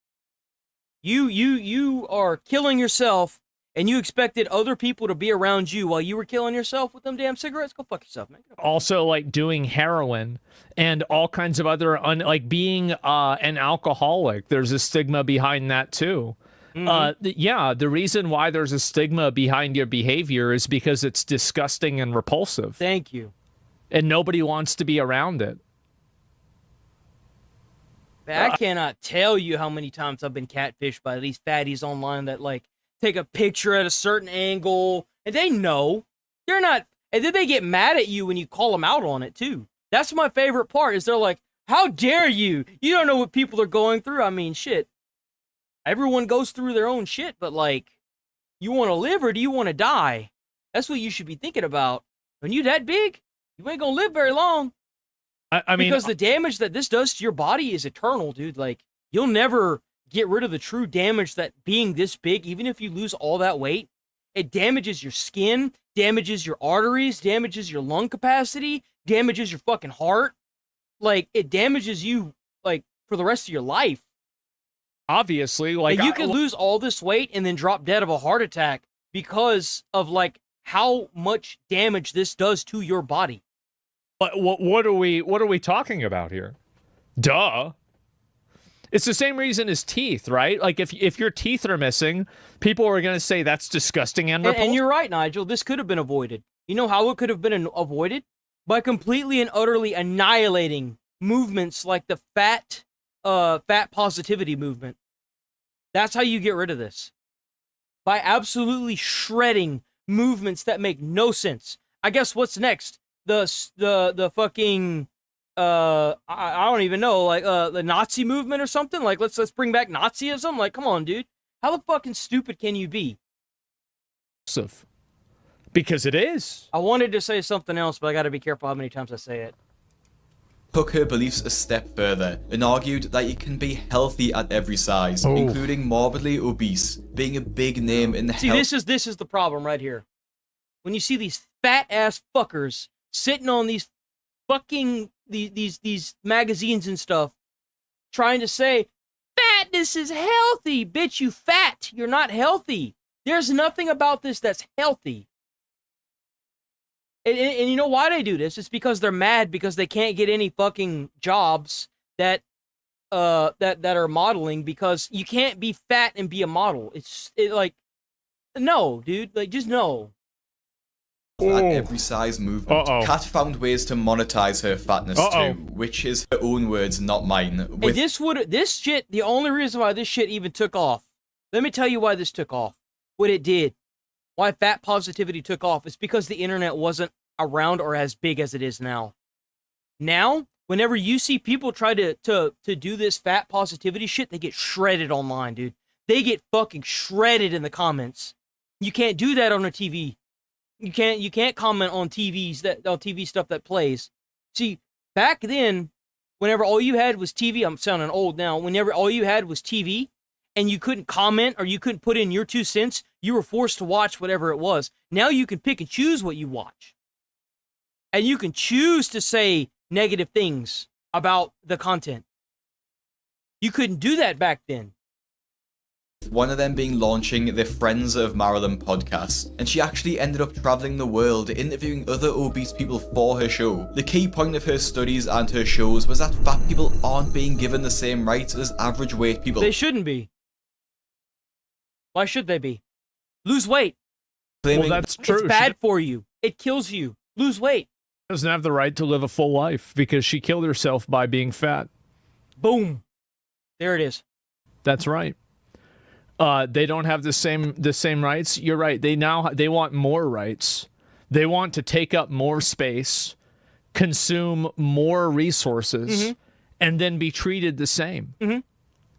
Speaker 1: You are killing yourself, and you expected other people to be around you while you were killing yourself with them damn cigarettes? Go fuck yourself, man.
Speaker 7: Also, like doing heroin and all kinds of other, like being an alcoholic. There's a stigma behind that too. The reason why there's a stigma behind your behavior is because it's disgusting and repulsive.
Speaker 1: Thank you.
Speaker 7: And nobody wants to be around it.
Speaker 1: Man, I cannot tell you how many times I've been catfished by these fatties online that, like, take a picture at a certain angle, and they know. They're not, and then they get mad at you when you call them out on it, too. That's my favorite part, is they're like, how dare you? You don't know what people are going through. I mean, shit. Everyone goes through their own shit, but, like, you want to live or do you want to die? That's what you should be thinking about. When you that big, you ain't gonna live very long.
Speaker 7: I mean,
Speaker 1: because the damage that this does to your body is eternal, dude. Like, you'll never get rid of the true damage that being this big, even if you lose all that weight, It damages your skin, damages your arteries, damages your lung capacity, damages your fucking heart. Like, it damages you, like, for the rest of your life.
Speaker 7: Obviously, like,
Speaker 1: you could lose all this weight and then drop dead of a heart attack because of, like, how much damage this does to your body.
Speaker 7: But what are we talking about here? Duh. It's the same reason as teeth, right? Like, if your teeth are missing, people are going to say that's disgusting and repulsive.
Speaker 1: And you're right, Nigel. This could have been avoided. You know how it could have been avoided? By completely and utterly annihilating movements like the fat positivity movement. That's how you get rid of this. By absolutely shredding movements that make no sense. I guess what's next? The fucking I don't even know, like the Nazi movement or something? Like let's bring back Nazism? Like, come on, dude. How the fucking stupid can you be?
Speaker 7: Because it is.
Speaker 1: I wanted to say something else, but I gotta be careful how many times I say it.
Speaker 8: Took her beliefs a step further and argued that you can be healthy at every size, including morbidly obese, being a big name in the
Speaker 1: See, this is the problem right here. When you see these fat ass fuckers sitting on these fucking these magazines and stuff, trying to say fatness is healthy. Bitch, you fat. You're not healthy. There's nothing about this that's healthy. And you know why they do this? It's because they're mad because they can't get any fucking jobs that are modeling, because you can't be fat and be a model. It's like, no, dude, like, just no.
Speaker 8: At every size movement. Kat found ways to monetize her fatness too, which is her own words, not mine.
Speaker 1: And this shit, the only reason why this shit even took off, let me tell you why this took off. What it did. Why fat positivity took off is because the internet wasn't around or as big as it is now. Now, whenever you see people try to do this fat positivity shit, they get shredded online, dude. They get fucking shredded in the comments. You can't do that on a TV. You can't comment on TV stuff that plays. See, back then, whenever all you had was TV, I'm sounding old now, whenever all you had was TV, and you couldn't comment or you couldn't put in your 2 cents, you were forced to watch whatever it was. Now you can pick and choose what you watch. And you can choose to say negative things about the content. You couldn't do that back then.
Speaker 8: One of them being launching the Friends of Marilyn podcast, and she actually ended up traveling the world interviewing other obese people for her show. The key point of her studies and her shows was that fat people aren't being given the same rights as average weight people.
Speaker 1: They shouldn't be. Why should they be? Lose weight.
Speaker 7: Well, that's true.
Speaker 1: It's bad for you. It kills you. Lose weight.
Speaker 7: Doesn't have the right to live a full life because she killed herself by being fat.
Speaker 1: Boom. There it is.
Speaker 7: That's right. They don't have the same rights. You're right. They want more rights. They want to take up more space, consume more resources, and then be treated the same.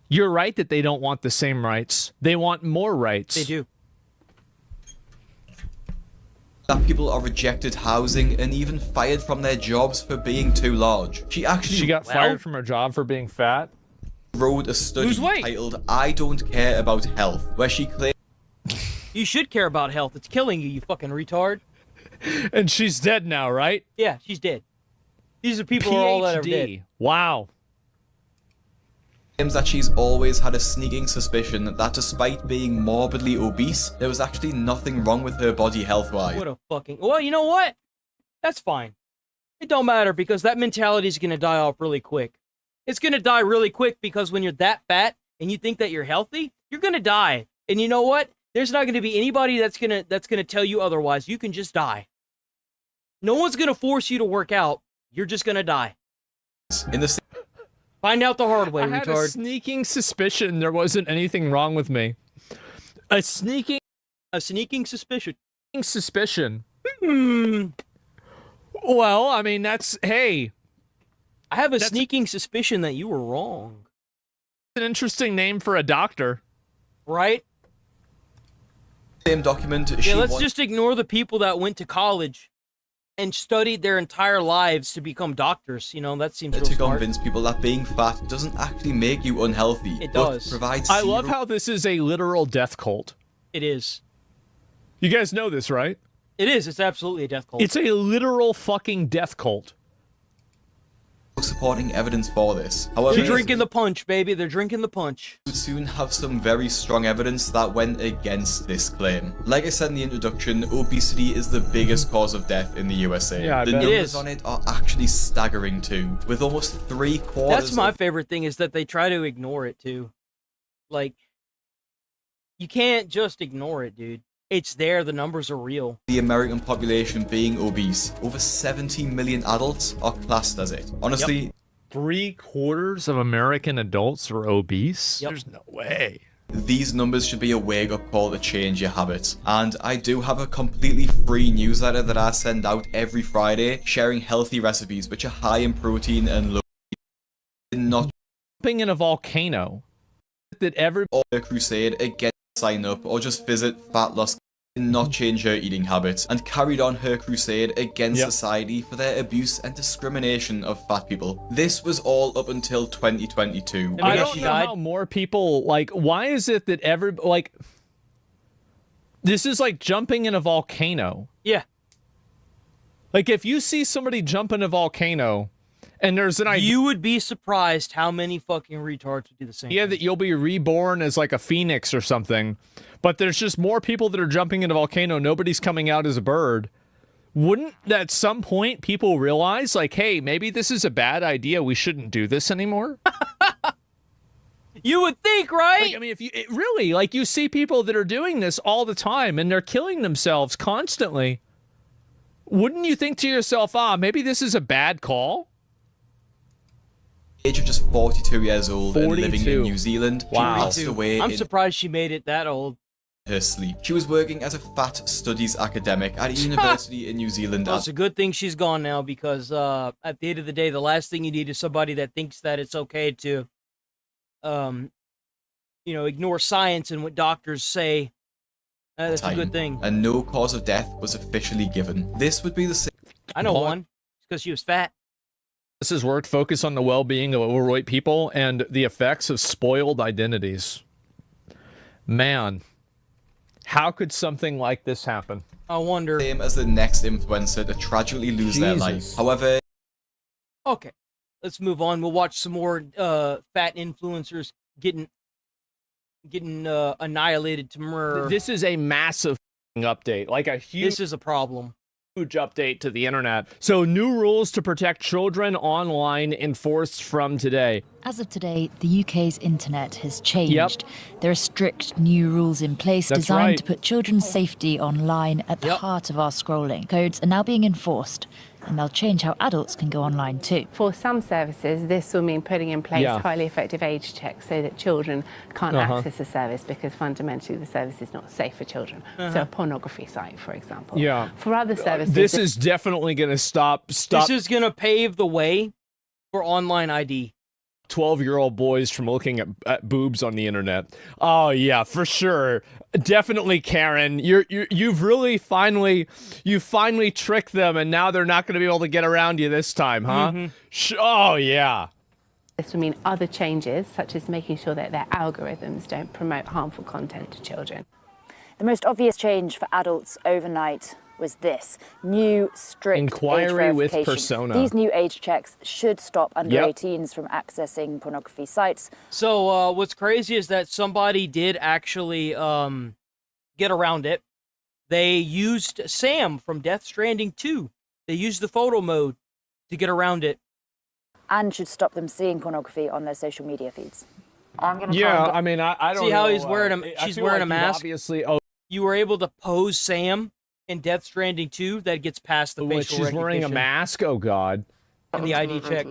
Speaker 7: You're right that they don't want the same rights. They want more rights.
Speaker 1: They do.
Speaker 8: That people are rejected housing and even fired from their jobs for being too large. She
Speaker 7: got fired from her job for being fat.
Speaker 8: Wrote a study titled "I Don't Care About Health," where she claimed
Speaker 1: you should care about health. It's killing you, you fucking retard.
Speaker 7: And she's dead now, right?
Speaker 1: Yeah, she's dead. These are people who are all that are dead.
Speaker 7: Wow.
Speaker 8: Claims that she's always had a sneaking suspicion that despite being morbidly obese, there was actually nothing wrong with her body health-wise.
Speaker 1: What a fucking... Well, you know what? That's fine. It don't matter, because that mentality is going to die off really quick. It's going to die really quick because when you're that fat and you think that you're healthy, you're going to die. And you know what? There's not going to be anybody that's going to tell you otherwise. You can just die. No one's going to force you to work out. You're just going to die. Find out the hard way,
Speaker 7: I had a sneaking suspicion there wasn't anything wrong with me. A sneaking
Speaker 1: suspicion.
Speaker 7: Suspicion. Well, I mean, hey.
Speaker 1: I have a sneaking suspicion that you were wrong.
Speaker 7: An interesting name for a doctor.
Speaker 1: Right?
Speaker 8: Same document.
Speaker 1: Yeah, let's just ignore the people that went to college and studied their entire lives to become doctors. You know, that seems real
Speaker 8: to
Speaker 1: smart.
Speaker 8: convince people that being fat doesn't actually make you unhealthy.
Speaker 1: It does.
Speaker 8: Provides
Speaker 7: I love how this is a literal death cult.
Speaker 1: It is.
Speaker 7: You guys know this, right?
Speaker 1: It is. It's absolutely a death cult.
Speaker 7: It's a literal fucking death cult.
Speaker 8: Supporting evidence for this. However,
Speaker 1: they're drinking the punch, baby. They're drinking the punch.
Speaker 8: We would soon have some very strong evidence that went against this claim. Like I said in the introduction, obesity is the biggest cause of death in the USA.
Speaker 7: Yeah,
Speaker 8: the numbers on it are actually staggering too, with almost 3/4.
Speaker 1: That's my favorite thing, is that they try to ignore it too. Like, you can't just ignore it, dude. It's there. The numbers are real.
Speaker 8: The American population being obese, over 70 million adults are classed as it. Honestly,
Speaker 7: 3/4 of American adults are obese? There's no way.
Speaker 8: These numbers should be a wake-up call to change your habits. And I do have a completely free newsletter that I send out every Friday, sharing healthy recipes which are high in protein and low in not
Speaker 7: jumping in a volcano. That every
Speaker 8: or a crusade against sign up or just visit Fat Loss did not change her eating habits and carried on her crusade against society for their abuse and discrimination of fat people. This was all up until 2022.
Speaker 7: I don't know how more people, like, why is it that this is like jumping in a volcano.
Speaker 1: Yeah.
Speaker 7: Like, if you see somebody jump in a volcano and there's an idea,
Speaker 1: you would be surprised how many fucking retards would do the same.
Speaker 7: Yeah, that you'll be reborn as like a phoenix or something, but there's just more people that are jumping in a volcano. Nobody's coming out as a bird. Wouldn't at some point people realize, like, hey, maybe this is a bad idea. We shouldn't do this anymore?
Speaker 1: You would think, right?
Speaker 7: Like, I mean, if you really, like, you see people that are doing this all the time and they're killing themselves constantly. Wouldn't you think to yourself, maybe this is a bad call?
Speaker 8: Age of just 42 years old
Speaker 7: 42.
Speaker 8: and living in New Zealand.
Speaker 7: Wow.
Speaker 8: She passed away
Speaker 1: I'm
Speaker 8: in
Speaker 1: surprised she made it that old.
Speaker 8: her sleep. She was working as a fat studies academic at a university in New Zealand.
Speaker 1: Well, it's a good thing she's gone now, because at the end of the day, the last thing you need is somebody that thinks that it's okay to, ignore science and what doctors say. That's a good thing.
Speaker 8: And no cause of death was officially given. This would be the same.
Speaker 1: I know one. It's because she was fat.
Speaker 7: This has worked. Focus on the well-being of overweight people and the effects of spoiled identities. Man, how could something like this happen?
Speaker 1: I wonder.
Speaker 8: Same as the next influencer to tragically lose their life. However,
Speaker 1: okay, let's move on. We'll watch some more fat influencers getting annihilated to murder.
Speaker 7: This is a massive update, like a huge.
Speaker 1: This is a problem.
Speaker 7: Huge update to the internet. So, new rules to protect children online enforced from today.
Speaker 15: As of today, the UK's internet has changed. There are strict new rules in place designed to put children's safety online at the heart of our scrolling. Codes are now being enforced, and they'll change how adults can go online too.
Speaker 5: For some services, this will mean putting in place highly effective age checks so that children can't access the service, because fundamentally the service is not safe for children. So a pornography site, for example.
Speaker 7: Yeah.
Speaker 5: For other services...
Speaker 7: This is definitely going to stop.
Speaker 1: This is going to pave the way for online ID.
Speaker 7: 12-year-old boys from looking at boobs on the internet. Oh yeah, for sure. Definitely, Karen. You've finally tricked them, and now they're not going to be able to get around you this time, huh? Oh yeah.
Speaker 5: This will mean other changes, such as making sure that their algorithms don't promote harmful content to children.
Speaker 15: The most obvious change for adults overnight was this new strict
Speaker 7: inquiry
Speaker 15: age
Speaker 7: with
Speaker 15: verification.
Speaker 7: persona.
Speaker 15: These new age checks should stop under 18s from accessing pornography sites.
Speaker 1: So what's crazy is that somebody did actually get around it. They used Sam from Death Stranding 2. They used the photo mode to get around it.
Speaker 15: And should stop them seeing pornography on their social media feeds.
Speaker 7: I mean, I don't
Speaker 1: see how
Speaker 7: know,
Speaker 1: he's wearing a. She's wearing a mask.
Speaker 7: Obviously,
Speaker 1: you were able to pose Sam in Death Stranding 2. That gets past the facial recognition.
Speaker 7: She's wearing a mask. Oh God.
Speaker 1: And the ID check.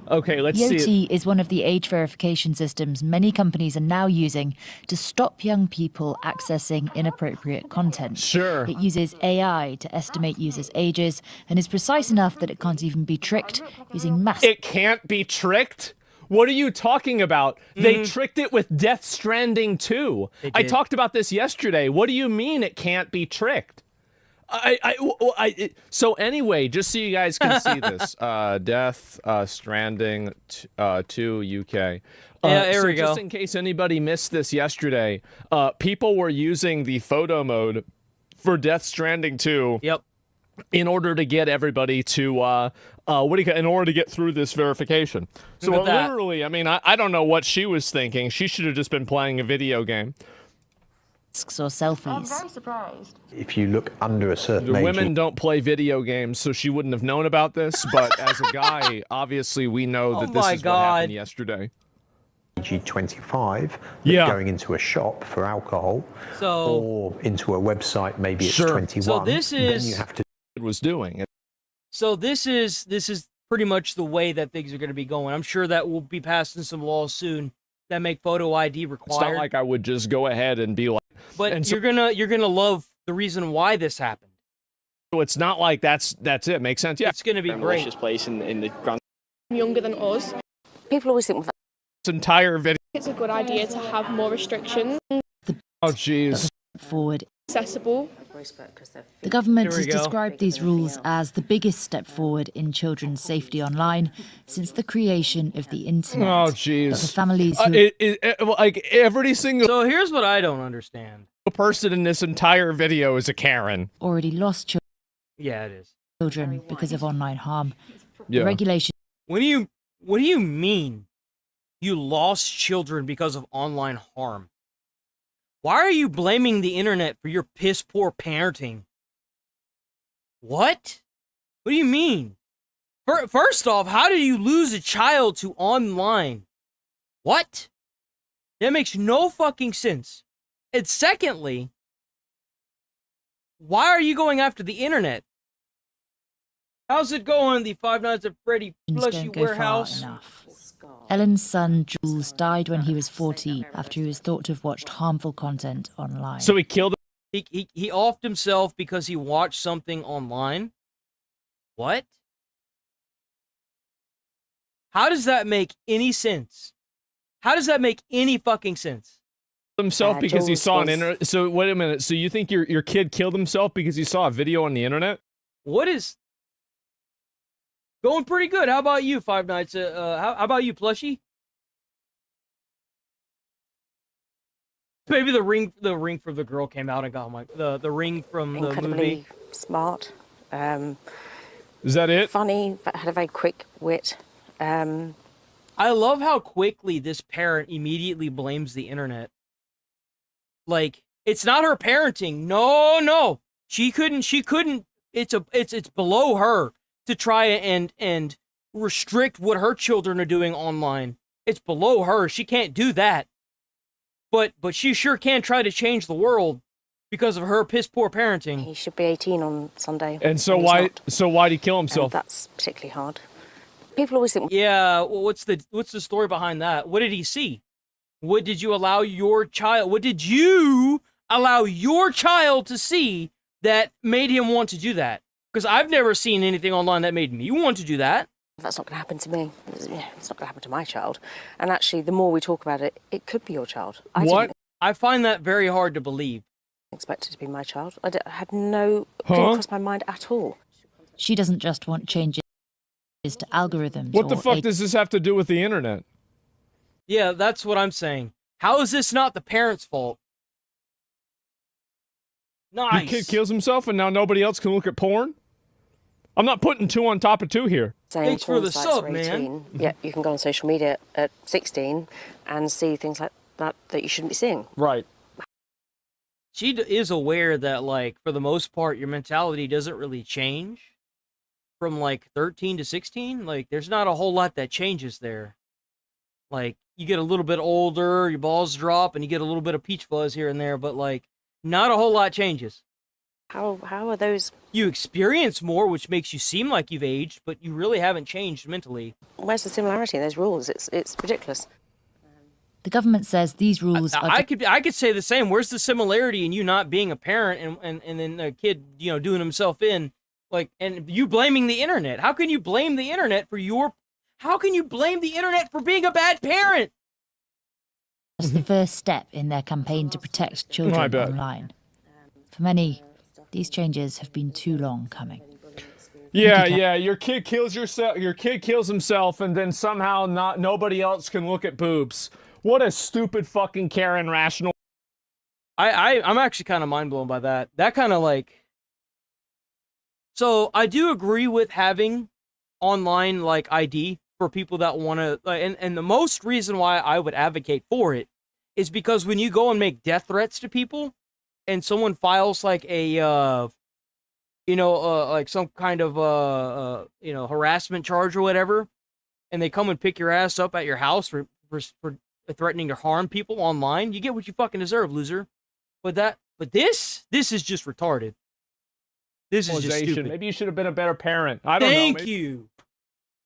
Speaker 7: Okay, let's see.
Speaker 15: Yoti is one of the age verification systems many companies are now using to stop young people accessing inappropriate content.
Speaker 7: Sure.
Speaker 15: It uses AI to estimate users' ages and is precise enough that it can't even be tricked using massive...
Speaker 7: It can't be tricked? What are you talking about? They tricked it with Death Stranding 2. I talked about this yesterday. What do you mean it can't be tricked? So anyway, just so you guys can see this, Death Stranding 2 UK.
Speaker 1: Yeah, there we go.
Speaker 7: Just in case anybody missed this yesterday, people were using the photo mode for Death Stranding 2.
Speaker 1: Yep.
Speaker 7: In order to get everybody to in order to get through this verification. So literally, I mean, I don't know what she was thinking. She should have just been playing a video game.
Speaker 15: Or selfies.
Speaker 19: I'm very surprised.
Speaker 6: If you look under a certain
Speaker 7: The
Speaker 6: age,
Speaker 7: women don't play video games, so she wouldn't have known about this. But as a guy, obviously, we know that this is what happened yesterday.
Speaker 6: 25,
Speaker 7: Yeah.
Speaker 6: going into a shop for alcohol, or into a website, maybe it's 21.
Speaker 1: So this is
Speaker 6: then you have to.
Speaker 7: It was doing.
Speaker 1: So this is pretty much the way that things are going to be going. I'm sure that we'll be passing some laws soon that make photo ID required.
Speaker 7: It's not like I would just go ahead and be like.
Speaker 1: But you're gonna love the reason why this happened.
Speaker 7: So it's not like that's it. Makes sense. Yeah.
Speaker 1: It's gonna be great.
Speaker 2: Place in the grand.
Speaker 14: Younger than us.
Speaker 2: People always think
Speaker 7: this entire video.
Speaker 14: It's a good idea to have more restrictions.
Speaker 7: Oh, jeez.
Speaker 15: Forward.
Speaker 14: Accessible.
Speaker 15: The government
Speaker 1: Here we
Speaker 15: has
Speaker 1: go.
Speaker 15: described these rules as the biggest step forward in children's safety online since the creation of the internet.
Speaker 7: Oh,
Speaker 15: But
Speaker 7: jeez.
Speaker 15: for families who
Speaker 7: Like every single.
Speaker 1: So here's what I don't understand.
Speaker 7: Person in this entire video is a Karen.
Speaker 15: already lost
Speaker 1: Yeah, it is.
Speaker 15: children because of online harm.
Speaker 7: Yeah.
Speaker 15: The regulation
Speaker 1: What do you mean? You lost children because of online harm? Why are you blaming the internet for your piss poor parenting? What? What do you mean? First off, how do you lose a child to online? What? That makes no fucking sense. And secondly, why are you going after the internet? How's it going, the Five Nights at Freddy
Speaker 15: don't
Speaker 1: plushie
Speaker 15: go far
Speaker 1: warehouse?
Speaker 15: enough. Ellen's son Jules died when he was 14 after he was thought to have watched harmful content online.
Speaker 7: So he killed.
Speaker 1: He offed himself because he watched something online? What? How does that make any sense? How does that make any fucking sense?
Speaker 7: Himself because he saw an internet. So wait a minute. So you think your kid killed himself because he saw a video on the internet?
Speaker 1: What is going pretty good? How about you, Five Nights? How about you, plushie? Maybe the ring from the girl came out and got my the ring from the
Speaker 2: incredibly
Speaker 1: movie.
Speaker 2: smart.
Speaker 7: Is that it?
Speaker 2: Funny, but had a very quick wit.
Speaker 1: I love how quickly this parent immediately blames the internet. Like, it's not her parenting. No. She couldn't. It's below her to try and restrict what her children are doing online. It's below her. She can't do that. But she sure can try to change the world because of her piss poor parenting.
Speaker 2: He should be 18 on Sunday.
Speaker 7: And so
Speaker 2: he's
Speaker 7: why?
Speaker 2: not.
Speaker 7: So why did he kill himself?
Speaker 2: That's particularly hard. People always think.
Speaker 1: Yeah. Well, what's the story behind that? What did he see? What did you allow your child? What did you allow your child to see that made him want to do that? Because I've never seen anything online that made me want to do that.
Speaker 2: That's not going to happen to me. It's not going to happen to my child. And actually, the more we talk about it, it could be your child.
Speaker 1: I find that very hard to believe.
Speaker 2: Expect it to be my child. I had no couldn't cross my mind at all.
Speaker 15: She doesn't just want changes to algorithms.
Speaker 7: What the
Speaker 15: or
Speaker 7: fuck does this have to do with the internet?
Speaker 1: Yeah, that's what I'm saying. How is this not the parents' fault? Nice.
Speaker 7: Your kid kills himself and now nobody else can look at porn? I'm not putting two on top of two here.
Speaker 1: Thanks for the sub, man.
Speaker 2: 18. Yeah, you can go on social media at 16 and see things like that you shouldn't be seeing.
Speaker 7: Right.
Speaker 1: She is aware that, like, for the most part, your mentality doesn't really change from, like, 13 to 16. Like, there's not a whole lot that changes there. Like, you get a little bit older, your balls drop, and you get a little bit of peach fuzz here and there, but, like, not a whole lot changes.
Speaker 2: How are those?
Speaker 1: You experience more, which makes you seem like you've aged, but you really haven't changed mentally.
Speaker 2: Where's the similarity in those rules? It's ridiculous.
Speaker 15: The government says these rules are...
Speaker 1: I could say the same. Where's the similarity in you not being a parent and then a kid, you know, doing himself in, like, and you blaming the internet? How can you blame the internet for how can you blame the internet for being a bad parent?
Speaker 15: That's the first step in their campaign to protect children online. For many, these changes have been too long coming.
Speaker 7: Yeah. Your kid kills himself, and then somehow nobody else can look at boobs. What a stupid fucking Karen rational.
Speaker 1: I'm actually kind of mind blown by that. That kind of like. So I do agree with having online like ID for people that want to, and the most reason why I would advocate for it is because when you go and make death threats to people, and someone files like a, like some kind of harassment charge or whatever, and they come and pick your ass up at your house for threatening to harm people online, you get what you fucking deserve, loser. But this is just retarded. This is just stupid.
Speaker 7: Maybe you should have been a better parent. I don't know.
Speaker 1: Thank you.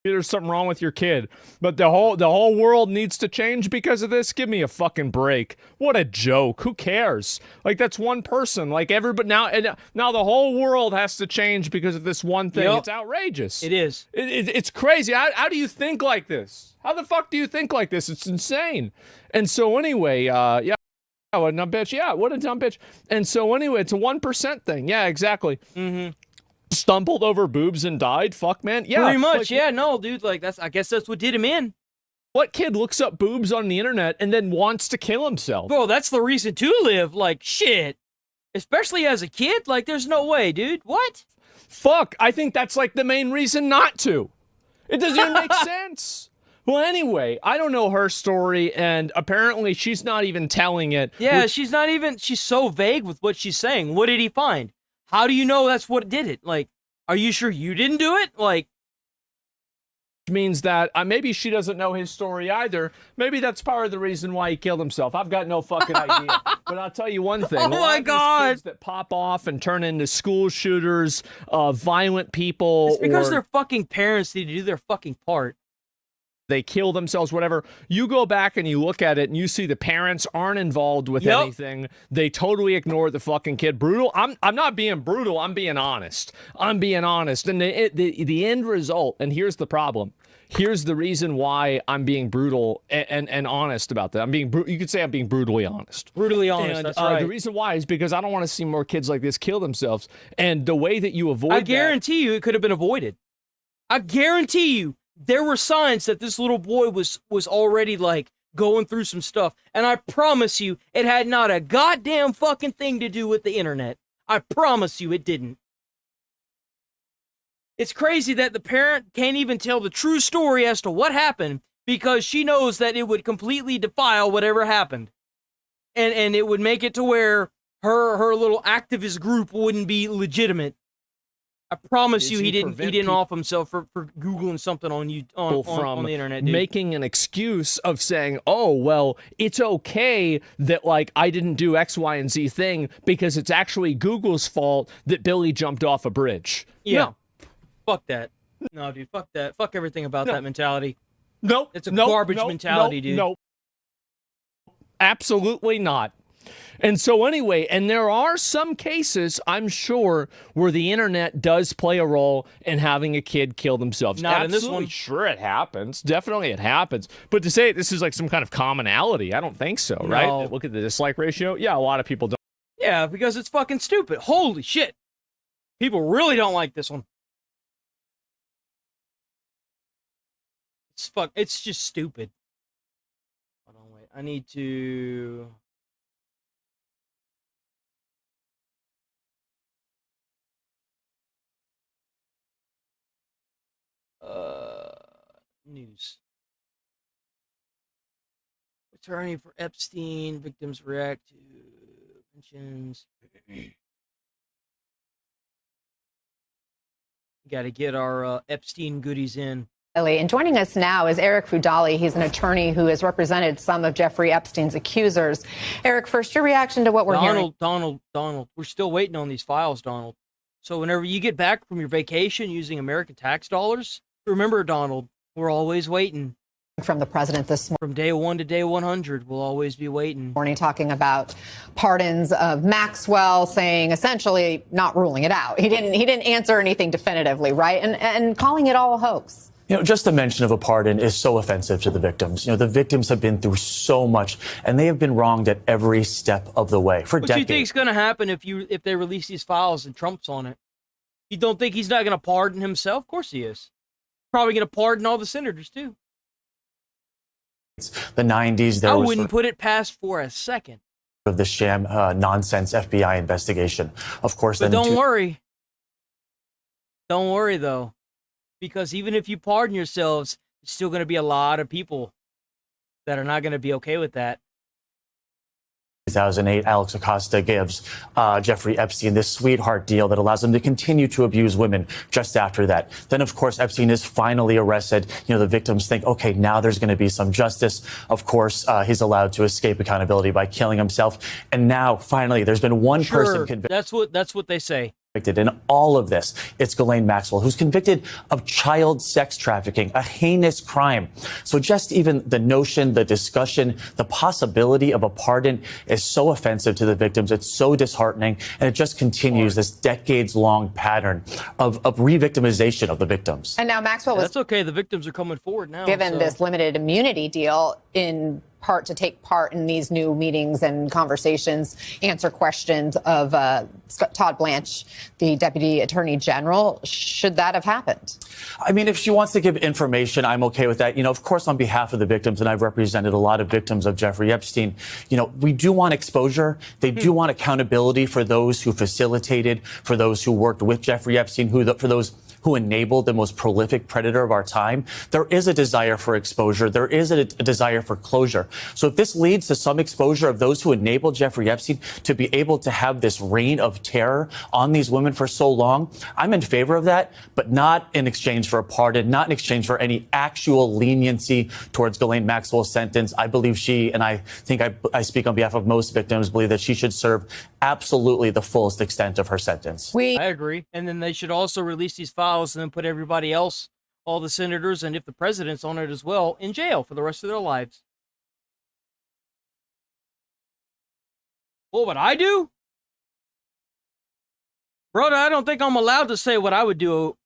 Speaker 7: There's something wrong with your kid, but the whole world needs to change because of this. Give me a fucking break. What a joke. Who cares? Like, that's one person. Like, everybody now the whole world has to change because of this one thing. Yep. It's outrageous.
Speaker 1: It is.
Speaker 7: It's crazy. How do you think like this? How the fuck do you think like this? It's insane. And so anyway, yeah. What a dumb bitch. Yeah, what a dumb bitch. And so anyway, it's a 1% thing. Yeah, exactly.
Speaker 1: Mm-hmm.
Speaker 7: Stumbled over boobs and died. Fuck, man. Yeah.
Speaker 1: Pretty much. Like, yeah, no, dude. Like, I guess that's what did him in.
Speaker 7: What kid looks up boobs on the internet and then wants to kill himself?
Speaker 1: Bro, that's the reason to live. Like, shit. Especially as a kid. Like, there's no way, dude. What?
Speaker 7: Fuck. I think that's like the main reason not to. It doesn't even make sense. Well, anyway, I don't know her story, and apparently she's not even telling it.
Speaker 1: Yeah, she's so vague with what she's saying. What did he find? How do you know that's what did it? Like, are you sure you didn't do it? Like,
Speaker 7: means that maybe she doesn't know his story either. Maybe that's part of the reason why he killed himself. I've got no fucking idea. But I'll tell you one thing.
Speaker 1: Oh my God.
Speaker 7: Kids that pop off and turn into school shooters, violent people.
Speaker 1: It's because their fucking parents need to do their fucking part.
Speaker 7: They kill themselves, whatever. You go back and you look at it and you see the parents aren't involved with anything. They totally ignore the fucking kid. Brutal. I'm not being brutal. I'm being honest. And the end result, and here's the problem. Here's the reason why I'm being brutal and honest about that. You could say I'm being brutally honest.
Speaker 1: Brutally honest,
Speaker 7: and,
Speaker 1: that's right.
Speaker 7: The reason why is because I don't want to see more kids like this kill themselves. And the way that you avoid
Speaker 1: I guarantee you it could have been avoided. I guarantee you. There were signs that this little boy was already, like, going through some stuff. And I promise you, it had not a goddamn fucking thing to do with the internet. I promise you it didn't. It's crazy that the parent can't even tell the true story as to what happened because she knows that it would completely defile whatever happened. And it would make it to where her little activist group wouldn't be legitimate. I promise you, he didn't off himself for Googling something on the internet, dude.
Speaker 7: Making an excuse of saying, oh, well, it's okay that, like, I didn't do X, Y, and Z thing because it's actually Google's fault that Billy jumped off a bridge.
Speaker 1: Yeah.
Speaker 7: No.
Speaker 1: Fuck that. No, dude, fuck that. Fuck everything about that mentality.
Speaker 7: No.
Speaker 1: It's a garbage mentality, dude.
Speaker 7: No. Absolutely not. And so anyway, and there are some cases, I'm sure, where the internet does play a role in having a kid kill themselves.
Speaker 1: Not
Speaker 7: Absolutely,
Speaker 1: in this one.
Speaker 7: Sure, it happens. Definitely it happens. But to say this is like some kind of commonality, I don't think so, right? Look at the dislike ratio. Yeah, a lot of people don't.
Speaker 1: Yeah, because it's fucking stupid. Holy shit. People really don't like this one. It's just stupid. Hold on, wait. I need to... News. Attorney for Epstein, victims react to pensions. Got to get our Epstein goodies in.
Speaker 4: And joining us now is Eric Fudali. He's an attorney who has represented some of Jeffrey Epstein's accusers. Eric, first, your reaction to what we're hearing.
Speaker 1: Donald, we're still waiting on these files, Donald. So whenever you get back from your vacation using American tax dollars, remember, Donald, we're always waiting.
Speaker 4: From the president this morning.
Speaker 1: From day 1 to day 100, we'll always be waiting.
Speaker 4: Morning, talking about pardons of Maxwell, saying essentially not ruling it out. He didn't answer anything definitively, right? And calling it all a hoax.
Speaker 16: You know, just the mention of a pardon is so offensive to the victims. You know, the victims have been through so much, and they have been wronged at every step of the way for decades.
Speaker 1: What do you think's going to happen if they release these files and Trump's on it? You don't think he's not going to pardon himself? Of course he is. Probably going to pardon all the senators, too.
Speaker 16: The 90s,
Speaker 1: I wouldn't put it past for a second.
Speaker 16: of the sham nonsense FBI investigation. Of course,
Speaker 1: but
Speaker 16: then
Speaker 1: don't worry. Don't worry, though, because even if you pardon yourselves, there's still going to be a lot of people that are not going to be okay with that.
Speaker 16: 2008, Alex Acosta gives Jeffrey Epstein this sweetheart deal that allows him to continue to abuse women just after that. Then, of course, Epstein is finally arrested. You know, the victims think, okay, now there's going to be some justice. Of course, he's allowed to escape accountability by killing himself. And now, finally, there's been one person convicted.
Speaker 1: That's what they say.
Speaker 16: In all of this, it's Ghislaine Maxwell, who's convicted of child sex trafficking, a heinous crime. So just even the notion, the discussion, the possibility of a pardon is so offensive to the victims. It's so disheartening. And it just continues this decades-long pattern of re-victimization of the victims.
Speaker 4: And now Maxwell was...
Speaker 1: That's okay. The victims are coming forward now.
Speaker 4: Given this limited immunity deal in part to take part in these new meetings and conversations, answer questions of Todd Blanche, the Deputy Attorney General. Should that have happened?
Speaker 16: I mean, if she wants to give information, I'm okay with that. You know, of course, on behalf of the victims, and I've represented a lot of victims of Jeffrey Epstein, you know, we do want exposure. They do want accountability for those who facilitated, for those who worked with Jeffrey Epstein, for those who enabled the most prolific predator of our time. There is a desire for exposure. There is a desire for closure. So if this leads to some exposure of those who enabled Jeffrey Epstein to be able to have this reign of terror on these women for so long, I'm in favor of that, but not in exchange for a pardon, not in exchange for any actual leniency towards Ghislaine Maxwell's sentence. I believe she, and I think I speak on behalf of most victims, believe that she should serve absolutely the fullest extent of her sentence.
Speaker 1: I agree. And then they should also release these files and then put everybody else, all the senators, and if the president's on it as well, in jail for the rest of their lives. What would I do? Brother, I don't think I'm allowed to say what I would do.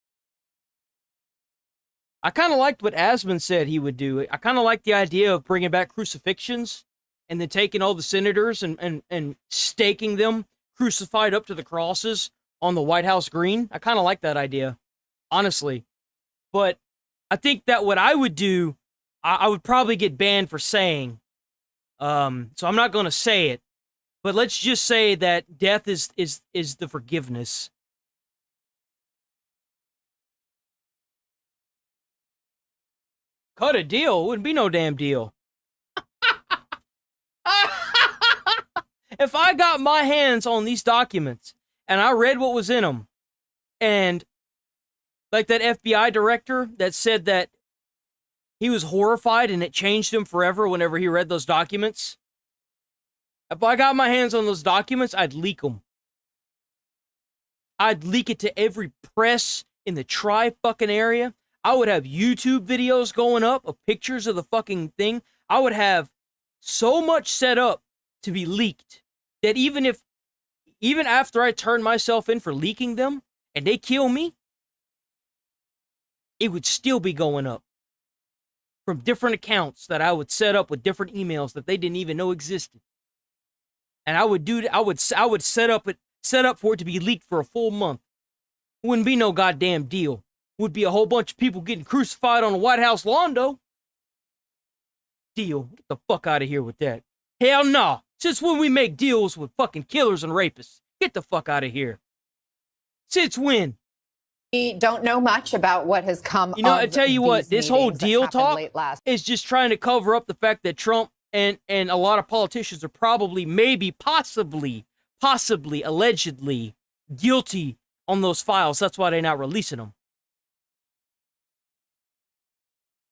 Speaker 1: I kind of liked what Asmon said he would do. I kind of like the idea of bringing back crucifixions and then taking all the senators and staking them crucified up to the crosses on the White House green. I kind of like that idea, honestly. But I think that what I would do, I would probably get banned for saying. So I'm not going to say it. But let's just say that death is the forgiveness. Cut a deal. It wouldn't be no damn deal. If I got my hands on these documents and I read what was in them, and like that FBI director that said that he was horrified and it changed him forever whenever he read those documents, if I got my hands on those documents, I'd leak them. I'd leak it to every press in the tri-fucking area. I would have YouTube videos going up of pictures of the fucking thing. I would have so much set up to be leaked that even after I turn myself in for leaking them and they kill me, it would still be going up from different accounts that I would set up with different emails that they didn't even know existed. And I would set up for it to be leaked for a full month. It wouldn't be no goddamn deal. It would be a whole bunch of people getting crucified on the White House lawn, though. Deal. Get the fuck out of here with that. Hell no. Since when we make deals with fucking killers and rapists? Get the fuck out of here. Since when?
Speaker 4: We don't know much about what has come.
Speaker 1: You know, I tell you what, this whole deal talk
Speaker 4: is
Speaker 1: just trying to cover up the fact that Trump and a lot of politicians are probably, maybe, possibly, allegedly guilty on those files. That's why they're not releasing them.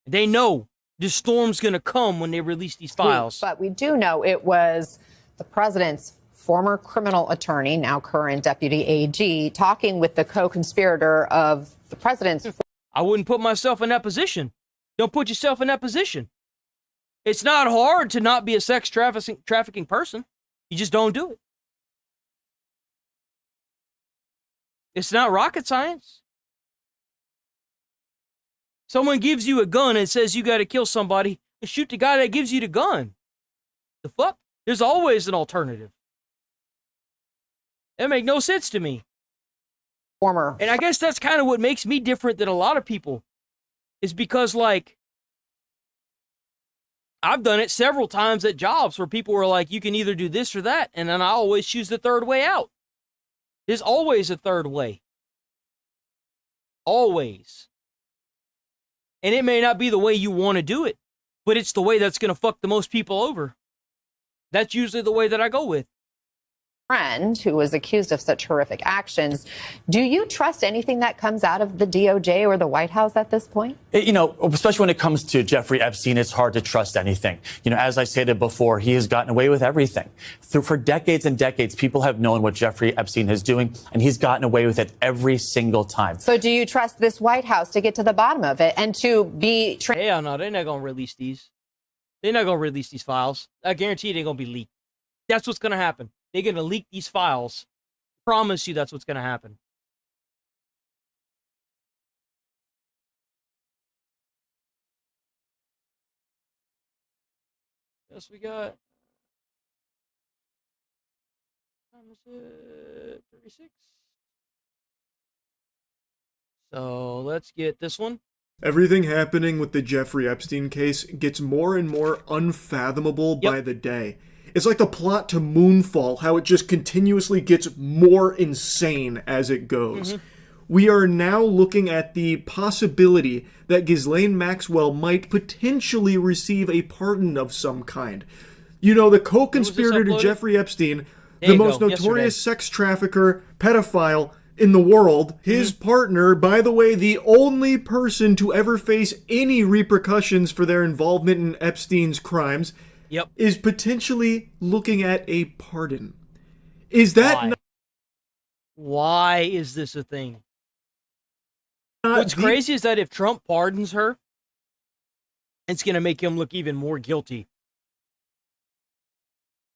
Speaker 1: They know the storm's going to come when they release these files.
Speaker 4: But we do know it was the president's former criminal attorney, now current deputy AG, talking with the co-conspirator of the president's...
Speaker 1: I wouldn't put myself in that position. Don't put yourself in that position. It's not hard to not be a sex trafficking person. You just don't do it. It's not rocket science. Someone gives you a gun and says you got to kill somebody, and shoot the guy that gives you the gun. The fuck? There's always an alternative. That make no sense to me. And I guess that's kind of what makes me different than a lot of people. Is because, like, I've done it several times at jobs where people were like, you can either do this or that, and then I always choose the third way out. There's always a third way. Always. And it may not be the way you want to do it, but it's the way that's going to fuck the most people over. That's usually the way that I go with.
Speaker 4: Friend who was accused of such horrific actions. Do you trust anything that comes out of the DOJ or the White House at this point?
Speaker 16: You know, especially when it comes to Jeffrey Epstein, it's hard to trust anything. You know, as I stated before, he has gotten away with everything. For decades and decades, people have known what Jeffrey Epstein is doing, and he's gotten away with it every single time.
Speaker 4: So do you trust this White House to get to the bottom of it and to be...
Speaker 1: Hell no, they're not going to release these. They're not going to release these files. I guarantee they're going to be leaked. That's what's going to happen. They're going to leak these files. Promise you that's what's going to happen. Yes, we got... How much is it? 36. So let's get this one.
Speaker 9: Everything happening with the Jeffrey Epstein case gets more and more unfathomable by the day. It's like the plot to Moonfall, how it just continuously gets more insane as it goes. We are now looking at the possibility that Ghislaine Maxwell might potentially receive a pardon of some kind. You know, the co-conspirator to Jeffrey Epstein, the most notorious sex trafficker, pedophile in the world, his partner, by the way, the only person to ever face any repercussions for their involvement in Epstein's crimes, is potentially looking at a pardon. Is that
Speaker 1: Why is this a thing? What's crazy is that if Trump pardons her, it's going to make him look even more guilty.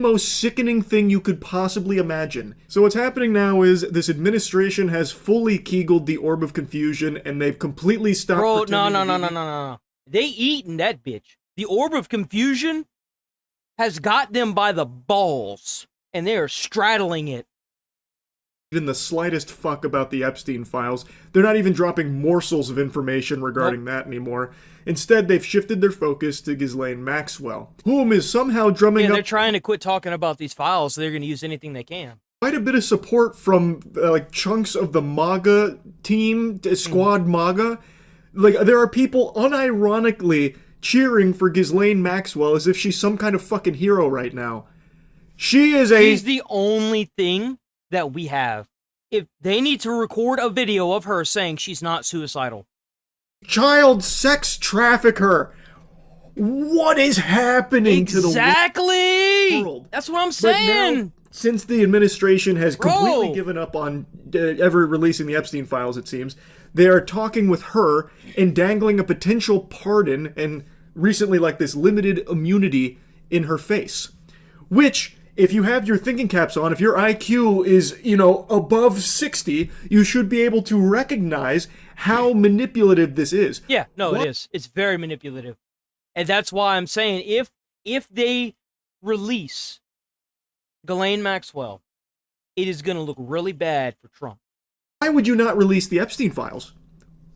Speaker 9: Most sickening thing you could possibly imagine. So what's happening now is this administration has fully kegeled the orb of confusion, and they've completely stopped pretending
Speaker 1: No. They eating that bitch. The orb of confusion has got them by the balls, and they are straddling it.
Speaker 9: Even the slightest fuck about the Epstein files. They're not even dropping morsels of information regarding that anymore. Instead, they've shifted their focus to Ghislaine Maxwell, whom is somehow drumming up...
Speaker 1: they're trying to quit talking about these files, so they're going to use anything they can.
Speaker 9: Quite a bit of support from like chunks of the MAGA team, Squad MAGA. Like, there are people unironically cheering for Ghislaine Maxwell as if she's some kind of fucking hero right now. She's
Speaker 1: the only thing that we have. If they need to record a video of her saying she's not suicidal.
Speaker 9: Child sex trafficker. What is happening to the world?
Speaker 1: That's what I'm saying.
Speaker 9: Now, since the administration has completely given up on ever releasing the Epstein files, it seems, they are talking with her and dangling a potential pardon and recently like this limited immunity in her face. Which, if you have your thinking caps on, if your IQ is, you know, above 60, you should be able to recognize how manipulative this is.
Speaker 1: Yeah, no, it is. It's very manipulative. And that's why I'm saying if they release Ghislaine Maxwell, it is going to look really bad for Trump.
Speaker 9: Why would you not release the Epstein files?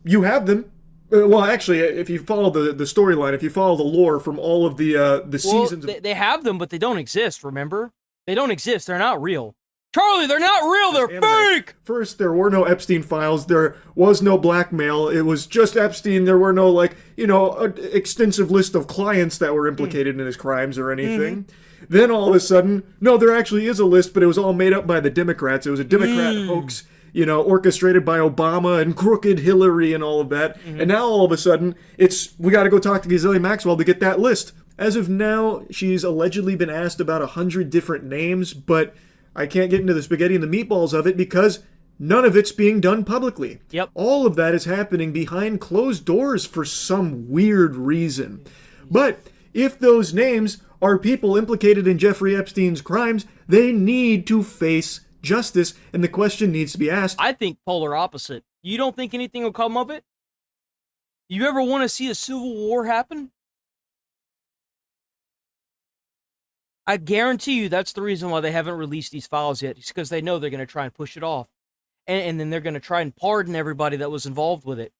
Speaker 9: You have them. Well, actually, if you follow the storyline, if you follow the lore from all of the seasons...
Speaker 1: They have them, but they don't exist, remember? They don't exist. They're not real. Charlie, they're not real. They're fake!
Speaker 9: First, there were no Epstein files. There was no blackmail. It was just Epstein. There were no, like, you know, extensive list of clients that were implicated in his crimes or anything. Then, all of a sudden, no, there actually is a list, but it was all made up by the Democrats. It was a Democrat hoax, you know, orchestrated by Obama and crooked Hillary and all of that. And now, all of a sudden, we got to go talk to Ghislaine Maxwell to get that list. As of now, she's allegedly been asked about 100 different names, but I can't get into the spaghetti and the meatballs of it because none of it's being done publicly.
Speaker 1: Yep.
Speaker 9: All of that is happening behind closed doors for some weird reason. But if those names are people implicated in Jeffrey Epstein's crimes, they need to face justice, and the question needs to be asked.
Speaker 1: I think polar opposite. You don't think anything will come of it? You ever want to see a civil war happen? I guarantee you that's the reason why they haven't released these files yet. It's because they know they're going to try and push it off. And then they're going to try and pardon everybody that was involved with it.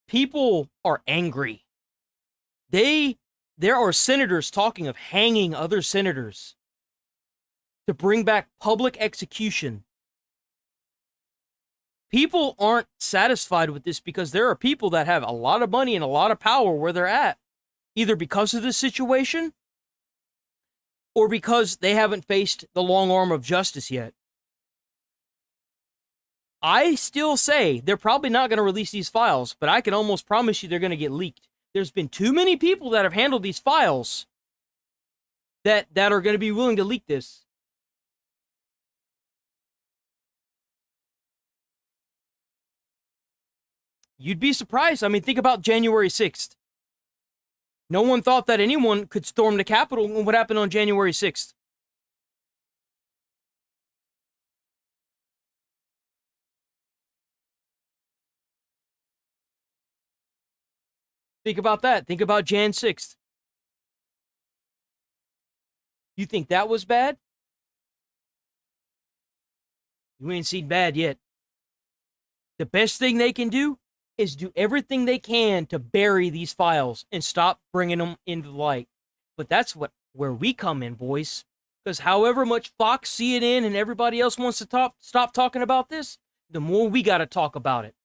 Speaker 1: People are angry. There are senators talking of hanging other senators to bring back public execution. People aren't satisfied with this because there are people that have a lot of money and a lot of power where they're at, either because of this situation or because they haven't faced the long arm of justice yet. I still say they're probably not going to release these files, but I can almost promise you they're going to get leaked. There's been too many people that have handled these files that are going to be willing to leak this. You'd be surprised. I mean, think about January 6th. No one thought that anyone could storm the Capitol, and what happened on January 6th? Think about that. Think about Jan 6th. You think that was bad? You ain't seen bad yet. The best thing they can do is do everything they can to bury these files and stop bringing them into the light. But that's where we come in, boys. Because however much Fox, CNN, and everybody else wants to stop talking about this, the more we got to talk about it.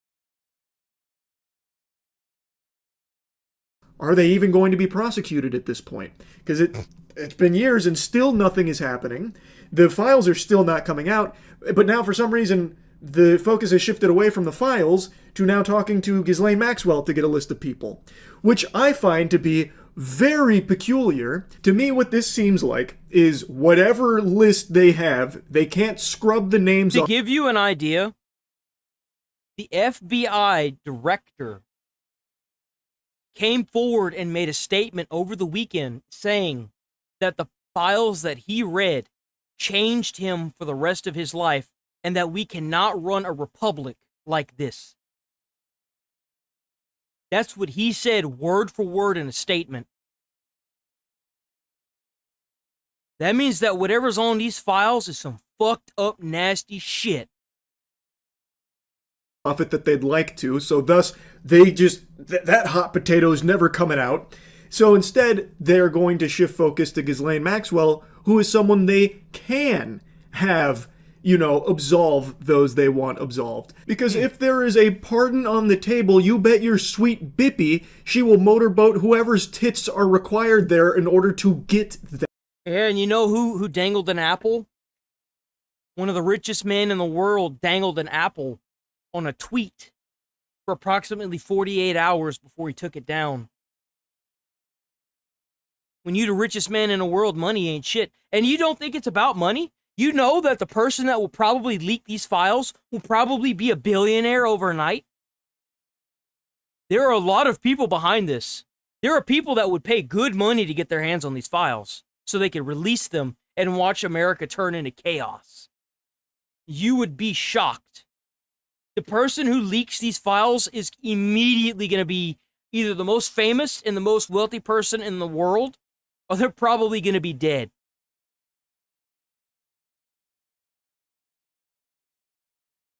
Speaker 9: Are they even going to be prosecuted at this point? Because it's been years and still nothing is happening. The files are still not coming out. But now, for some reason, the focus has shifted away from the files to now talking to Ghislaine Maxwell to get a list of people, which I find to be very peculiar. To me, what this seems like is whatever list they have, they can't scrub the names
Speaker 1: To
Speaker 9: off.
Speaker 1: give you an idea, the FBI director came forward and made a statement over the weekend saying that the files that he read changed him for the rest of his life and that we cannot run a republic like this. That's what he said word for word in a statement. That means that whatever's on these files is some fucked up, nasty shit.
Speaker 9: Off it that they'd like to, so thus they just that hot potato is never coming out. So instead, they're going to shift focus to Ghislaine Maxwell, who is someone they can have, absolve those they want absolved. Because if there is a pardon on the table, you bet your sweet bippy she will motorboat whoever's tits are required there in order to get that.
Speaker 1: Yeah, and you know who dangled an apple? One of the richest men in the world dangled an apple on a tweet for approximately 48 hours before he took it down. When you the richest man in the world, money ain't shit. And you don't think it's about money? You know that the person that will probably leak these files will probably be a billionaire overnight? There are a lot of people behind this. There are people that would pay good money to get their hands on these files so they could release them and watch America turn into chaos. You would be shocked. The person who leaks these files is immediately going to be either the most famous and the most wealthy person in the world, or they're probably going to be dead.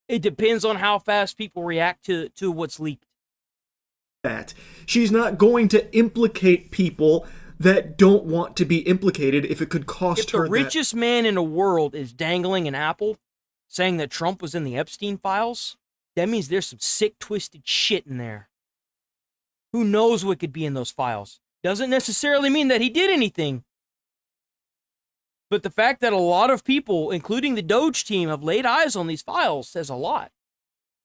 Speaker 1: It depends on how fast people react to what's leaked.
Speaker 9: That she's not going to implicate people that don't want to be implicated if it could cost her
Speaker 1: If the richest man in the world is dangling an apple, saying that Trump was in the Epstein files, that means there's some sick, twisted shit in there. Who knows what could be in those files? Doesn't necessarily mean that he did anything. But the fact that a lot of people, including the Doge team, have laid eyes on these files says a lot.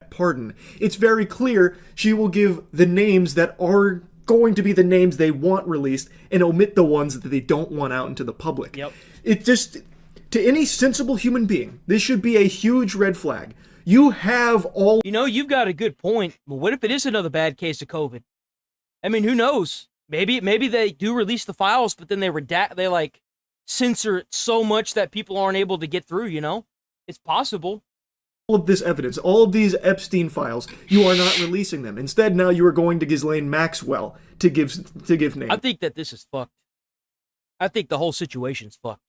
Speaker 9: Pardon. It's very clear she will give the names that are going to be the names they want released and omit the ones that they don't want out into the public.
Speaker 1: Yep.
Speaker 9: It just, to any sensible human being, this should be a huge red flag. You have all...
Speaker 1: You've got a good point, but what if it is another bad case of COVID? I mean, who knows? Maybe they do release the files, but then they censor it so much that people aren't able to get through, It's possible.
Speaker 9: All of this evidence, all of these Epstein files, you are not releasing them. Instead, now you are going to Ghislaine Maxwell to give names.
Speaker 1: I think that this is fucked. I think the whole situation's fucked.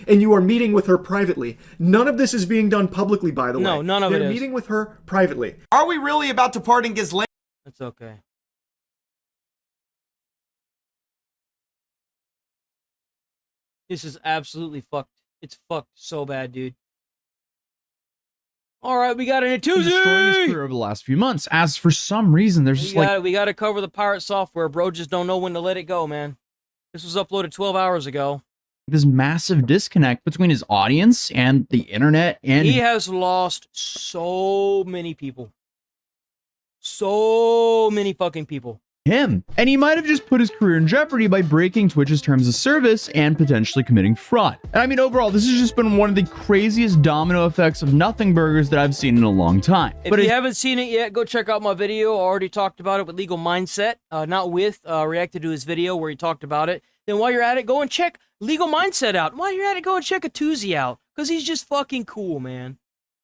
Speaker 9: And you are meeting with her privately. None of this is being done publicly, by the way.
Speaker 1: No, none of it is.
Speaker 9: They're meeting with her privately.
Speaker 10: Are we really about to pardon Ghislaine?
Speaker 1: That's okay. This is absolutely fucked. It's fucked so bad, dude. All right, we got an
Speaker 10: destroying his
Speaker 1: Tuesday.
Speaker 10: career over the last few months, as for some reason there's just
Speaker 1: We got to cover the pirate software, bro. Just don't know when to let it go, man. This was uploaded 12 hours ago.
Speaker 10: this massive disconnect between his audience and the internet, and
Speaker 1: He has lost so many people. So many fucking people.
Speaker 10: him. And he might have just put his career in jeopardy by breaking Twitch's terms of service and potentially committing fraud. And I mean, overall, this has just been one of the craziest domino effects of nothing burgers that I've seen in a long time.
Speaker 1: If you haven't seen it yet, go check out my video. I already talked about it with Legal Mindset. Reacted to his video where he talked about it. Then while you're at it, go and check Legal Mindset out. While you're at it, go and check a Tuesday out. Because he's just fucking cool, man.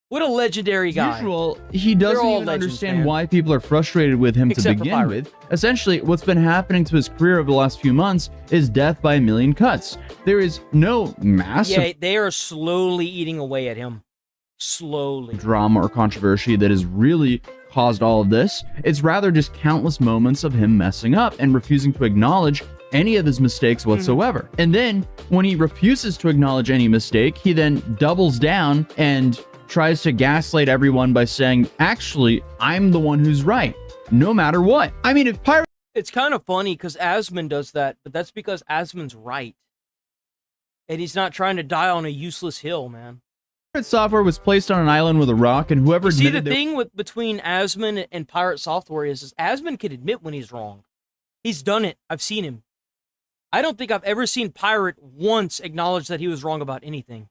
Speaker 1: What a legendary guy.
Speaker 10: As usual, he doesn't even understand why people are frustrated with him
Speaker 1: Except
Speaker 10: to
Speaker 1: for
Speaker 10: begin
Speaker 1: Pirate.
Speaker 10: with. Essentially, what's been happening to his career over the last few months is death by a million cuts. There is no massive
Speaker 1: Yeah, they are slowly eating away at him. Slowly.
Speaker 10: drama or controversy that has really caused all of this. It's rather just countless moments of him messing up and refusing to acknowledge any of his mistakes whatsoever. And then, when he refuses to acknowledge any mistake, he then doubles down and tries to gaslight everyone by saying, actually, I'm the one who's right, no matter what. I mean, if Pirate...
Speaker 1: It's kind of funny because Asmon does that, but that's because Asmon's right. And he's not trying to die on a useless hill, man.
Speaker 10: Pirate Software was placed on an island with a rock, and whoever
Speaker 1: See, the
Speaker 10: admitted
Speaker 1: thing between Asmon and Pirate Software is Asmon can admit when he's wrong. He's done it. I've seen him. I don't think I've ever seen Pirate once acknowledge that he was wrong about anything.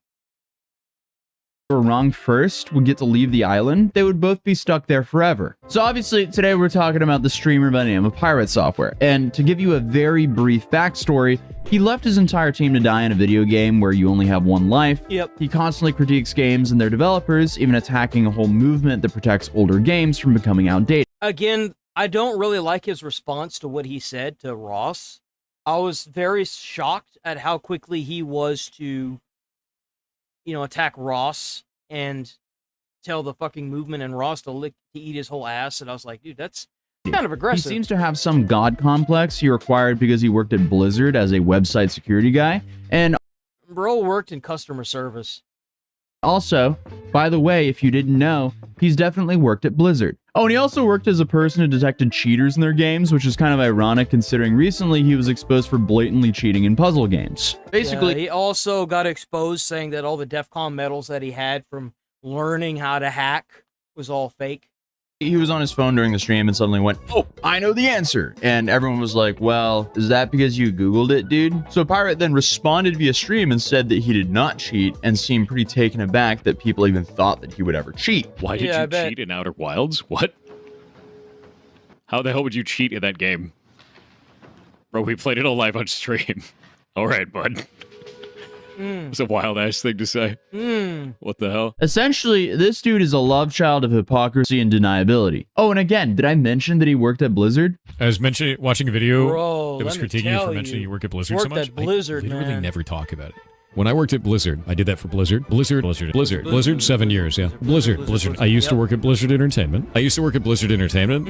Speaker 10: were wrong first would get to leave the island, they would both be stuck there forever. So obviously, today we're talking about the streamer by the name of Pirate Software. And to give you a very brief backstory, he left his entire team to die in a video game where you only have one life.
Speaker 1: Yep.
Speaker 10: He constantly critiques games and their developers, even attacking a whole movement that protects older games from becoming outdated.
Speaker 1: Again, I don't really like his response to what he said to Ross. I was very shocked at how quickly he was to, attack Ross and tell the fucking movement and Ross to eat his whole ass. And I was like, dude, that's kind of aggressive.
Speaker 10: He seems to have some god complex he acquired because he worked at Blizzard as a website security guy. And
Speaker 1: bro worked in customer service.
Speaker 10: Also, by the way, if you didn't know, he's definitely worked at Blizzard. Oh, and he also worked as a person who detected cheaters in their games, which is kind of ironic considering recently he was exposed for blatantly cheating in puzzle games. Basically,
Speaker 1: he also got exposed saying that all the DEF CON medals that he had from learning how to hack was all fake.
Speaker 10: he was on his phone during the stream and suddenly went, "Oh, I know the answer." And everyone was like, "Well, is that because you Googled it, dude?" So Pirate then responded via stream and said that he did not cheat and seemed pretty taken aback that people even thought that he would ever cheat.
Speaker 17: Why did you cheat in Outer Wilds? What? How the hell would you cheat in that game? Bro, we played it all live on stream. All right, bud. It's a wild-ass thing to say. What the hell?
Speaker 10: Essentially, this dude is a love child of hypocrisy and deniability. Oh, and again, did I mention that he worked at Blizzard?
Speaker 21: I was watching a video
Speaker 1: Bro,
Speaker 21: that was
Speaker 1: let me
Speaker 21: critiquing you
Speaker 1: tell
Speaker 21: for mentioning you work at Blizzard
Speaker 1: worked
Speaker 21: so much.
Speaker 1: at Blizzard,
Speaker 21: I literally
Speaker 1: man.
Speaker 21: never talk about it. When I worked at Blizzard, I did that for Blizzard. Blizzard, 7 years, yeah. Blizzard. I used to work at Blizzard Entertainment. Used to work at Blizzard Entertainment.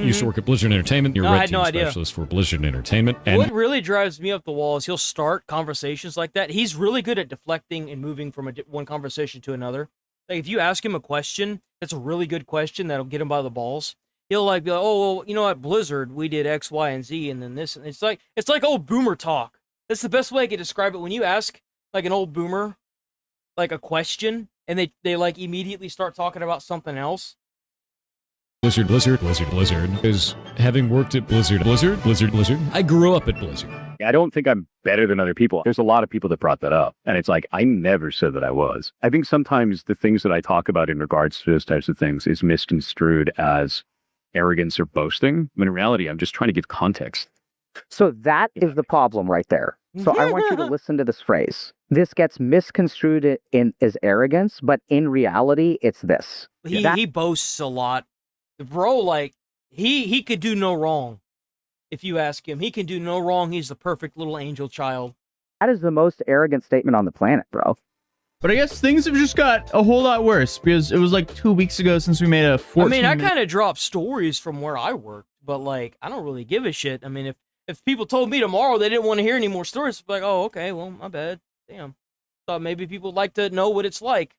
Speaker 21: You're
Speaker 1: No, I
Speaker 21: red
Speaker 1: had no
Speaker 21: team
Speaker 1: idea.
Speaker 21: specialist for Blizzard Entertainment. And
Speaker 1: What really drives me up the wall is he'll start conversations like that. He's really good at deflecting and moving from one conversation to another. Like if you ask him a question, that's a really good question that'll get him by the balls. He'll be like, "Oh, well, you know, at Blizzard we did X, Y, and Z, and then this." And it's like old boomer talk. That's the best way I can describe it. When you ask like an old boomer like a question, and they like immediately start talking about something else.
Speaker 21: Blizzard. Is having worked at Blizzard. I grew up at Blizzard.
Speaker 23: I don't think I'm better than other people. There's a lot of people that brought that up. And it's like, I never said that I was. I think sometimes the things that I talk about in regards to those types of things is misconstrued as arrogance or boasting. When in reality, I'm just trying to give context.
Speaker 24: So that is the problem right there. So I want you to listen to this phrase. This gets misconstrued as arrogance, but in reality, it's this.
Speaker 1: He boasts a lot. Bro, like, he could do no wrong. If you ask him, he can do no wrong. He's the perfect little angel child.
Speaker 24: That is the most arrogant statement on the planet, bro.
Speaker 10: But I guess things have just got a whole lot worse because it was like 2 weeks ago since we made a 14
Speaker 1: I kind of dropped stories from where I worked, but like, I don't really give a shit. I mean, if people told me tomorrow they didn't want to hear any more stories, I'd be like, oh, okay, well, my bad. damn. Thought maybe people would like to know what it's like.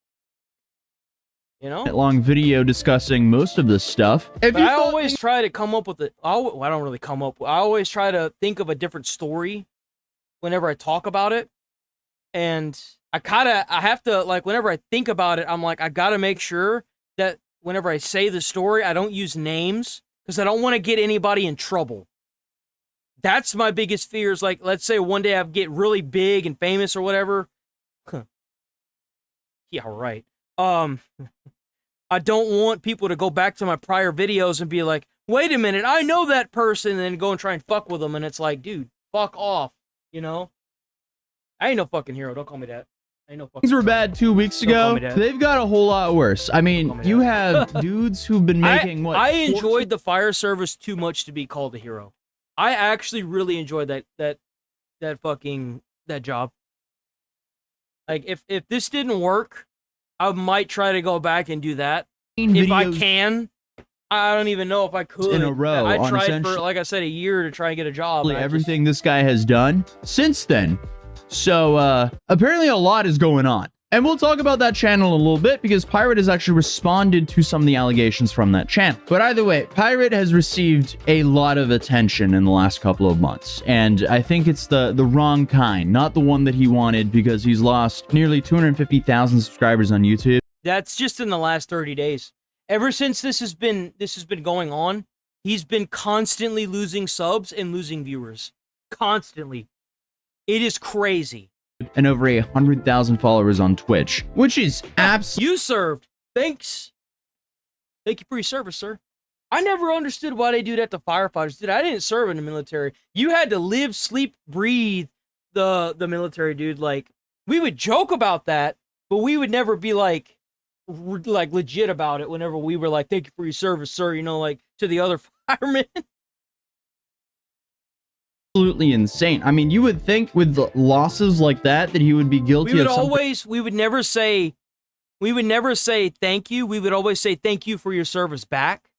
Speaker 1: You know?
Speaker 10: Long video discussing most of this stuff.
Speaker 1: But I always try to come up with it. I don't really come up. I always try to think of a different story whenever I talk about it. And I have to, like, whenever I think about it, I'm like, I gotta make sure that whenever I say the story, I don't use names because I don't want to get anybody in trouble. That's my biggest fear is, like, let's say one day I get really big and famous or whatever. Yeah, right. I don't want people to go back to my prior videos and be like, wait a minute, I know that person, and then go and try and fuck with them, and it's like, dude, fuck off, you know? I ain't no fucking hero, don't call me that. I ain't no fucking
Speaker 10: Things were bad 2 weeks ago. They've got a whole lot worse. I mean, you have dudes who've been making,
Speaker 1: I enjoyed the fire service too much to be called a hero. I actually really enjoyed that job. Like, if this didn't work, I might try to go back and do that. If I can. I don't even know if I could.
Speaker 10: In a row.
Speaker 1: I tried for, like I said, a year to try and get a job.
Speaker 10: Everything this guy has done since then. So, apparently a lot is going on. And we'll talk about that channel in a little bit because Pirate has actually responded to some of the allegations from that channel. But either way, Pirate has received a lot of attention in the last couple of months. And I think it's the wrong kind, not the one that he wanted because he's lost nearly 250,000 subscribers on YouTube.
Speaker 1: That's just in the last 30 days. Ever since this has been going on, he's been constantly losing subs and losing viewers. Constantly. It is crazy.
Speaker 10: And over 100,000 followers on Twitch, which is absolutely...
Speaker 1: You served. Thanks. Thank you for your service, sir. I never understood why they do that to firefighters. Dude, I didn't serve in the military. You had to live, sleep, breathe the military, dude. Like, we would joke about that, but we would never be like legit about it whenever we were like, thank you for your service, sir, you know, like to the other firemen.
Speaker 10: Absolutely insane. I mean, you would think with losses like that he would be guilty of something.
Speaker 1: We would never say thank you. We would always say thank you for your service back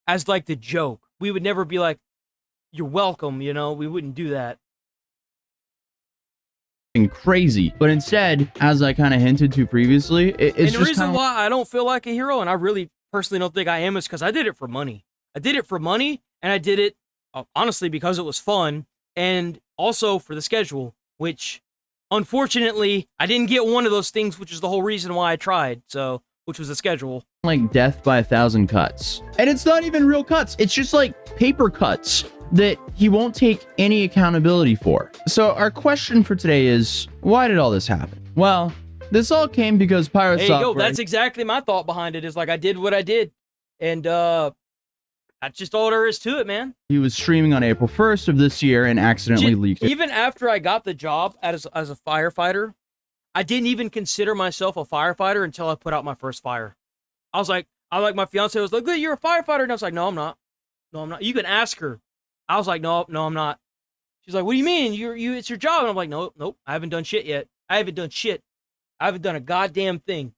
Speaker 1: as like the joke. We would never be like, you're welcome, you know, we wouldn't do that.
Speaker 10: Crazy. But instead, as I kind of hinted to previously, it's
Speaker 1: and
Speaker 10: just
Speaker 1: the reason why I don't feel like a hero, and I really personally don't think I am, is because I did it for money. I did it for money, and I did it, honestly, because it was fun. And also for the schedule, which, unfortunately, I didn't get one of those things, which is the whole reason why I tried, so, which was the schedule.
Speaker 10: Like death by 1,000 cuts. And it's not even real cuts. It's just like paper cuts that he won't take any accountability for. So our question for today is, why did all this happen? Well, this all came because Pirate
Speaker 1: There you
Speaker 10: Software...
Speaker 1: go, that's exactly my thought behind it, is like, I did what I did. And, that's just all there is to it, man.
Speaker 10: He was streaming on April 1st of this year and accidentally leaked it.
Speaker 1: Even after I got the job as a firefighter, I didn't even consider myself a firefighter until I put out my first fire. I was like, my fiance was like, you're a firefighter. And I was like, no, I'm not. No, I'm not. You can ask her. I was like, no, I'm not. She's like, what do you mean? It's your job. And I'm like, nope, I haven't done shit yet. I haven't done shit. I haven't done a goddamn thing.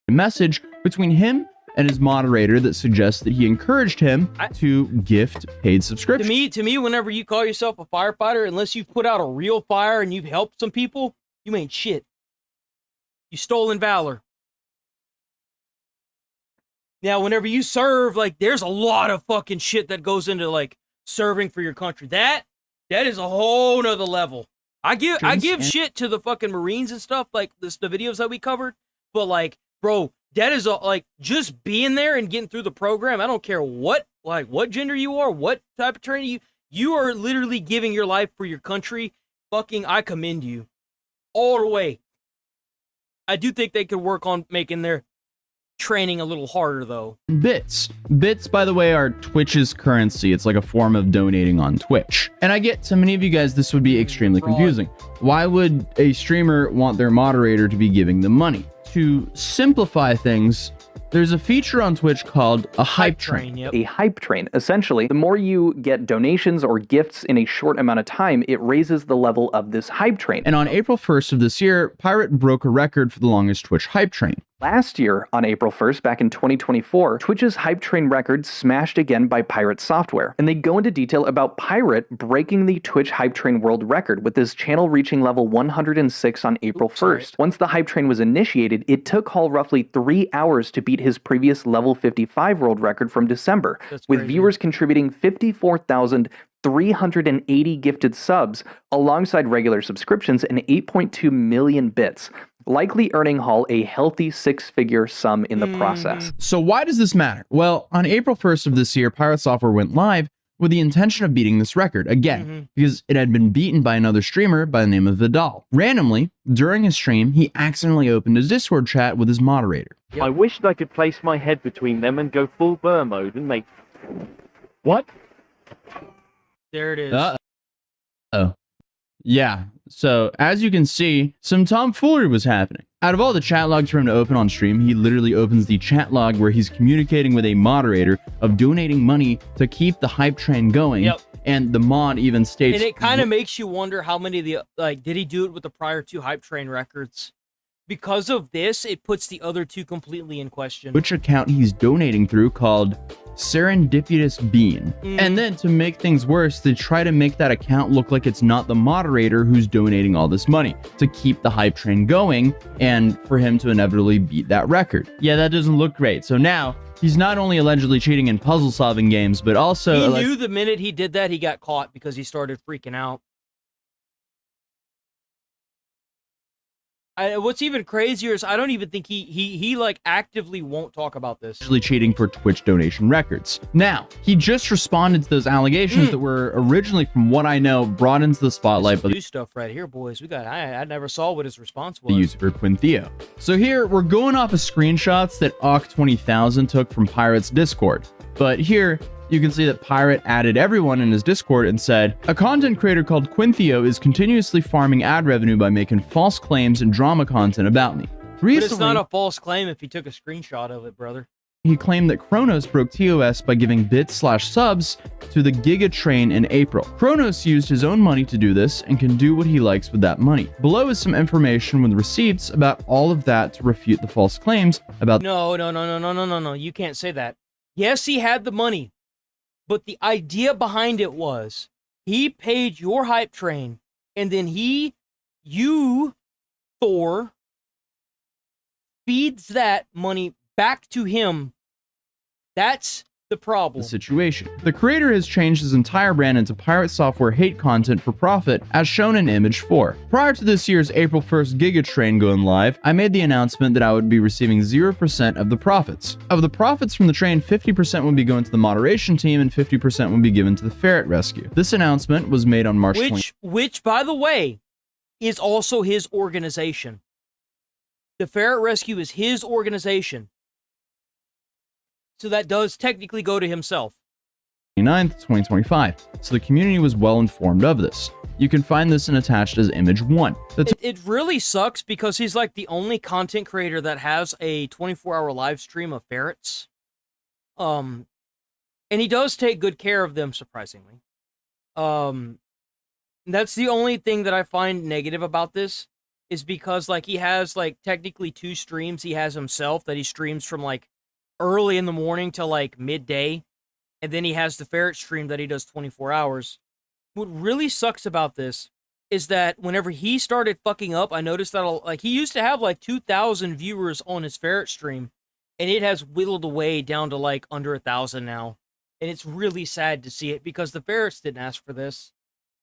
Speaker 10: Message between him and his moderator that suggests that he encouraged him to gift paid subscriptions.
Speaker 1: To me, whenever you call yourself a firefighter, unless you've put out a real fire and you've helped some people, you ain't shit. You stolen valor. Now, whenever you serve, like, there's a lot of fucking shit that goes into, like, serving for your country. That is a whole nother level. I give shit to the fucking Marines and stuff, like the videos that we covered, but, like, bro, that is like just being there and getting through the program. I don't care what gender you are, what type of training you are literally giving your life for your country. Fucking, I commend you all the way. I do think they could work on making their training a little harder, though.
Speaker 10: Bits, by the way, are Twitch's currency. It's like a form of donating on Twitch. And I get to many of you guys, this would be extremely confusing. Why would a streamer want their moderator to be giving them money? To simplify things, there's a feature on Twitch called a hype train.
Speaker 1: Yep.
Speaker 11: A hype train. Essentially, the more you get donations or gifts in a short amount of time, it raises the level of this hype train.
Speaker 10: And on April 1st of this year, Pirate broke a record for the longest Twitch hype train.
Speaker 11: Last year, on April 1st, back in 2024, Twitch's hype train record smashed again by Pirate Software, and they go into detail about Pirate breaking the Twitch hype train world record, with his channel reaching level 106 on April 1st. Once the hype train was initiated, it took Hall roughly 3 hours to beat his previous level 55 world record from December, with viewers contributing 54,380 gifted subs alongside regular subscriptions and 8.2 million bits, likely earning Hall a healthy six-figure sum in the process.
Speaker 10: So why does this matter? Well, on April 1st of this year, Pirate Software went live with the intention of beating this record, again, because it had been beaten by another streamer by the name of Vidal. Randomly, during his stream, he accidentally opened his Discord chat with his moderator.
Speaker 12: I wished I could place my head between them and go full burr mode and make... What?
Speaker 1: There it is.
Speaker 10: Oh. Yeah, so as you can see, some tomfoolery was happening. Out of all the chat logs for him to open on stream, he literally opens the chat log where he's communicating with a moderator of donating money to keep the hype train going.
Speaker 1: Yep.
Speaker 10: And the mod even states...
Speaker 1: And it kind of makes you wonder how many of the... Like, did he do it with the prior 2 hype train records? Because of this, it puts the other 2 completely in question.
Speaker 10: which account he's donating through, called Serendipitous Bean. And then to make things worse, they try to make that account look like it's not the moderator who's donating all this money to keep the hype train going and for him to inevitably beat that record. Yeah, that doesn't look great. So now he's not only allegedly cheating in puzzle solving games, but also
Speaker 1: he knew the minute he did that, he got caught because he started freaking out. What's even crazier is I don't even think he like actively won't talk about this.
Speaker 10: Actually cheating for Twitch donation records. Now, he just responded to those allegations that were originally, from what I know, brought into the spotlight by
Speaker 1: New stuff right here, boys. We got. I never saw what his response
Speaker 10: the
Speaker 1: was.
Speaker 10: YouTuber Quintheo. So here, we're going off of screenshots that Awk20,000 took from Pirate's Discord. But here, you can see that Pirate added everyone in his Discord and said, a content creator called Quintheo is continuously farming ad revenue by making false claims and drama content about me.
Speaker 1: But it's not a false claim if he took a screenshot of it, brother.
Speaker 10: He claimed that Kronos broke TOS by giving bits/subs to the Giga Train in April. Kronos used his own money to do this and can do what he likes with that money. Below is some information with receipts about all of that to refute the false claims about...
Speaker 1: No. You can't say that. Yes, he had the money. But the idea behind it was he paid your hype train and then you, Thor, feeds that money back to him. That's the problem.
Speaker 10: The situation. The creator has changed his entire brand into Pirate Software hate content for profit, as shown in image 4. Prior to this year's April 1st Giga Train going live, I made the announcement that I would be receiving 0% of the profits. Of the profits from the train, 50% would be going to the moderation team and 50% would be given to the ferret rescue. This announcement was made on March 20th.
Speaker 1: Which, by the way, is also his organization. The ferret rescue is his organization. So that does technically go to himself.
Speaker 10: 29th, 2025. So the community was well informed of this. You can find this and attached as image 1.
Speaker 1: It really sucks because he's like the only content creator that has a 24-hour live stream of ferrets. And he does take good care of them, surprisingly. That's the only thing that I find negative about this, is because like he has like technically 2 streams. He has himself that he streams from like early in the morning till like midday, and then he has the ferret stream that he does 24 hours. What really sucks about this is that whenever he started fucking up, I noticed that like he used to have like 2,000 viewers on his ferret stream, and it has whittled away down to like under 1,000 now. And it's really sad to see it because the ferrets didn't ask for this,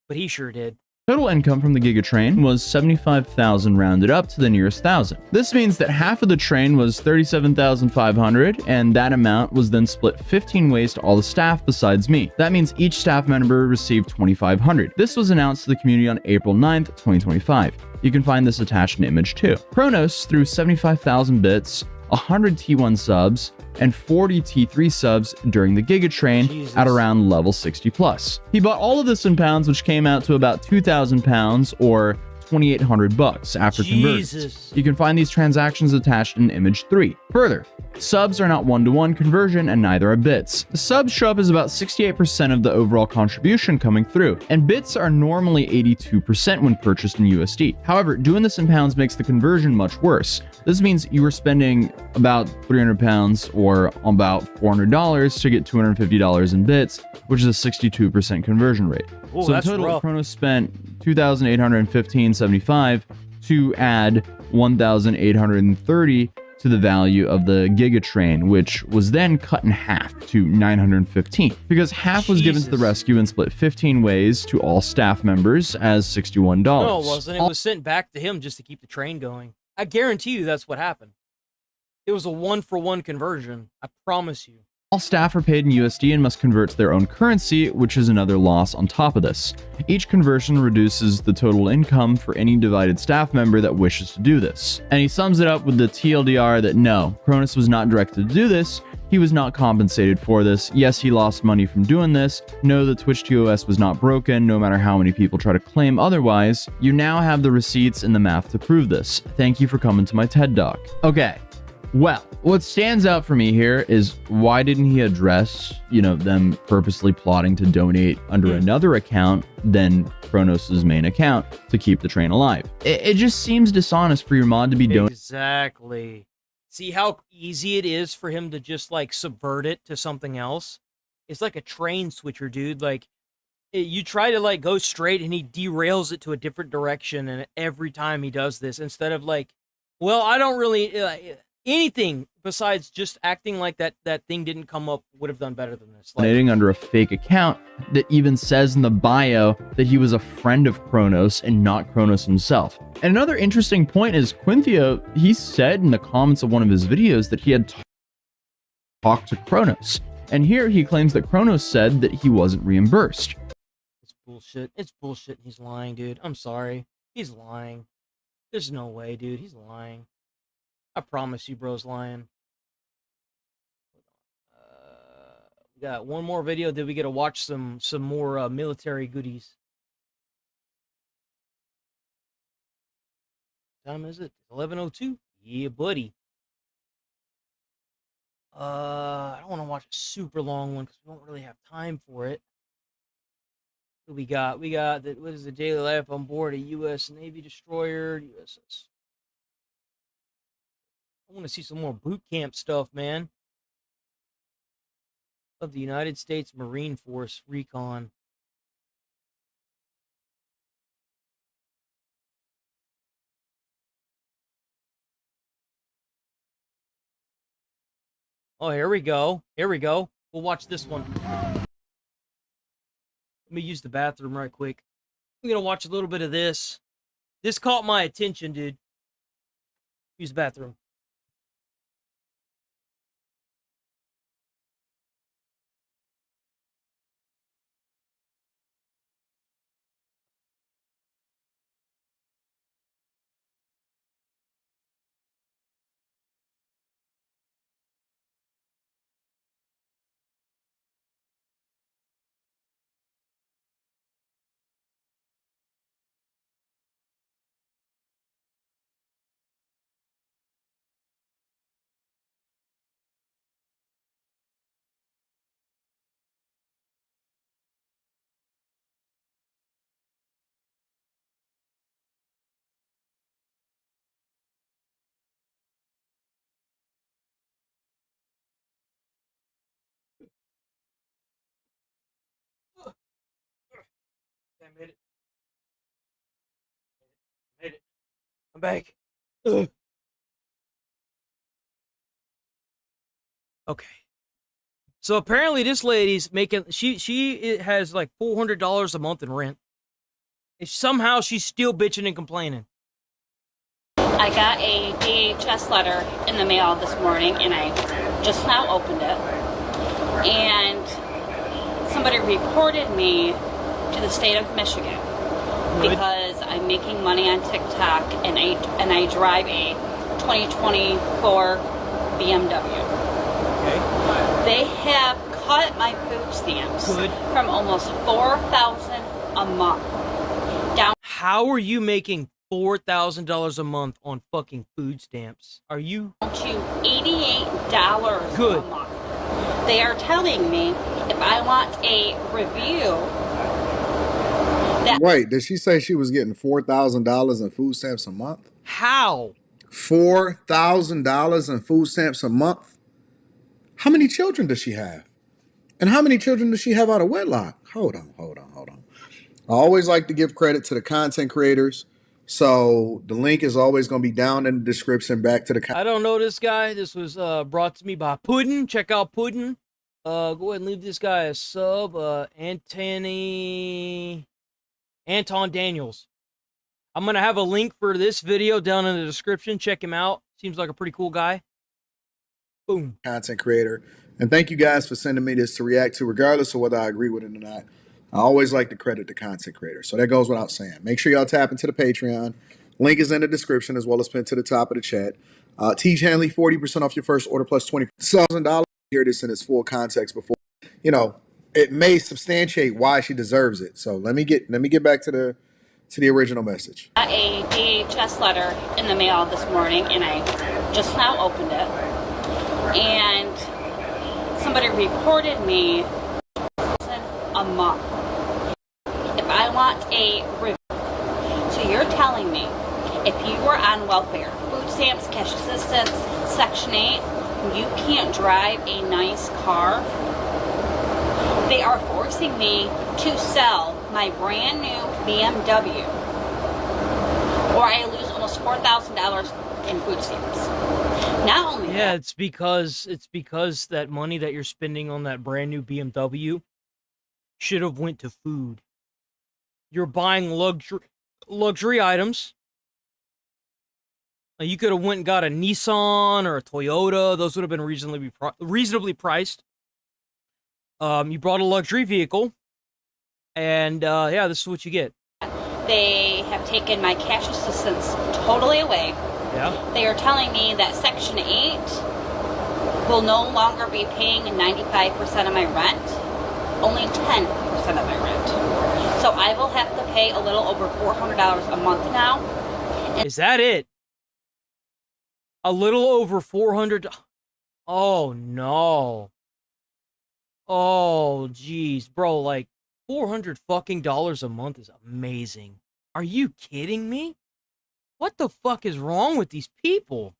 Speaker 1: but he sure did.
Speaker 10: Total income from the Giga Train was 75,000 rounded up to the nearest 1,000. This means that half of the train was 37,500, and that amount was then split 15 ways to all the staff besides me. That means each staff member received 2,500. This was announced to the community on April 9th, 2025. You can find this attached in image 2. Kronos threw 75,000 bits, 100 T1 subs, and 40 T3 subs during the Giga Train at around level 60 plus. He bought all of this in pounds, which came out to about 2,000 pounds or 2,800 bucks after conversions. You can find these transactions attached in image 3. Further, Subs are not one-to-one conversion, and neither are bits. The subs show up as about 68% of the overall contribution coming through, and bits are normally 82% when purchased in USD. However, doing this in pounds makes the conversion much worse. This means you were spending about £300 or about $400 to get $250 in bits, which is a 62% conversion rate.
Speaker 1: Ooh,
Speaker 10: so in
Speaker 1: that's
Speaker 10: total,
Speaker 1: rough.
Speaker 10: Kronos spent $2,815.75 to add $1,830 to the value of the Giga Train, which was then cut in half to $915, because half was given to the rescue and split 15 ways to all staff members as $61.
Speaker 1: No, it wasn't. It was sent back to him just to keep the train going. I guarantee you that's what happened. It was a one-for-one conversion. I promise you.
Speaker 10: All staff are paid in USD and must convert to their own currency, which is another loss on top of this. Each conversion reduces the total income for any divided staff member that wishes to do this. And he sums it up with the TLDR that no, Kronos was not directed to do this, he was not compensated for this, yes, he lost money from doing this, no, the Twitch TOS was not broken, no matter how many people try to claim otherwise. You now have the receipts and the math to prove this. Thank you for coming to my TED Talk. Okay. Well, what stands out for me here is why didn't he address, them purposely plotting to donate under another account than Kronos' main account to keep the train alive? It just seems dishonest for your mod to be donating.
Speaker 1: Exactly. See how easy it is for him to just like subvert it to something else? It's like a train switcher, dude. Like you try to like go straight and he derails it to a different direction, and every time he does this, instead of like, well, I don't really anything besides just acting like that thing didn't come up would have done better than this.
Speaker 10: Donating under a fake account that even says in the bio that he was a friend of Kronos and not Kronos himself. And another interesting point is Quinthio, he said in the comments of one of his videos that he had talked to Kronos. And here he claims that Kronos said that he wasn't reimbursed.
Speaker 1: It's bullshit. It's bullshit. He's lying, dude. I'm sorry. He's lying. There's no way, dude. He's lying. I promise you, bro's lying. We got one more video. Then we get to watch some more military goodies. What time is it? 11:02. Yeah, buddy. I don't want to watch a super long one because we don't really have time for it. What we got? We got what is the daily life on board a U.S. Navy destroyer? USS. I want to see some more boot camp stuff, man. Of the United States Marine Force Recon. Oh, here we go. Here we go. We'll watch this one. Let me use the bathroom right quick. I'm going to watch a little bit of this. This caught my attention, dude. Use the bathroom. I made it. Made it. I'm back. Ugh. Okay. So apparently this lady's making she has like $400 a month in rent. And somehow she's still bitching and complaining.
Speaker 13: I got a DHS letter in the mail this morning and I just now opened it. And somebody reported me to the state of Michigan because I'm making money on TikTok and I drive a 2024 BMW.
Speaker 1: Okay.
Speaker 13: They have cut my food stamps from almost $4,000 a month down.
Speaker 1: How are you making $4,000 a month on fucking food stamps. Are you?
Speaker 13: To $88
Speaker 1: Good.
Speaker 13: a month. They are telling me if I want a review.
Speaker 3: Wait, did she say she was getting $4,000 in food stamps a month?
Speaker 1: How?
Speaker 3: $4,000 in food stamps a month? How many children does she have? And how many children does she have out of wedlock? Hold on. I always like to give credit to the content creators. So the link is always going to be down in the description. Back to the
Speaker 1: I don't know this guy. This was brought to me by Puddin. Check out Puddin. Go ahead and leave this guy a sub. Anton Daniels. I'm going to have a link for this video down in the description. Check him out. Seems like a pretty cool guy. Boom.
Speaker 3: Content creator. And thank you guys for sending me this to react to, regardless of whether I agree with it or not. I always like to credit the content creator. So that goes without saying. Make sure y'all tap into the Patreon. Link is in the description as well as pinned to the top of the chat. Teach Hanley, 40% off your first order plus $20,000. Hear this in its full context before, it may substantiate why she deserves it. So let me get back to the original message.
Speaker 13: Got a DHS letter in the mail this morning, and I just now opened it. And somebody reported me a month. If I want a review, so you're telling me if you were on welfare, food stamps, cash assistance, Section 8, you can't drive a nice car? They are forcing me to sell my brand new BMW, or I lose almost $4,000 in food stamps. Not only
Speaker 1: yeah, it's because that money that you're spending on that brand new BMW should have went to food. You're buying luxury items. You could have went and got a Nissan or a Toyota. Those would have been reasonably priced. You brought a luxury vehicle, and yeah, this is what you get.
Speaker 13: They have taken my cash assistance totally away.
Speaker 1: Yeah.
Speaker 13: They are telling me that Section 8 will no longer be paying 95% of my rent, only 10% of my rent. So I will have to pay a little over $400 a month now.
Speaker 1: Is that it? A little over $400? Oh, no. Oh, geez. Bro, like, $400 fucking dollars a month is amazing. Are you kidding me? What the fuck is wrong with these people?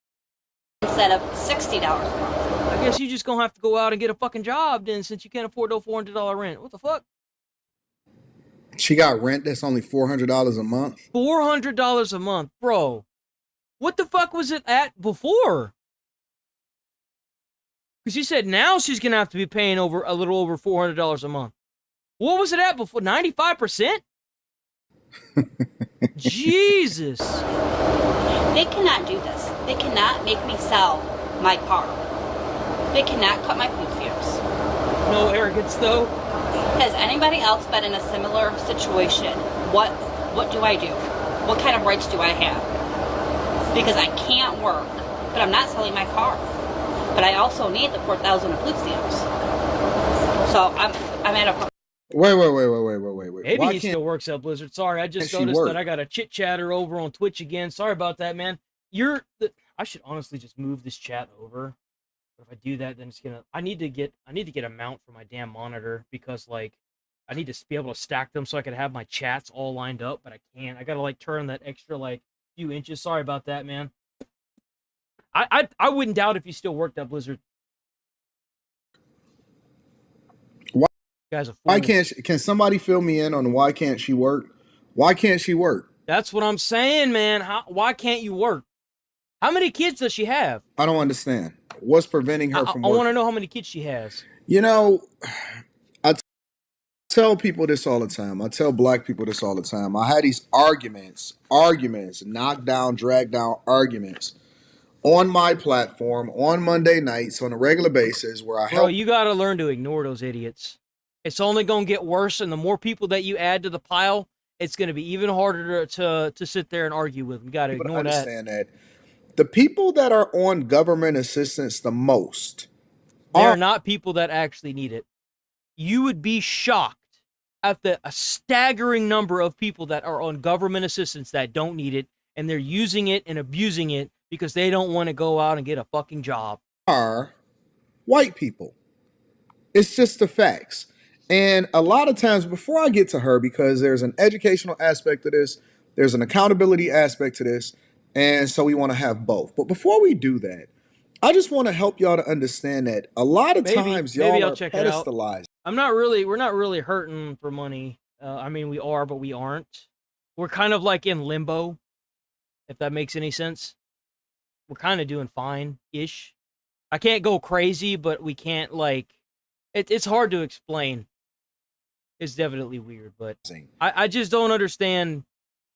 Speaker 13: Instead of $60 a month.
Speaker 1: I guess you just gonna have to go out and get a fucking job then, since you can't afford no $400 rent. What the fuck?
Speaker 3: She got rent that's only $400 a month?
Speaker 1: $400 a month, bro. What the fuck was it at before? Because she said now she's gonna have to be paying over a little over $400 a month. What was it at before? 95%? Jesus.
Speaker 13: They cannot do this. They cannot make me sell my car. They cannot cut my food stamps.
Speaker 1: No arrogance, though.
Speaker 13: Has anybody else been in a similar situation? What do I do? What kind of rights do I have? Because I can't work, but I'm not selling my car. But I also need the $4,000 of food stamps. So I'm at a...
Speaker 3: Wait.
Speaker 1: Maybe he still works at Blizzard. Sorry, I just noticed that I got a chit chatter over on Twitch again. Sorry about that, man. I should honestly just move this chat over. But if I do that, then it's gonna. I need to get a mount for my damn monitor because like I need to be able to stack them so I can have my chats all lined up, but I can't. I gotta like turn that extra like few inches. Sorry about that, man. I wouldn't doubt if you still worked at Blizzard.
Speaker 3: Why can somebody fill me in on why can't she work? Why can't she work?
Speaker 1: That's what I'm saying, man. Why can't you work? How many kids does she have?
Speaker 3: I don't understand. What's preventing her from working?
Speaker 1: I want to know how many kids she has.
Speaker 3: I tell people this all the time. I tell black people this all the time. I had these arguments, knock down, drag down arguments on my platform on Monday nights on a regular basis where I help.
Speaker 1: Bro, you got to learn to ignore those idiots. It's only going to get worse, and the more people that you add to the pile, it's going to be even harder to sit there and argue with them. You got to ignore that.
Speaker 3: Understand that. The people that are on government assistance the most
Speaker 1: are not people that actually need it. You would be shocked at a staggering number of people that are on government assistance that don't need it, and they're using it and abusing it because they don't want to go out and get a fucking job.
Speaker 3: Are white people. It's just the facts. And a lot of times, before I get to her, because there's an educational aspect to this, there's an accountability aspect to this, and so we want to have both. But before we do that, I just want to help y'all to understand that a lot of times y'all are pedestalized.
Speaker 1: We're not really hurting for money. I mean, we are, but we aren't. We're kind of like in limbo, if that makes any sense. We're kind of doing fine-ish. I can't go crazy, but we can't, like... It's hard to explain. It's definitely weird, but I just don't understand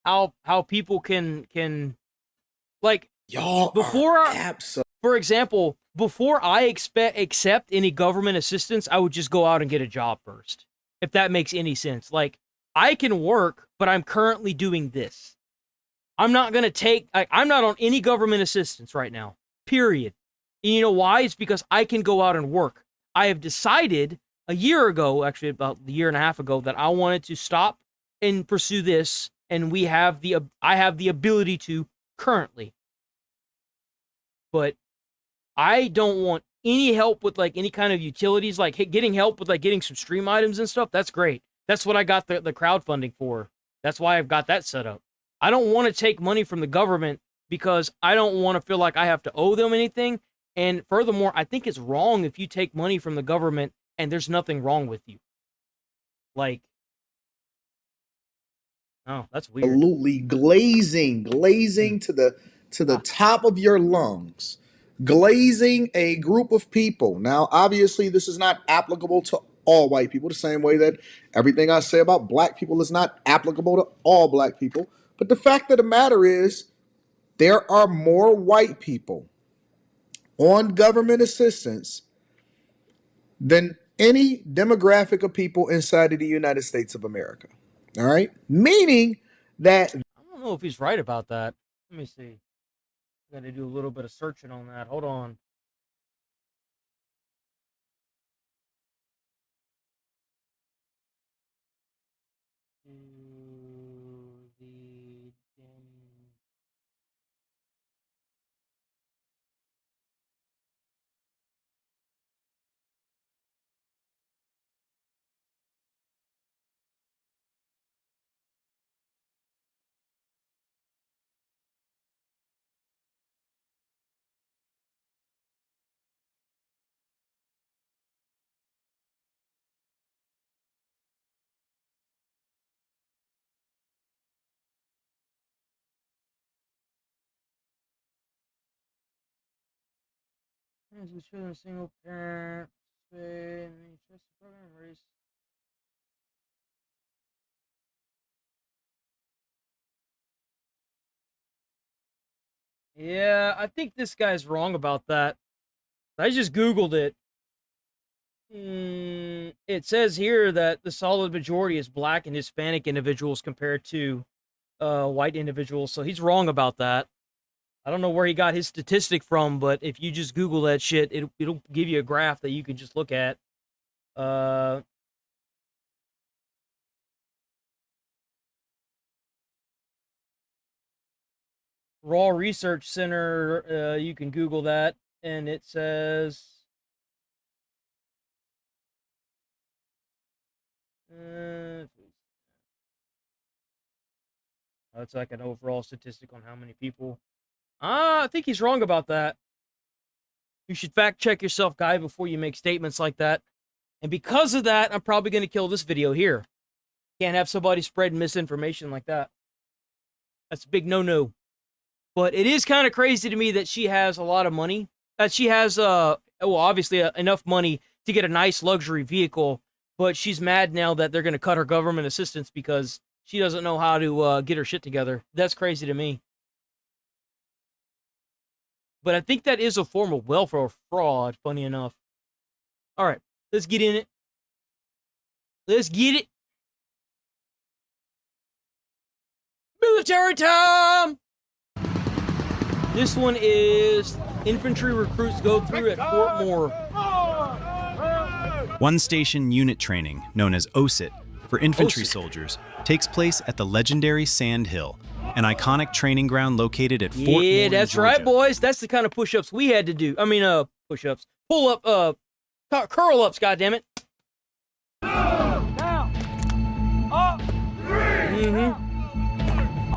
Speaker 1: how people can like
Speaker 3: y'all
Speaker 1: for example, before I accept any government assistance, I would just go out and get a job first. If that makes any sense. Like, I can work, but I'm currently doing this. I'm not going to take I'm not on any government assistance right now. Period. And you know why? It's because I can go out and work. I have decided a year ago, actually about a year and a half ago, that I wanted to stop and pursue this, and I have the ability to currently. But I don't want any help with like any kind of utilities, like getting help with like getting some stream items and stuff. That's great. That's what I got the crowdfunding for. That's why I've got that set up. I don't want to take money from the government because I don't want to feel like I have to owe them anything. And furthermore, I think it's wrong if you take money from the government and there's nothing wrong with you. Like, oh, that's weird.
Speaker 3: Absolutely glazing to the top of your lungs. Glazing a group of people. Now, obviously, this is not applicable to all white people, the same way that everything I say about black people is not applicable to all black people. But the fact of the matter is, there are more white people on government assistance than any demographic of people inside of the United States of America. All right? Meaning that...
Speaker 1: I don't know if he's right about that. Let me see. I got to do a little bit of searching on that. Hold on. Single parent, race. Yeah, I think this guy's wrong about that. I just Googled it. It says here that the solid majority is black and Hispanic individuals compared to white individuals, so he's wrong about that. I don't know where he got his statistic from, but if you just Google that shit, it'll give you a graph that you can just look at. Raw Research Center, you can Google that, and it says... that's like an overall statistic on how many people... I think he's wrong about that. You should fact check yourself, guy, before you make statements like that. And because of that, I'm probably going to kill this video here. Can't have somebody spreading misinformation like that. That's a big no-no. But it is kind of crazy to me that she has a lot of money. That she has, well, obviously enough money to get a nice luxury vehicle. But she's mad now that they're going to cut her government assistance because she doesn't know how to get her shit together. That's crazy to me. But I think that is a form of welfare fraud, funny enough. All right, let's get in it. Let's get it. Military time! This one is infantry recruits go through at Fort Moore.
Speaker 8: One station unit training, known as OSIT, for infantry soldiers, takes place at the legendary Sand Hill. an iconic training ground located at Fort Moore,
Speaker 1: Yeah, that's
Speaker 8: Georgia.
Speaker 1: right, boys. That's the kind of push-ups we had to do. I mean, push-ups. Pull-up, curl-ups, goddammit.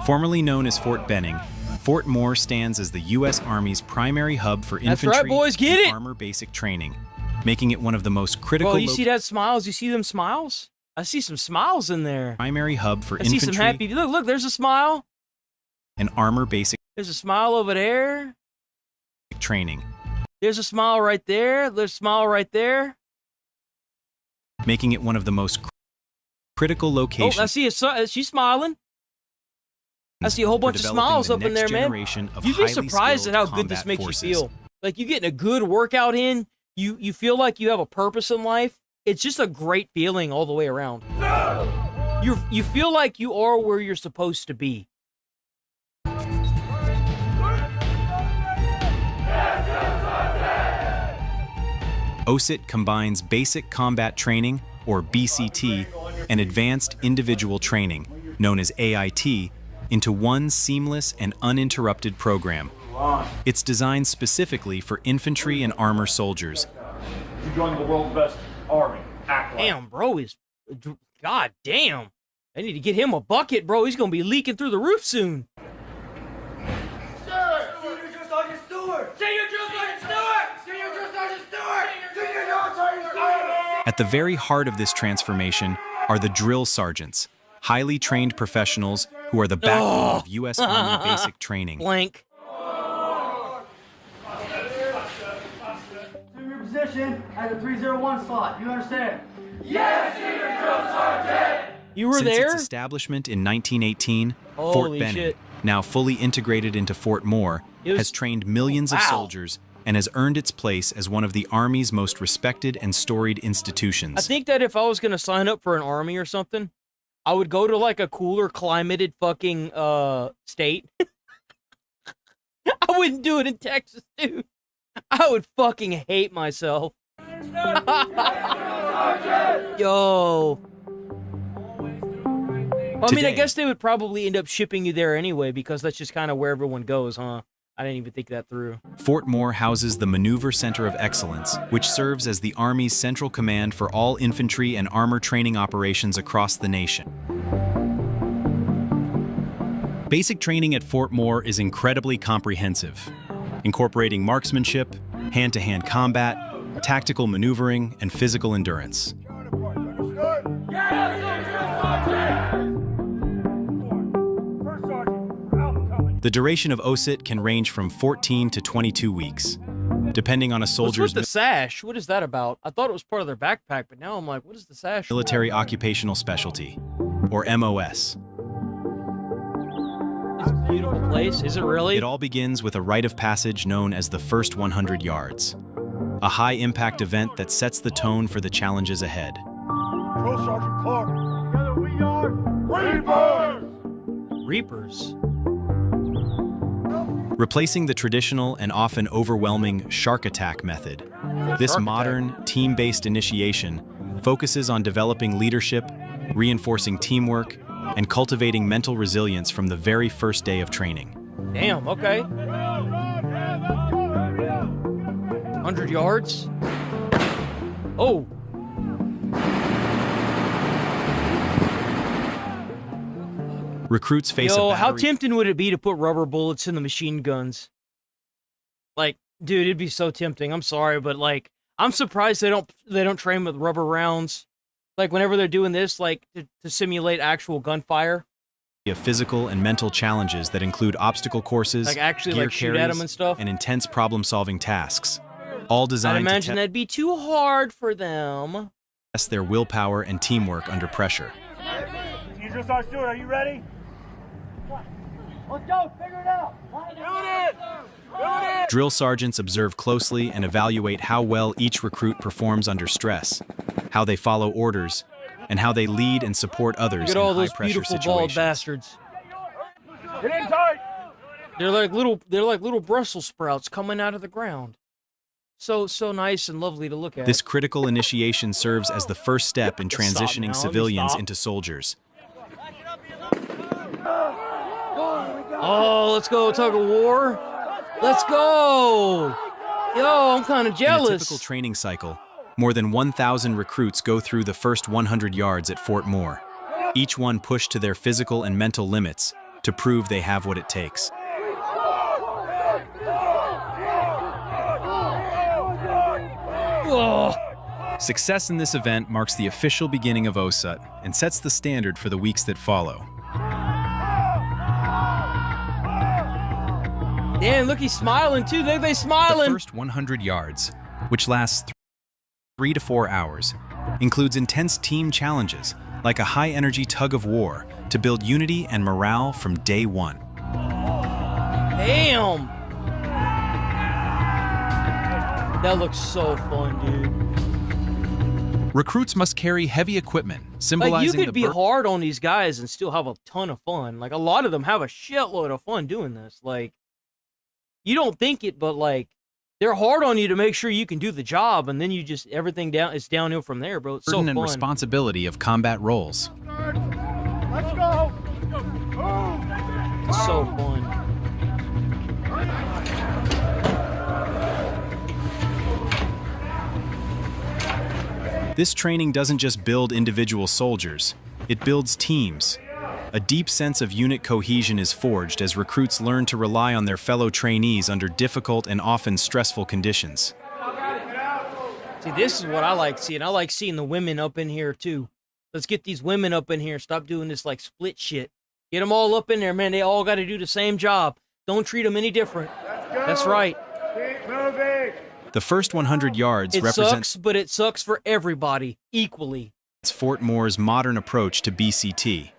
Speaker 8: Formerly known as Fort Benning, Fort Moore stands as the U.S. Army's primary hub for
Speaker 1: That's
Speaker 8: infantry
Speaker 1: right, boys. Get
Speaker 8: and
Speaker 1: it.
Speaker 8: armor basic training, making it one of the most critical
Speaker 1: Bro, you see that smiles? You see them smiles? I see some smiles in there.
Speaker 8: primary hub for
Speaker 1: I see some
Speaker 8: infantry
Speaker 1: happy. Look, there's a smile.
Speaker 8: and armor basic
Speaker 1: There's a smile over there.
Speaker 8: training,
Speaker 1: There's a smile right there. There's a smile right there.
Speaker 8: making it one of the most critical
Speaker 1: Oh,
Speaker 8: locations
Speaker 1: I see a, she's smiling. I see a whole
Speaker 8: for
Speaker 1: bunch of
Speaker 8: developing
Speaker 1: smiles
Speaker 8: the
Speaker 1: up in
Speaker 8: next
Speaker 1: there, man.
Speaker 8: generation of
Speaker 1: You'd be
Speaker 8: highly
Speaker 1: surprised at how
Speaker 8: skilled
Speaker 1: good this
Speaker 8: combat
Speaker 1: makes
Speaker 8: forces.
Speaker 1: you feel. Like you getting a good workout in. You feel like you have a purpose in life. It's just a great feeling all the way around. You feel like you are where you're supposed to be.
Speaker 8: OSIT combines basic combat training, or BCT, and advanced individual training, known as AIT, into one seamless and uninterrupted program. It's designed specifically for infantry and armor soldiers.
Speaker 12: You join the world's best army. Act like
Speaker 1: Damn, bro, god damn. I need to get him a bucket, bro. He's gonna be leaking through the roof soon.
Speaker 8: At the very heart of this transformation are the drill sergeants, highly trained professionals who are the backbone of U.S. Army basic training.
Speaker 1: Blank.
Speaker 18: Your position at the 301 slot. You understand?
Speaker 1: Yes, Senior Drill Sergeant! You were
Speaker 8: Since
Speaker 1: there?
Speaker 8: its establishment in 1918, Fort
Speaker 1: Holy
Speaker 8: Benning,
Speaker 1: shit.
Speaker 8: now fully integrated into Fort Moore, has trained millions of
Speaker 1: Wow.
Speaker 8: soldiers and has earned its place as one of the Army's most respected and storied institutions.
Speaker 1: I think that if I was gonna sign up for an army or something, I would go to like a cooler climated fucking state. I wouldn't do it in Texas, dude. I would fucking hate myself. Yo. Well, I mean, I
Speaker 8: Today-
Speaker 1: guess they would probably end up shipping you there anyway, because that's just kind of where everyone goes, huh? I didn't even think that through.
Speaker 8: Fort Moore houses the Maneuver Center of Excellence, which serves as the Army's central command for all infantry and armor training operations across the nation. Basic training at Fort Moore is incredibly comprehensive, incorporating marksmanship, hand-to-hand combat, tactical maneuvering, and physical endurance. The duration of OSIT can range from 14 to 22 weeks, depending on a
Speaker 1: What's
Speaker 8: soldier's
Speaker 1: with the sash? What is that about? I thought it was part of their backpack, but now I'm like, what is the sash?
Speaker 8: military occupational specialty, or MOS.
Speaker 1: It's a beautiful place. Is it really?
Speaker 8: It all begins with a rite of passage known as the first 100 yards, a high-impact event that sets the tone for the challenges ahead.
Speaker 18: Drill Sergeant Clark. Together we are Reapers.
Speaker 1: Reapers.
Speaker 8: Replacing the traditional and often overwhelming shark attack method, this
Speaker 1: Shark
Speaker 8: modern, team-based initiation focuses on developing leadership, reinforcing teamwork, and cultivating mental resilience from the very first day of training.
Speaker 1: Damn, okay. 100 yards? Oh.
Speaker 8: Recruits face
Speaker 1: Yo,
Speaker 8: a
Speaker 1: how
Speaker 8: battery
Speaker 1: tempting would it be to put rubber bullets in the machine guns? Like, dude, it'd be so tempting. I'm sorry, but like, I'm surprised they don't train with rubber rounds. Like, whenever they're doing this, like, to simulate actual gunfire.
Speaker 8: of physical and mental challenges that include obstacle courses,
Speaker 1: Like, actually,
Speaker 8: gear
Speaker 1: like, shoot at 'em
Speaker 8: carries,
Speaker 1: and stuff?
Speaker 8: and intense problem-solving tasks, all
Speaker 1: I
Speaker 8: designed to
Speaker 1: imagine that'd be too hard for them.
Speaker 8: test their willpower and teamwork under pressure.
Speaker 18: Senior Drill Sergeant Stewart, are you ready? Let's go. Figure it out.
Speaker 8: Drill sergeants observe closely and evaluate how well each recruit performs under stress, how they follow orders, and how they lead and support others
Speaker 1: Look at
Speaker 8: in
Speaker 1: all those
Speaker 8: high-pressure
Speaker 1: beautiful bald
Speaker 8: situations.
Speaker 1: bastards.
Speaker 18: Get in tight.
Speaker 1: They're like little Brussels sprouts coming out of the ground. So nice and lovely to look at.
Speaker 8: This critical initiation serves as the first step in
Speaker 1: Stop now,
Speaker 8: transitioning
Speaker 1: let me
Speaker 8: civilians
Speaker 1: stop.
Speaker 8: into soldiers.
Speaker 1: Oh, let's go, tug of war. Let's go. Yo, I'm kind of jealous.
Speaker 8: In a typical training cycle, more than 1,000 recruits go through the first 100 yards at Fort Moore, each one pushed to their physical and mental limits to prove they have what it takes.
Speaker 1: Oh.
Speaker 8: Success in this event marks the official beginning of OSUT and sets the standard for the weeks that follow.
Speaker 1: Damn, look, he's smiling too. Look, they smiling.
Speaker 8: The first 100 yards, which lasts 3 to 4 hours, includes intense team challenges like a high-energy tug of war to build unity and morale from day one.
Speaker 1: Damn. That looks so fun, dude.
Speaker 8: Recruits must carry heavy equipment,
Speaker 1: Like,
Speaker 8: symbolizing
Speaker 1: you could be hard on these guys and still have a ton of fun. Like, a lot of them have a shitload of fun doing this. Like, you don't think it, but, like, they're hard on you to make sure you can do the job, and then you just, everything down, it's downhill from there, bro. It's so
Speaker 8: burden
Speaker 1: fun.
Speaker 8: and responsibility of combat roles.
Speaker 18: Let's go.
Speaker 1: It's so fun.
Speaker 8: This training doesn't just build individual soldiers, it builds teams. A deep sense of unit cohesion is forged as recruits learn to rely on their fellow trainees under difficult and often stressful conditions.
Speaker 1: See, this is what I like seeing. I like seeing the women up in here, too. Let's get these women up in here. Stop doing this, like, split shit. Get them all up in there, man. They all got to do the same job. Don't treat them any different. That's right.
Speaker 18: Keep moving.
Speaker 8: The first 100 yards
Speaker 1: It
Speaker 8: represents
Speaker 1: sucks, but it sucks for everybody equally.
Speaker 8: Fort Moore's modern approach to BCT,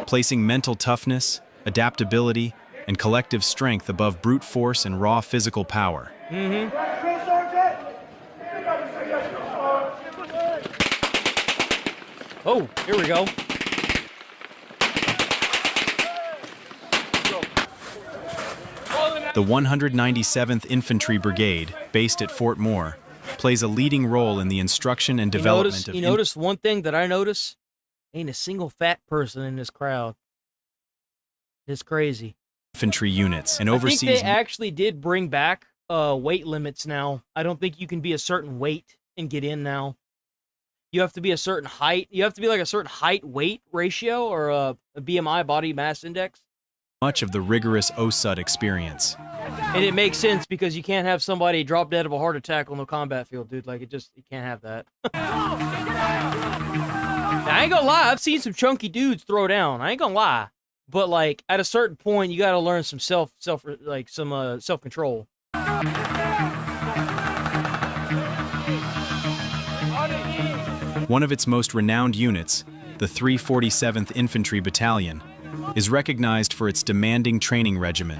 Speaker 8: placing mental toughness, adaptability, and collective strength above brute force and raw physical power.
Speaker 1: Mm-hmm. Oh, here we go.
Speaker 8: The 197th Infantry Brigade, based at Fort Moore, plays a leading role in the instruction and development of
Speaker 1: You notice one thing that I notice? Ain't a single fat person in this crowd. It's crazy.
Speaker 8: infantry units and
Speaker 1: I
Speaker 8: oversees.
Speaker 1: think they actually did bring back weight limits now. I don't think you can be a certain weight and get in now. You have to be a certain height. You have to be like a certain height-weight ratio or a BMI, body mass index.
Speaker 8: Much of the rigorous OSUT experience.
Speaker 1: And it makes sense because you can't have somebody drop dead of a heart attack on the combat field, dude. Like, you can't have that. Now, I ain't gonna lie, I've seen some chunky dudes throw down. I ain't gonna lie. But, like, at a certain point, you gotta learn some self-control.
Speaker 8: One of its most renowned units, the 347th Infantry Battalion, is recognized for its demanding training regimen,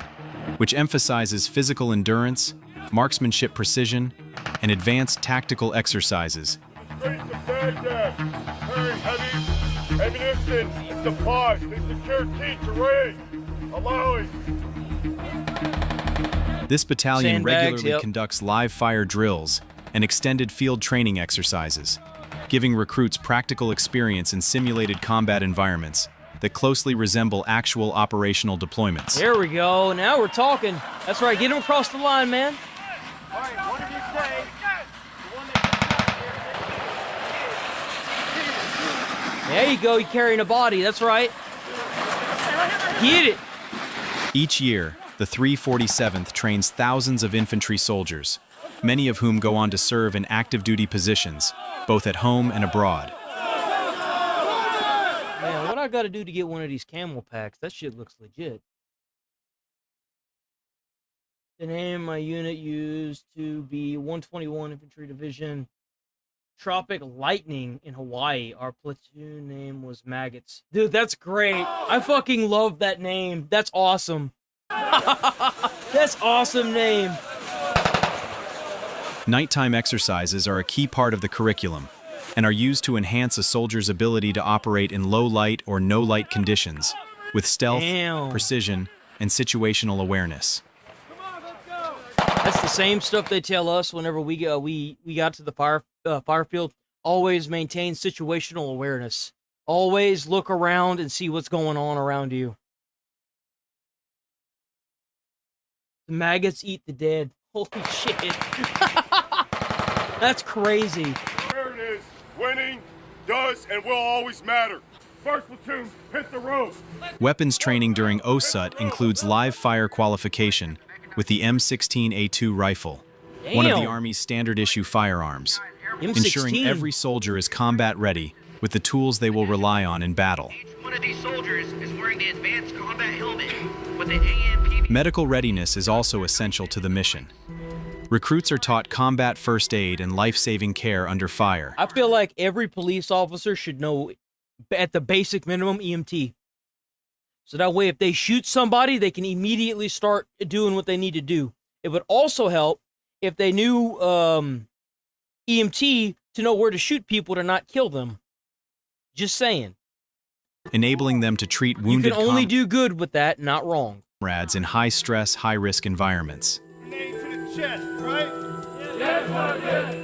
Speaker 8: which emphasizes physical endurance, marksmanship precision, and advanced tactical exercises.
Speaker 18: Ammunition and supplies. They secure key terrain. Allowing.
Speaker 8: This battalion
Speaker 1: Sandbags,
Speaker 8: regularly
Speaker 1: yep.
Speaker 8: conducts live fire drills and extended field training exercises, giving recruits practical experience in simulated combat environments that closely resemble actual operational deployments.
Speaker 1: There we go. Now we're talking. That's right. Get them across the line, man.
Speaker 18: All right, one of you say.
Speaker 1: There you go. You're carrying a body. That's right. Get it.
Speaker 8: Each year, the 347th trains thousands of infantry soldiers, many of whom go on to serve in active duty positions, both at home and abroad.
Speaker 1: Man, what I gotta do to get one of these camel packs? That shit looks legit. The name of my unit used to be 121 Infantry Division. Tropic Lightning in Hawaii. Our platoon name was Maggots. Dude, that's great. I fucking love that name. That's awesome. That's awesome name.
Speaker 8: Nighttime exercises are a key part of the curriculum and are used to enhance a soldier's ability to operate in low light or no light conditions with stealth, precision, and situational awareness.
Speaker 1: That's the same stuff they tell us whenever we got to the fire field. Always maintain situational awareness. Always look around and see what's going on around you. The maggots eat the dead. Holy shit. That's crazy.
Speaker 18: There it is. Winning does and will always matter. First platoon, hit the road.
Speaker 8: Weapons training during OSUT includes live fire qualification with the M16A2 rifle, one of the Army's standard issue firearms, ensuring every soldier is combat ready with the tools they will rely on in battle.
Speaker 5: Each one of these soldiers is wearing the advanced combat helmet with the AMP.
Speaker 8: Medical readiness is also essential to the mission. Recruits are taught combat first aid and life-saving care under fire.
Speaker 1: I feel like every police officer should know, at the basic minimum, EMT. So that way, if they shoot somebody, they can immediately start doing what they need to do. It would also help if they knew EMT to know where to shoot people to not kill them. Just saying.
Speaker 8: Enabling them to treat wounded
Speaker 1: You can only do good with that, not wrong.
Speaker 8: comrades in high-stress, high-risk environments.
Speaker 18: Name to the chest, right? Yes, sir, yes.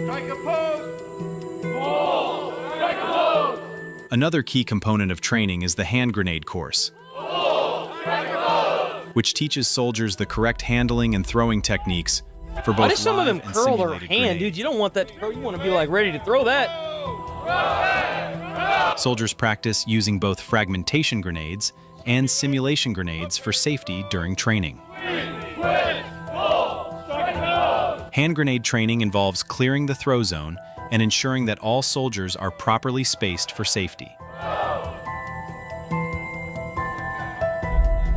Speaker 18: Strike a pose. Ball. Strike a pose.
Speaker 8: Another key component of training is the hand grenade course, which teaches soldiers the correct handling and throwing techniques for
Speaker 1: Why
Speaker 8: both
Speaker 1: do some of them
Speaker 8: live and
Speaker 1: curl their
Speaker 8: simulated
Speaker 1: hand,
Speaker 8: grenade.
Speaker 1: dude? You don't want that to curl. You want to be like ready to throw that.
Speaker 8: Soldiers practice using both fragmentation grenades and simulation grenades for safety during training. Hand grenade training involves clearing the throw zone and ensuring that all soldiers are properly spaced for safety.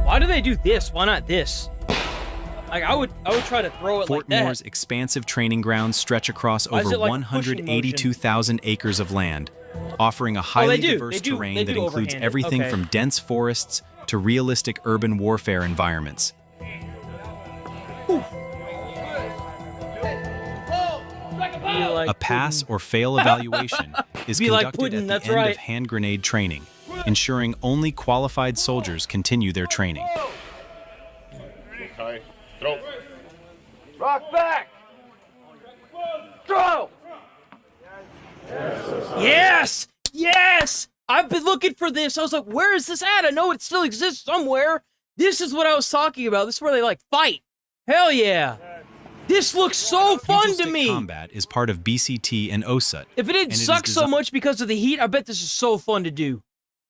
Speaker 1: Why do they do this? Why not this? Like I would try to throw it
Speaker 8: Fort
Speaker 1: like that.
Speaker 8: Moore's expansive training grounds stretch across
Speaker 1: Why is
Speaker 8: over
Speaker 1: it like pushing
Speaker 8: 182,000 acres of land, offering a highly diverse terrain that includes
Speaker 1: overhand it.
Speaker 8: everything
Speaker 1: Okay.
Speaker 8: from dense forests to realistic urban warfare environments. A pass or fail evaluation is
Speaker 1: Be like
Speaker 8: conducted
Speaker 1: pudding,
Speaker 8: at the
Speaker 1: that's
Speaker 8: end
Speaker 1: right.
Speaker 8: of hand grenade training, ensuring only qualified soldiers continue their training.
Speaker 18: Okay. Throw. Rock back. Throw.
Speaker 1: Yes! Yes! I've been looking for this. I was like, where is this at? I know it still exists somewhere. This is what I was talking about. This is where they like fight. Hell yeah. This looks so fun to me.
Speaker 8: Combat is part of BCT and OSUT.
Speaker 1: If it didn't
Speaker 8: and it is
Speaker 1: suck so much because of the heat, I bet this is so fun to do.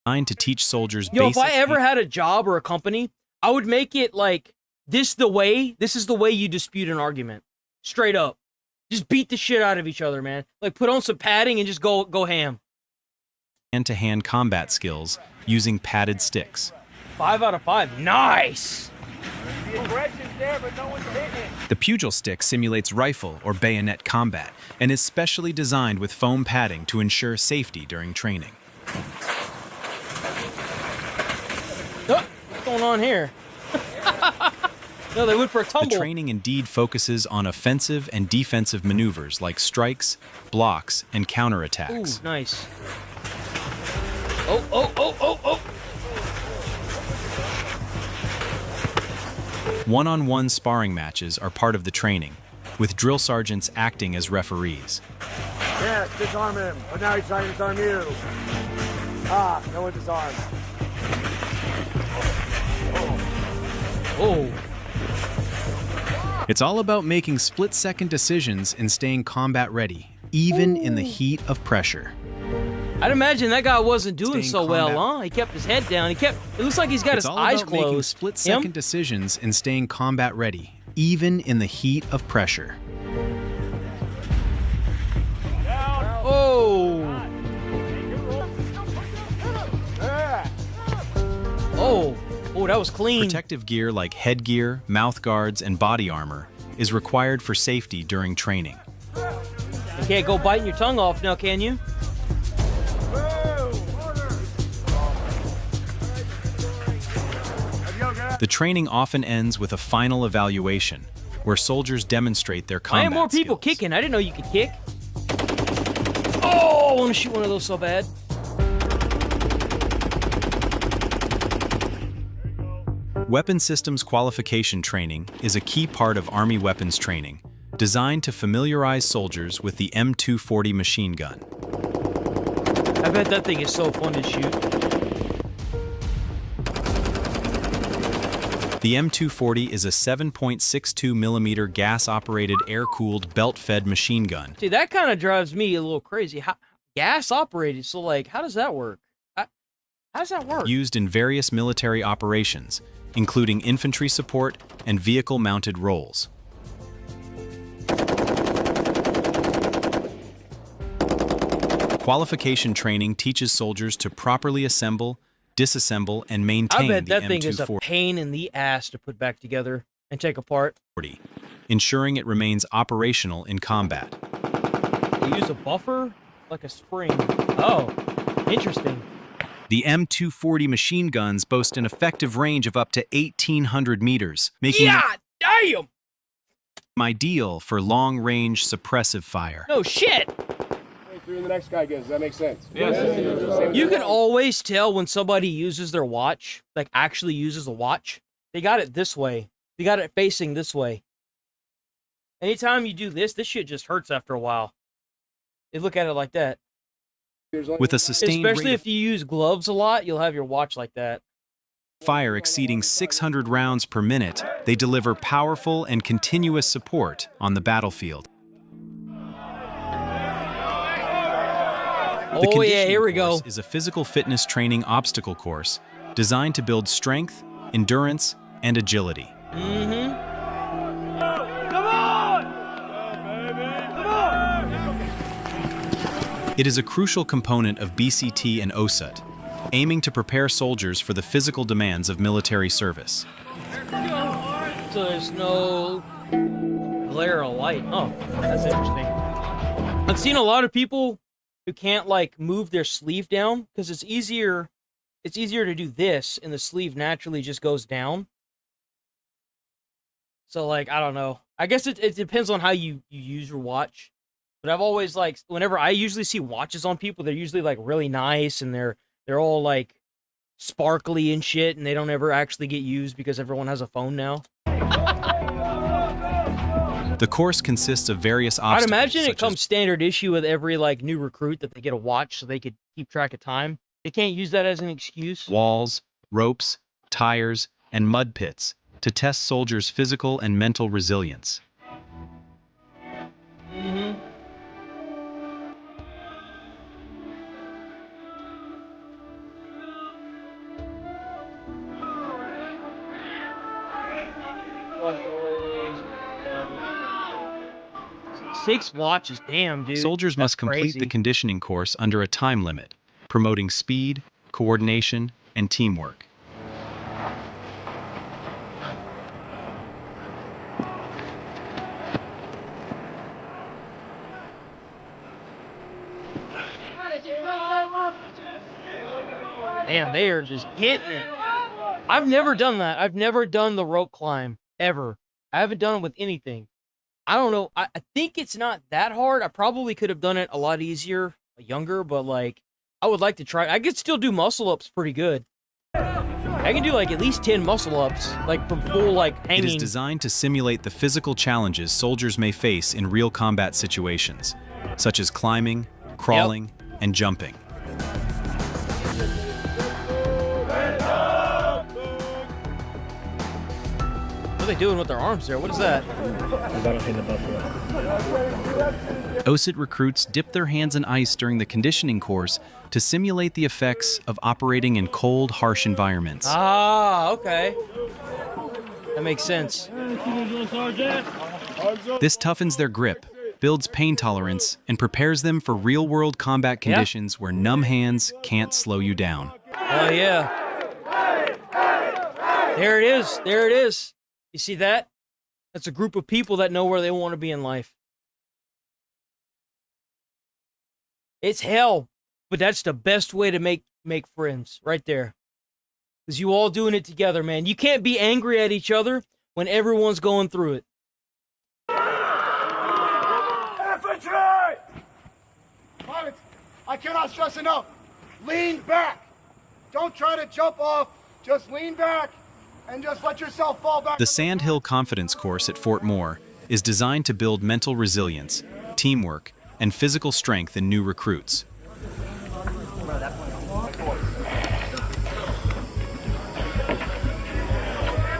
Speaker 8: designed to teach soldiers
Speaker 1: Yo, if
Speaker 8: basic
Speaker 1: I ever had a job or a company, I would make it like this is the way you dispute an argument. Straight up. Just beat the shit out of each other, man. Like put on some padding and just go ham.
Speaker 8: hand-to-hand combat skills using padded sticks.
Speaker 1: 5 out of 5. Nice!
Speaker 8: The pugil stick simulates rifle or bayonet combat and is specially designed with foam padding to ensure safety during training.
Speaker 1: Oh, what's going on here? No, they went for a tumble.
Speaker 8: The training indeed focuses on offensive and defensive maneuvers like strikes, blocks, and counterattacks.
Speaker 1: Ooh, nice. Oh.
Speaker 8: One-on-one sparring matches are part of the training, with drill sergeants acting as referees.
Speaker 18: Yes, disarm him. But now he's trying to disarm you. Ah, no one disarmed.
Speaker 1: Oh.
Speaker 8: It's all about making split-second decisions and staying combat ready, even in the heat of pressure.
Speaker 1: I'd imagine that guy wasn't doing
Speaker 8: Staying
Speaker 1: so well,
Speaker 8: combat.
Speaker 1: huh? He kept his head down. It looks like he's got
Speaker 8: It's
Speaker 1: his
Speaker 8: all
Speaker 1: eyes
Speaker 8: about making
Speaker 1: closed.
Speaker 8: split-second decisions and staying combat ready, even in the heat of pressure.
Speaker 1: Oh. Oh, that was clean.
Speaker 8: Protective gear like headgear, mouth guards, and body armor is required for safety during training.
Speaker 1: You can't go biting your tongue off now, can you?
Speaker 8: The training often ends with a final evaluation, where soldiers demonstrate their
Speaker 1: I
Speaker 8: combat
Speaker 1: had more people kicking. I didn't know you could kick. Oh, I want to shoot one of those so bad.
Speaker 8: Weapon systems qualification training is a key part of Army weapons training, designed to familiarize soldiers with the M240 machine gun.
Speaker 1: I bet that thing is so fun to shoot.
Speaker 8: The M240 is a 7.62 millimeter gas-operated, air-cooled, belt-fed machine gun.
Speaker 1: See, that kind of drives me a little crazy. How, gas-operated, so like, how does that work? How does that work?
Speaker 8: Used in various military operations, including infantry support and vehicle-mounted roles. Qualification training teaches soldiers to properly assemble, disassemble, and maintain
Speaker 1: I bet that
Speaker 8: the
Speaker 1: thing is a
Speaker 8: M240,
Speaker 1: pain in the ass to put back together and take apart.
Speaker 8: ensuring it remains operational in combat.
Speaker 1: You use a buffer? Like a spring. Oh, interesting.
Speaker 8: The M240 machine guns boast an effective range of up to 1,800 meters, making them
Speaker 1: damn!
Speaker 8: ideal for long-range suppressive fire.
Speaker 1: No shit!
Speaker 6: Through the next guy gets. Does that make sense?
Speaker 1: Yes. You can always tell when somebody uses their watch, like actually uses a watch. They got it this way. They got it facing this way. Anytime you do this shit just hurts after a while. They look at it like that.
Speaker 8: With a sustained
Speaker 1: Especially
Speaker 8: rate
Speaker 1: if you use gloves a lot, you'll have your watch like that.
Speaker 8: of fire exceeding 600 rounds per minute, they deliver powerful and continuous support on the battlefield. The
Speaker 1: Oh yeah, here we
Speaker 8: conditioning
Speaker 1: go.
Speaker 8: course is a physical fitness training obstacle course designed to build strength, endurance, and agility.
Speaker 1: Mm-hmm.
Speaker 18: Come on! Come on!
Speaker 8: It is a crucial component of BCT and OSUT, aiming to prepare soldiers for the physical demands of military service.
Speaker 1: So there's no glare of light. Oh, that's interesting. I've seen a lot of people who can't like move their sleeve down because it's easier to do this and the sleeve naturally just goes down. So like, I don't know. I guess it depends on how you use your watch. But I've always like, whenever I usually see watches on people, they're usually like really nice and they're all like sparkly and shit and they don't ever actually get used because everyone has a phone now.
Speaker 8: The course consists of various
Speaker 1: I'd
Speaker 8: obstacles.
Speaker 1: imagine it comes standard issue with every like new recruit that they get a watch so they could keep track of time. They can't use that as an excuse.
Speaker 8: Walls, ropes, tires, and mud pits to test soldiers' physical and mental resilience.
Speaker 1: Mm-hmm. Six watches, damn, dude.
Speaker 8: Soldiers must complete
Speaker 1: crazy.
Speaker 8: the conditioning course under a time limit, promoting speed, coordination, and teamwork.
Speaker 1: Damn, they are just getting it. I've never done that. I've never done the rope climb, ever. I haven't done it with anything. I don't know. I think it's not that hard. I probably could have done it a lot easier, younger, but like, I would like to try. I could still do muscle ups pretty good. I can do like at least 10 muscle ups, like from full like hanging.
Speaker 8: It is designed to simulate the physical challenges soldiers may face in real combat situations, such as climbing, crawling, and jumping.
Speaker 1: What are they doing with their arms there? What is that?
Speaker 8: OSUT recruits dip their hands in ice during the conditioning course to simulate the effects of operating in cold, harsh environments.
Speaker 1: Ah, okay. That makes sense.
Speaker 8: This toughens their grip, builds pain tolerance, and prepares them for real-world combat conditions where numb hands can't slow you down.
Speaker 1: Oh, yeah. There it is. There it is. You see that? That's a group of people that know where they want to be in life. It's hell, but that's the best way to make friends, right there. Because you all doing it together, man. You can't be angry at each other when everyone's going through it.
Speaker 6: Infantry! Pilots, I cannot stress enough. Lean back. Don't try to jump off. Just lean back and just let yourself fall back.
Speaker 8: The Sandhill Confidence Course at Fort Moore is designed to build mental resilience, teamwork, and physical strength in new recruits.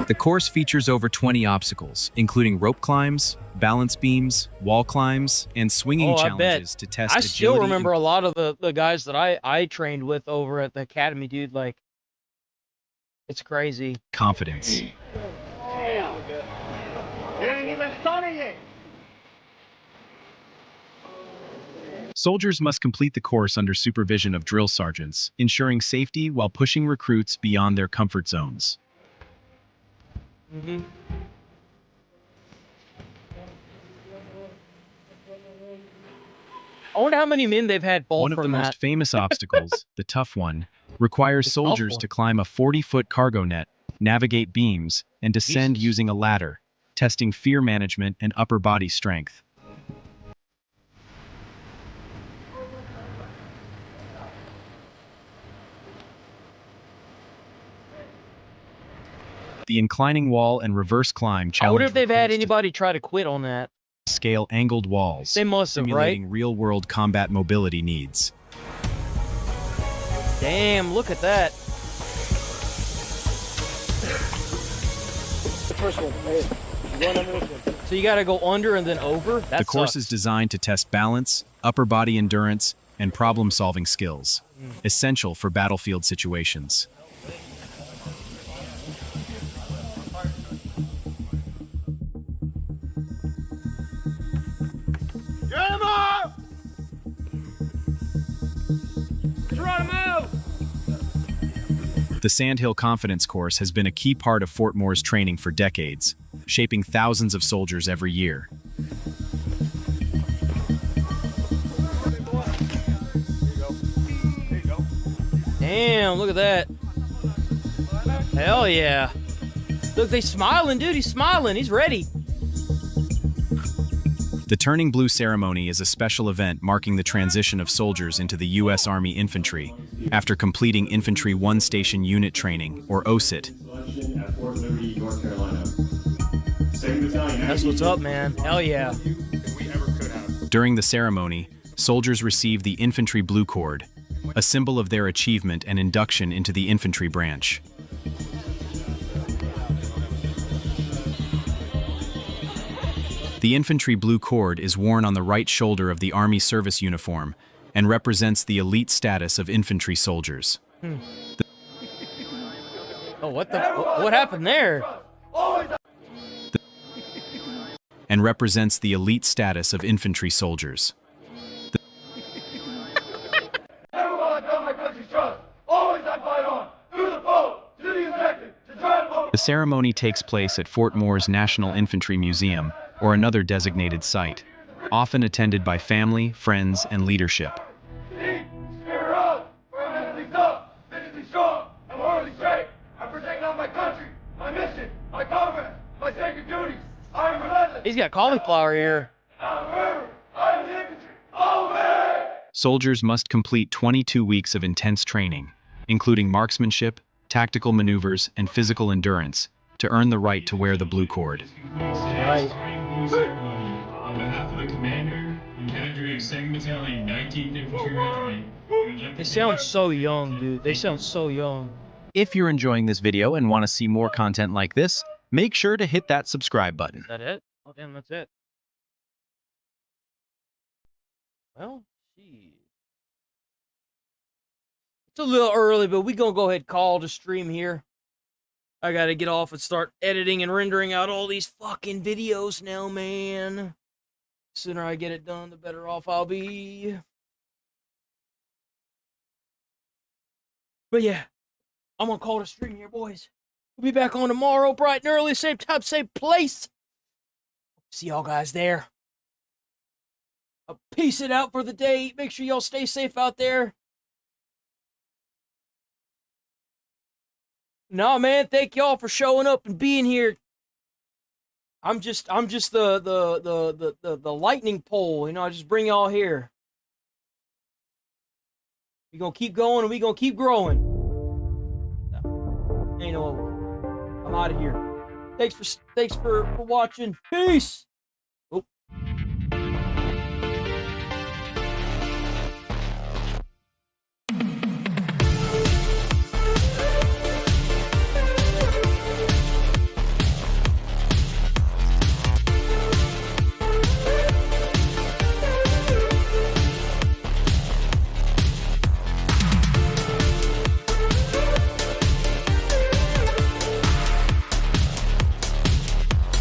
Speaker 8: The course features over 20 obstacles, including rope climbs, balance beams, wall climbs, and swinging challenges to test
Speaker 1: I
Speaker 8: agility.
Speaker 1: still remember a lot of the guys that I trained with over at the academy, dude. Like, it's crazy.
Speaker 8: Confidence. Soldiers must complete the course under supervision of drill sergeants, ensuring safety while pushing recruits beyond their comfort zones.
Speaker 1: Mm-hmm. I wonder how many men they've had fall
Speaker 8: One of the
Speaker 1: from that.
Speaker 8: most famous obstacles, the tough one, requires soldiers to climb a 40-foot cargo net, navigate beams, and descend using a ladder, testing fear management and upper body strength. The inclining wall and reverse climb
Speaker 1: I wonder
Speaker 8: challenge
Speaker 1: if they've had anybody try to quit on that.
Speaker 8: scale angled walls,
Speaker 1: They must have, right?
Speaker 8: simulating real-world combat mobility needs.
Speaker 1: Damn, look at that.
Speaker 6: The first one. Hey, going under this one.
Speaker 1: So you got to go under and then over? That
Speaker 8: The course is designed to test balance, upper body endurance, and problem-solving skills, essential for battlefield situations.
Speaker 18: Get him up! Geronimo!
Speaker 8: The Sandhill Confidence Course has been a key part of Fort Moore's training for decades, shaping thousands of soldiers every year.
Speaker 1: Damn, look at that. Hell yeah. Look, they smiling, dude. He's smiling. He's ready.
Speaker 8: The Turning Blue ceremony is a special event marking the transition of soldiers into the U.S. Army Infantry after completing Infantry One Station Unit Training, or OSIT.
Speaker 1: That's what's up, man. Hell yeah.
Speaker 8: During the ceremony, soldiers receive the Infantry Blue Cord, a symbol of their achievement and induction into the infantry branch. The Infantry Blue Cord is worn on the right shoulder of the Army service uniform and represents the elite status of infantry soldiers.
Speaker 1: Oh, what happened there?
Speaker 8: And represents the elite status of infantry soldiers. The ceremony takes place at Fort Moore's National Infantry Museum or another designated site, often attended by family, friends, and leadership.
Speaker 1: He's got cauliflower here.
Speaker 8: Soldiers must complete 22 weeks of intense training, including marksmanship, tactical maneuvers, and physical endurance, to earn the right to wear the blue cord.
Speaker 1: Right.
Speaker 14: On behalf of the commander, Lieutenant Drake, 2nd Battalion, 19th Infantry Regiment.
Speaker 1: They sound so young, dude. They sound so young.
Speaker 8: If you're enjoying this video and want to see more content like this, make sure to hit that subscribe button.
Speaker 1: Is that it? Oh, damn, that's it. Well, geez. It's a little early, but we gonna go ahead and call the stream here. I gotta get off and start editing and rendering out all these fucking videos now, man. The sooner I get it done, the better off I'll be. But yeah, I'm gonna call the stream here, boys. We'll be back on tomorrow, bright and early, same time, same place. See y'all guys there. Peace it out for the day. Make sure y'all stay safe out there. Nah, man, thank y'all for showing up and being here. I'm just the lightning pole, you know. I just bring y'all here. We gonna keep going and we gonna keep growing. You know, I'm out of here. Thanks for watching. Peace.